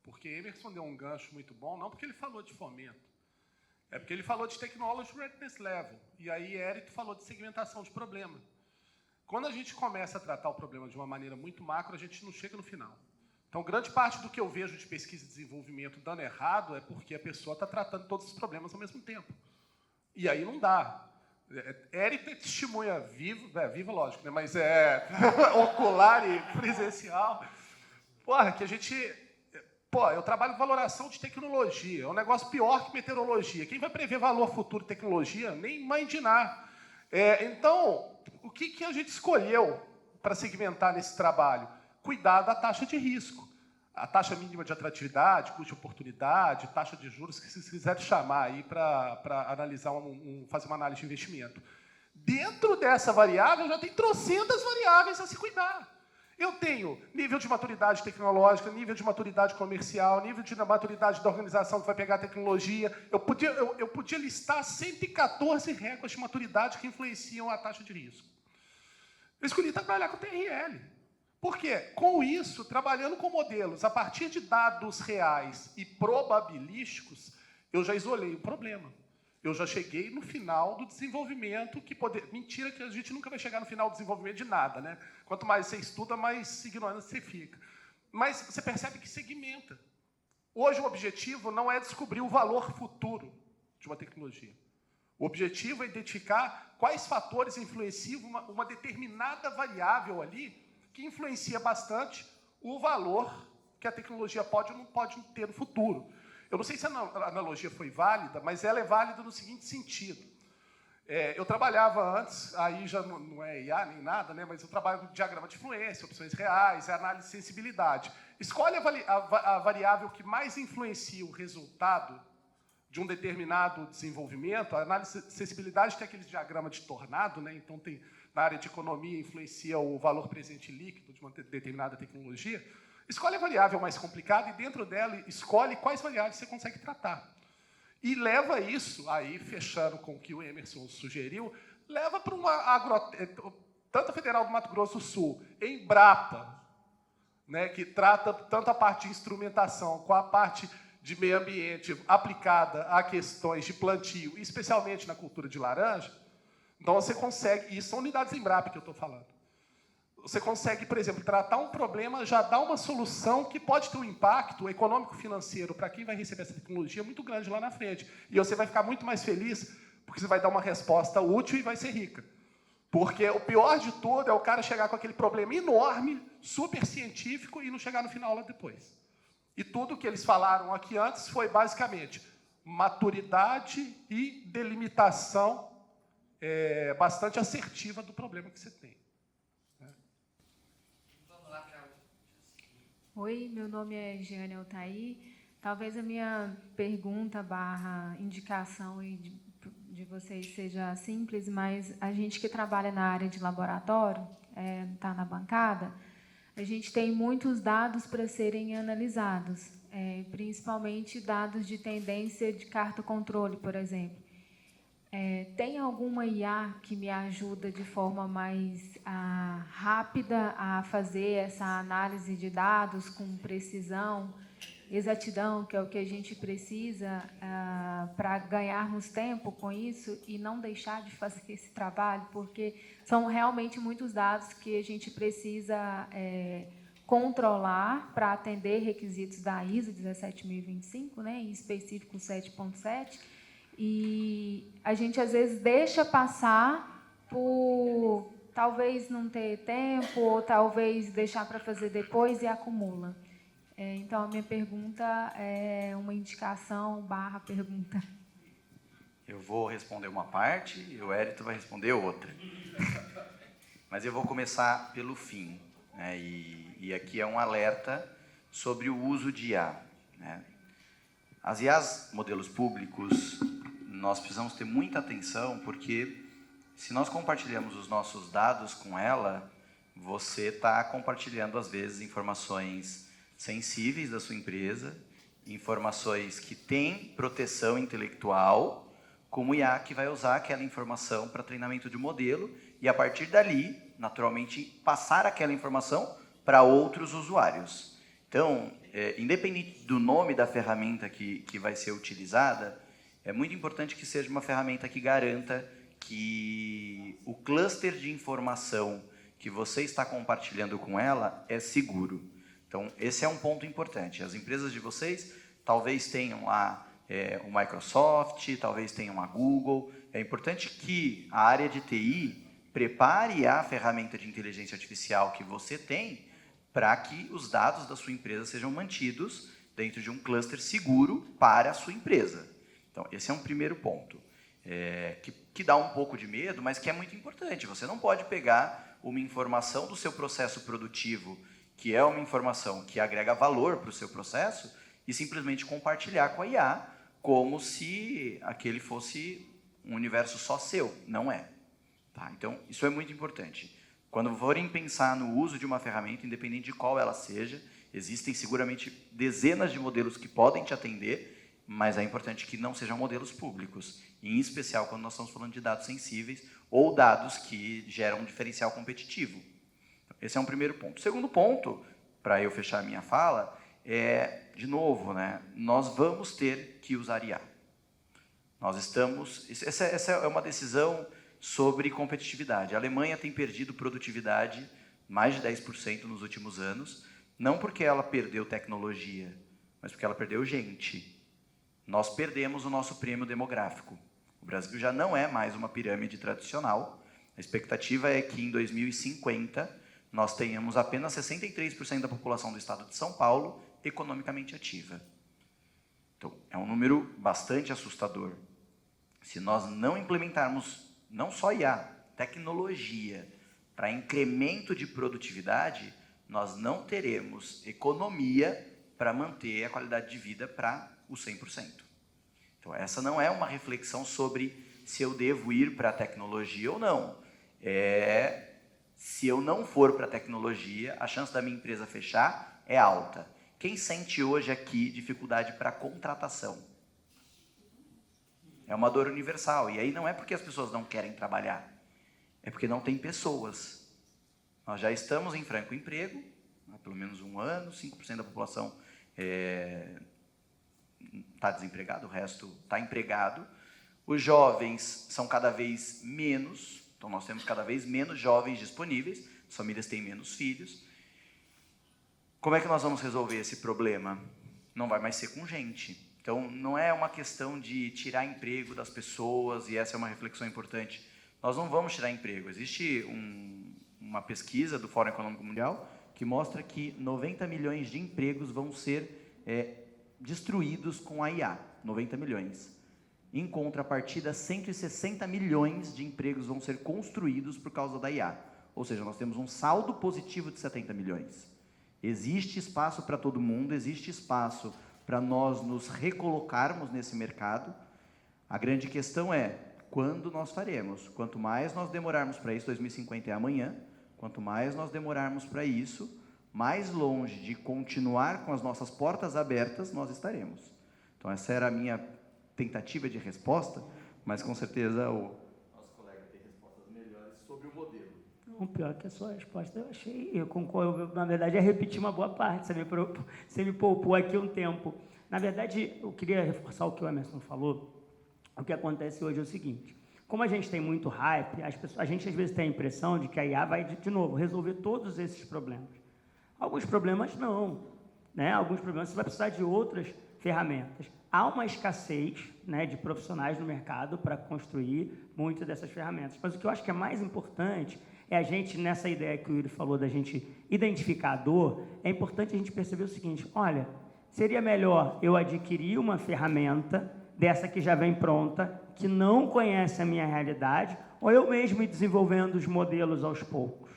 porque Emerson deu um gancho muito bom, não porque ele falou de fomento, é porque ele falou de Technology Readiness Level, e aí Érico falou de segmentação de problema. Quando a gente começa a tratar o problema de uma maneira muito macro, a gente não chega no final. Então, grande parte do que eu vejo de pesquisa e desenvolvimento dando errado é porque a pessoa está tratando todos os problemas ao mesmo tempo. E aí não dá. Érico é testemunha viva lógico, né? Mas ocular e presencial. Que a gente... eu trabalho com valoração de tecnologia. É um negócio pior que meteorologia. Quem vai prever valor futuro de tecnologia? Nem mãe de Ná. Então, o que a gente escolheu para segmentar nesse trabalho? Cuidar da taxa de risco. A taxa mínima de atratividade, custo de oportunidade, taxa de juros, que vocês quiserem chamar aí para analisar, fazer uma análise de investimento. Dentro dessa variável, já tem trocentas variáveis a se cuidar. Eu tenho nível de maturidade tecnológica, nível de maturidade comercial, nível de maturidade da organização que vai pegar a tecnologia. Eu podia listar 114 réguas de maturidade que influenciam a taxa de risco. Eu escolhi trabalhar com TRL. Por quê? Com isso, trabalhando com modelos a partir de dados reais e probabilísticos, eu já isolei o problema. Eu já cheguei no final do desenvolvimento, mentira que a gente nunca vai chegar no final do desenvolvimento de nada, né? Quanto mais você estuda, mais ignorante você fica. Mas você percebe que segmenta. Hoje o objetivo não é descobrir o valor futuro de uma tecnologia. O objetivo é identificar quais fatores influenciam uma determinada variável ali que influencia bastante o valor que a tecnologia pode ou não pode ter no futuro. Eu não sei se a analogia foi válida, mas ela é válida no seguinte sentido. Eu trabalhava antes, aí já não é IA nem nada, né, mas eu trabalho com diagrama de influência, opções reais, análise de sensibilidade. Escolhe a variável que mais influencia o resultado de um determinado desenvolvimento. A análise de sensibilidade tem aquele diagrama de tornado, né, então tem... Na área de economia, influencia o valor presente líquido de uma determinada tecnologia. Escolhe a variável mais complicada e, dentro dela, escolhe quais variáveis você consegue tratar. E leva isso, aí, fechando com o que o Emerson sugeriu, leva para tanto a Federal do Mato Grosso do Sul, Embrapa, né, que trata tanto a parte de instrumentação com a parte de meio ambiente aplicada a questões de plantio, especialmente na cultura de laranja. Então, você consegue... E são unidades Embrapa que eu estou falando. Você consegue, por exemplo, tratar um problema, já dar uma solução que pode ter um impacto econômico-financeiro para quem vai receber essa tecnologia muito grande lá na frente. E você vai ficar muito mais feliz, porque você vai dar uma resposta útil e vai ser rica. Porque o pior de tudo é o cara chegar com aquele problema enorme, super científico, e não chegar no final lá depois. E tudo que eles falaram aqui antes foi, basicamente, maturidade e delimitação bastante assertiva do problema que você tem. Vamos lá para Oi, meu nome é Jeane Altair. Talvez a minha pergunta / indicação de vocês seja simples, mas a gente que trabalha na área de laboratório, está na bancada, a gente tem muitos dados para serem analisados, principalmente dados de tendência de carta controle, por exemplo. Tem alguma IA que me ajuda de forma mais rápida a fazer essa análise de dados com precisão, exatidão, que é o que a gente precisa para ganharmos tempo com isso e não deixar de fazer esse trabalho, porque são realmente muitos dados que a gente precisa controlar para atender requisitos da ISO 17025, né, em específico 7.7, e a gente, às vezes, deixa passar por talvez não ter tempo, ou talvez deixar para fazer depois e acumula. Então, a minha pergunta é uma indicação barra pergunta. Eu vou responder uma parte e o Hérito vai responder outra. Mas eu vou começar pelo fim, né? E aqui é um alerta sobre o uso de IA, né? As IAs, modelos públicos, nós precisamos ter muita atenção, porque se nós compartilhamos os nossos dados com ela, você está compartilhando, às vezes, informações sensíveis da sua empresa, informações que têm proteção intelectual, como o IA que vai usar aquela informação para treinamento de modelo e, a partir dali, naturalmente, passar aquela informação para outros usuários. Então, independente do nome da ferramenta que vai ser utilizada, é muito importante que seja uma ferramenta que garanta que o cluster de informação que você está compartilhando com ela é seguro. Então, esse é um ponto importante. As empresas de vocês talvez tenham lá o Microsoft, talvez tenham a Google. É importante que a área de TI prepare a ferramenta de inteligência artificial que você tem para que os dados da sua empresa sejam mantidos dentro de um cluster seguro para a sua empresa. Então, esse é um primeiro ponto, que dá um pouco de medo, mas que é muito importante. Você não pode pegar uma informação do seu processo produtivo, que é uma informação que agrega valor para o seu processo, e simplesmente compartilhar com a IA, como se aquele fosse um universo só seu. Não é. Tá? Então, isso é muito importante. Quando forem pensar no uso de uma ferramenta, independente de qual ela seja, existem seguramente dezenas de modelos que podem te atender, mas é importante que não sejam modelos públicos, em especial quando nós estamos falando de dados sensíveis ou dados que geram um diferencial competitivo. Esse é um primeiro ponto. O segundo ponto, para eu fechar a minha fala, de novo, né, nós vamos ter que usar IA. Essa é uma decisão sobre competitividade. A Alemanha tem perdido produtividade mais de 10% nos últimos anos, não porque ela perdeu tecnologia, mas porque ela perdeu gente. Nós perdemos o nosso prêmio demográfico. O Brasil já não é mais uma pirâmide tradicional. A expectativa é que em 2050 nós tenhamos apenas 63% da população do estado de São Paulo economicamente ativa. Então, é um número bastante assustador. Se nós não implementarmos não só IA, tecnologia, para incremento de produtividade, nós não teremos economia para manter a qualidade de vida para os 100%. Então, essa não é uma reflexão sobre se eu devo ir para a tecnologia ou não. Se eu não for para a tecnologia, a chance da minha empresa fechar é alta. Quem sente hoje aqui dificuldade para contratação? É uma dor universal. E aí não é porque as pessoas não querem trabalhar, é porque não tem pessoas. Nós já estamos em franco emprego, há pelo menos um ano, 5% da população está desempregado, o resto está empregado. Os jovens são cada vez menos, então nós temos cada vez menos jovens disponíveis, as famílias têm menos filhos. Como é que nós vamos resolver esse problema? Não vai mais ser com gente. Então, não é uma questão de tirar emprego das pessoas, e essa é uma reflexão importante. Nós não vamos tirar emprego. Existe uma pesquisa do Fórum Econômico Mundial que mostra que 90 milhões de empregos vão ser destruídos com a IA. 90 milhões. Em contrapartida, 160 milhões de empregos vão ser construídos por causa da IA. Ou seja, nós temos um saldo positivo de 70 milhões. Existe espaço para todo mundo, existe espaço para nós nos recolocarmos nesse mercado. A grande questão é, quando nós faremos? Quanto mais nós demorarmos para isso, 2050 é amanhã, quanto mais nós demorarmos para isso, mais longe de continuar com as nossas portas abertas nós estaremos. Então, essa era a minha tentativa de resposta, mas com certeza o nosso colega tem respostas melhores sobre o modelo. Não, pior que a sua resposta, eu concordo, na verdade, é repetir uma boa parte, você me poupou aqui um tempo. Na verdade, eu queria reforçar o que o Emerson falou. O que acontece hoje é o seguinte, como a gente tem muito hype, a gente às vezes tem a impressão de que a IA vai, de novo, resolver todos esses problemas. Alguns problemas não, né? Alguns problemas você vai precisar de outras ferramentas. Há uma escassez, né, de profissionais no mercado para construir muitas dessas ferramentas, mas o que eu acho que é mais importante É a gente, nessa ideia que o Yuri falou da gente identificar a dor, é importante a gente perceber o seguinte, olha, seria melhor eu adquirir uma ferramenta dessa que já vem pronta, que não conhece a minha realidade, ou eu mesmo ir desenvolvendo os modelos aos poucos.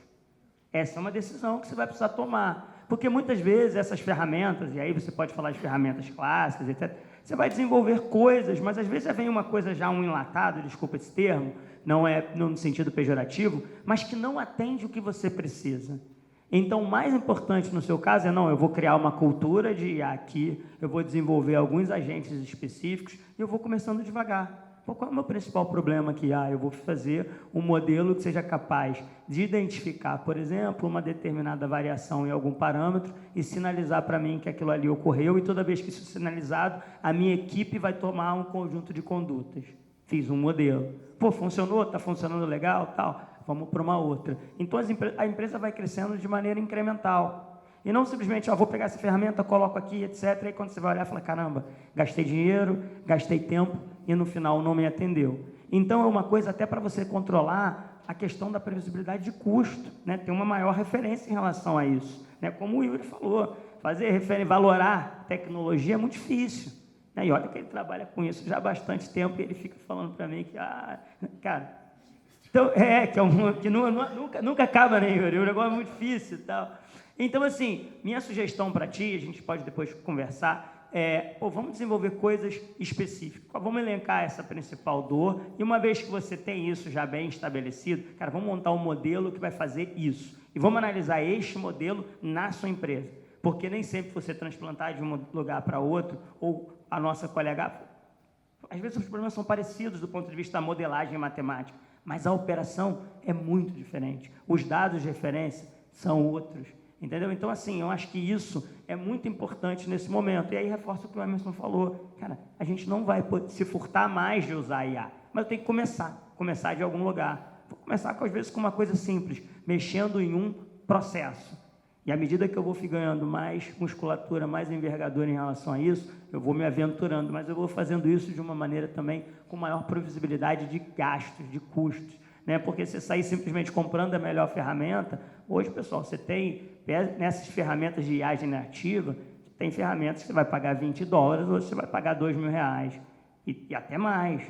Essa é uma decisão que você vai precisar tomar. Porque muitas vezes essas ferramentas, e aí você pode falar de ferramentas clássicas, etc., você vai desenvolver coisas, mas às vezes já vem uma coisa já enlatado, desculpa esse termo, não é no sentido pejorativo, mas que não atende o que você precisa. Então, o mais importante no seu caso é, não, eu vou criar uma cultura de IA aqui, eu vou desenvolver alguns agentes específicos e eu vou começando devagar. Qual é o meu principal problema aqui? Eu vou fazer um modelo que seja capaz de identificar, por exemplo, uma determinada variação em algum parâmetro e sinalizar para mim que aquilo ali ocorreu, e toda vez que isso é sinalizado, a minha equipe vai tomar um conjunto de condutas. Fiz um modelo. Pô, funcionou? Está funcionando legal? Tal. Vamos para uma outra. Então, a empresa vai crescendo de maneira incremental. E não simplesmente, vou pegar essa ferramenta, coloco aqui, etc. E quando você vai olhar, fala, caramba, gastei dinheiro, gastei tempo e no final não me atendeu. Então, é uma coisa até para você controlar a questão da previsibilidade de custo, né? Ter uma maior referência em relação a isso. Né? Como o Yuri falou, valorar tecnologia é muito difícil. Né? E olha que ele trabalha com isso já há bastante tempo e ele fica falando para mim que, cara... Então, que nunca acaba, né, Yuri? O negócio é muito difícil e tal. Então, assim, minha sugestão para ti, a gente pode depois conversar, vamos desenvolver coisas específicas. Vamos elencar essa principal dor, e uma vez que você tem isso já bem estabelecido, cara, vamos montar um modelo que vai fazer isso. E vamos analisar este modelo na sua empresa. Porque nem sempre você transplantar de um lugar para outro, ou a nossa colega... Às vezes os problemas são parecidos do ponto de vista da modelagem matemática, mas a operação é muito diferente. Os dados de referência são outros. Entendeu? Então, assim, eu acho que isso é muito importante nesse momento. E aí reforço o que o Emerson falou. Cara, a gente não vai se furtar mais de usar a IA, mas eu tenho que começar de algum lugar. Vou começar, às vezes, com uma coisa simples, mexendo em um processo. E à medida que eu vou ganhando mais musculatura, mais envergadura em relação a isso, eu vou me aventurando, mas eu vou fazendo isso de uma maneira também com maior previsibilidade de gastos, de custos. Né? Porque se sair simplesmente comprando a melhor ferramenta, hoje, pessoal, você tem, nessas ferramentas de IA generativa, tem ferramentas que você vai pagar $20, hoje você vai pagar R$2.000, e até mais.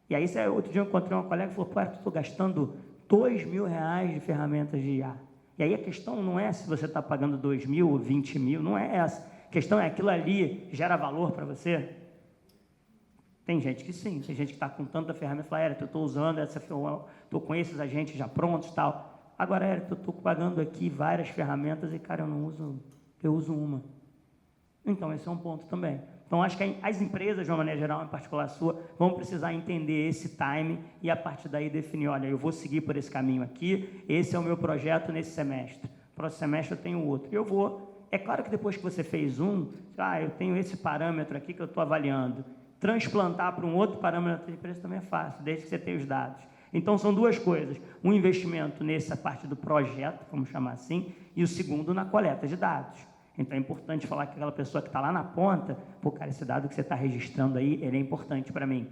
E aí, outro dia eu encontrei uma colega que falou, eu estou gastando R$2.000 de ferramentas de IA. E aí a questão não é se você está pagando 2.000 ou 20.000, não é essa. A questão é, aquilo ali gera valor para você? Tem gente que sim, tem gente que está com tanta ferramenta e fala, Érico, eu estou usando essa ferramenta, estou com esses agentes já prontos e tal. Agora, Érico, eu estou pagando aqui várias ferramentas e, cara, eu uso uma. Então, esse é um ponto também. Então, acho que as empresas, de uma maneira geral, em particular a sua, vão precisar entender esse time e, a partir daí, definir, olha, eu vou seguir por esse caminho aqui, esse é o meu projeto nesse semestre. Próximo semestre eu tenho outro. Eu vou... É claro que depois que você fez eu tenho esse parâmetro aqui que eu estou avaliando. Transplantar para um outro parâmetro de preço também é fácil, desde que você tenha os dados. Então, são duas coisas. Um investimento nessa parte do projeto, vamos chamar assim, e o segundo na coleta de dados. Então, é importante falar que aquela pessoa que está lá na ponta, pô, cara, esse dado que você está registrando aí, ele é importante para mim.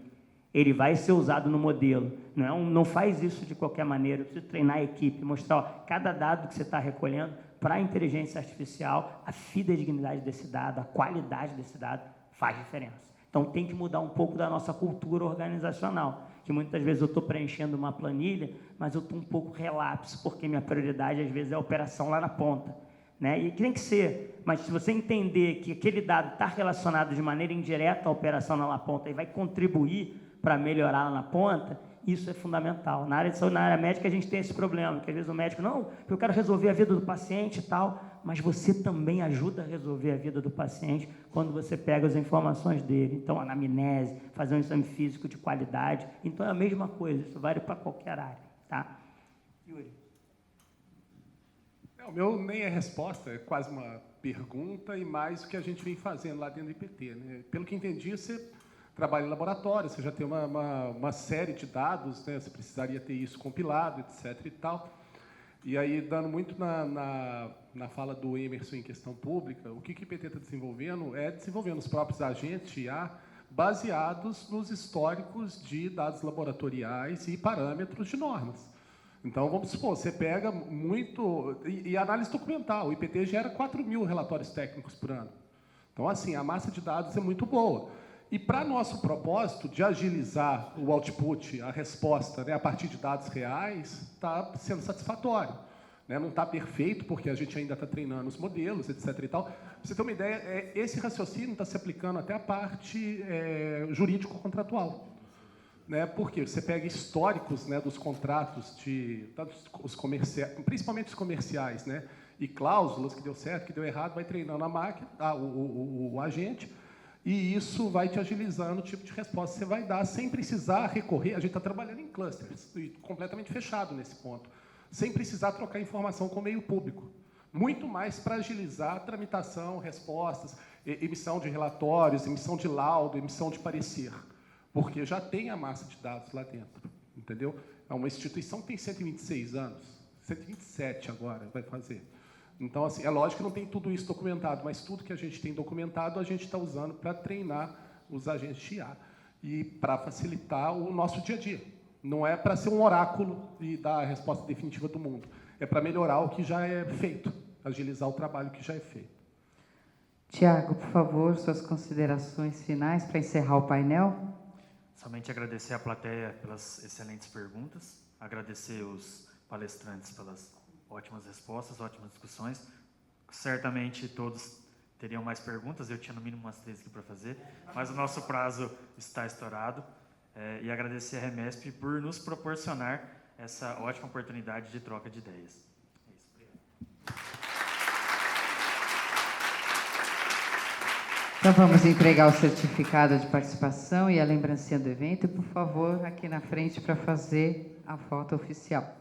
Ele vai ser usado no modelo. Não faz isso de qualquer maneira. Eu preciso treinar a equipe, mostrar cada dado que você está recolhendo para a inteligência artificial, a fidedignidade desse dado, a qualidade desse dado, faz diferença. Então, tem que mudar um pouco da nossa cultura organizacional, que muitas vezes eu estou preenchendo uma planilha, mas eu estou um pouco relapso, porque minha prioridade, às vezes, é a operação lá na ponta. Né? E tem que ser, mas se você entender que aquele dado está relacionado de maneira indireta à operação lá na ponta e vai contribuir para melhorar lá na ponta, isso é fundamental. Na área de saúde, na área médica, a gente tem esse problema, que às vezes o médico, não, eu quero resolver a vida do paciente e tal, mas você também ajuda a resolver a vida do paciente quando você pega as informações dele. Então, anamnese, fazer um exame físico de qualidade. Então, é a mesma coisa, isso vale para qualquer área. Tá? Yuri. O meu nem é resposta, é quase uma pergunta e mais o que a gente vem fazendo lá dentro do IPT. Né? Pelo que entendi, você trabalha em laboratório, você já tem uma série de dados, né? Você precisaria ter isso compilado, etc. e tal. E aí, dando muito na fala do Emerson em questão pública, o que o IPT está desenvolvendo é desenvolvendo os próprios agentes de IA baseados nos históricos de dados laboratoriais e parâmetros de normas. Então, vamos supor, você pega muito... E análise documental, o IPT gera 4.000 relatórios técnicos por ano. Então, assim, a massa de dados é muito boa. E para nosso propósito de agilizar o output, a resposta, né, a partir de dados reais, está sendo satisfatório. Né? Não está perfeito, porque a gente ainda está treinando os modelos, etc. E tal. Pra você ter uma ideia, esse raciocínio está se aplicando até a parte jurídico-contratual. Né? Porque você pega históricos, né, dos contratos, principalmente os comerciais, né, e cláusulas que deu certo, que deu errado, vai treinando a máquina, o agente, e isso vai te agilizando o tipo de resposta que você vai dar, sem precisar recorrer. A gente está trabalhando em clusters, completamente fechado nesse ponto, sem precisar trocar informação com o meio público. Muito mais para agilizar a tramitação, respostas, emissão de relatórios, emissão de laudo, emissão de parecer. Porque já tem a massa de dados lá dentro, entendeu? É uma instituição que tem 126 anos, 127 agora vai fazer. Então, assim, é lógico que não tem tudo isso documentado, mas tudo que a gente tem documentado, a gente está usando para treinar os agentes de IA e para facilitar o nosso dia a dia. Não é para ser um oráculo e dar a resposta definitiva do mundo. É para melhorar o que já é feito, agilizar o trabalho que já é feito. Tiago, por favor, suas considerações finais para encerrar o painel. Somente agradecer à plateia pelas excelentes perguntas, agradecer os palestrantes pelas ótimas respostas, ótimas discussões. Certamente todos teriam mais perguntas, eu tinha no mínimo umas 3 aqui para fazer, mas o nosso prazo está estourado. E agradecer à Remesp por nos proporcionar essa ótima oportunidade de troca de ideias. É isso, obrigado. Então, vamos entregar o certificado de participação e a lembrancinha do evento. Por favor, aqui na frente para fazer a foto oficial.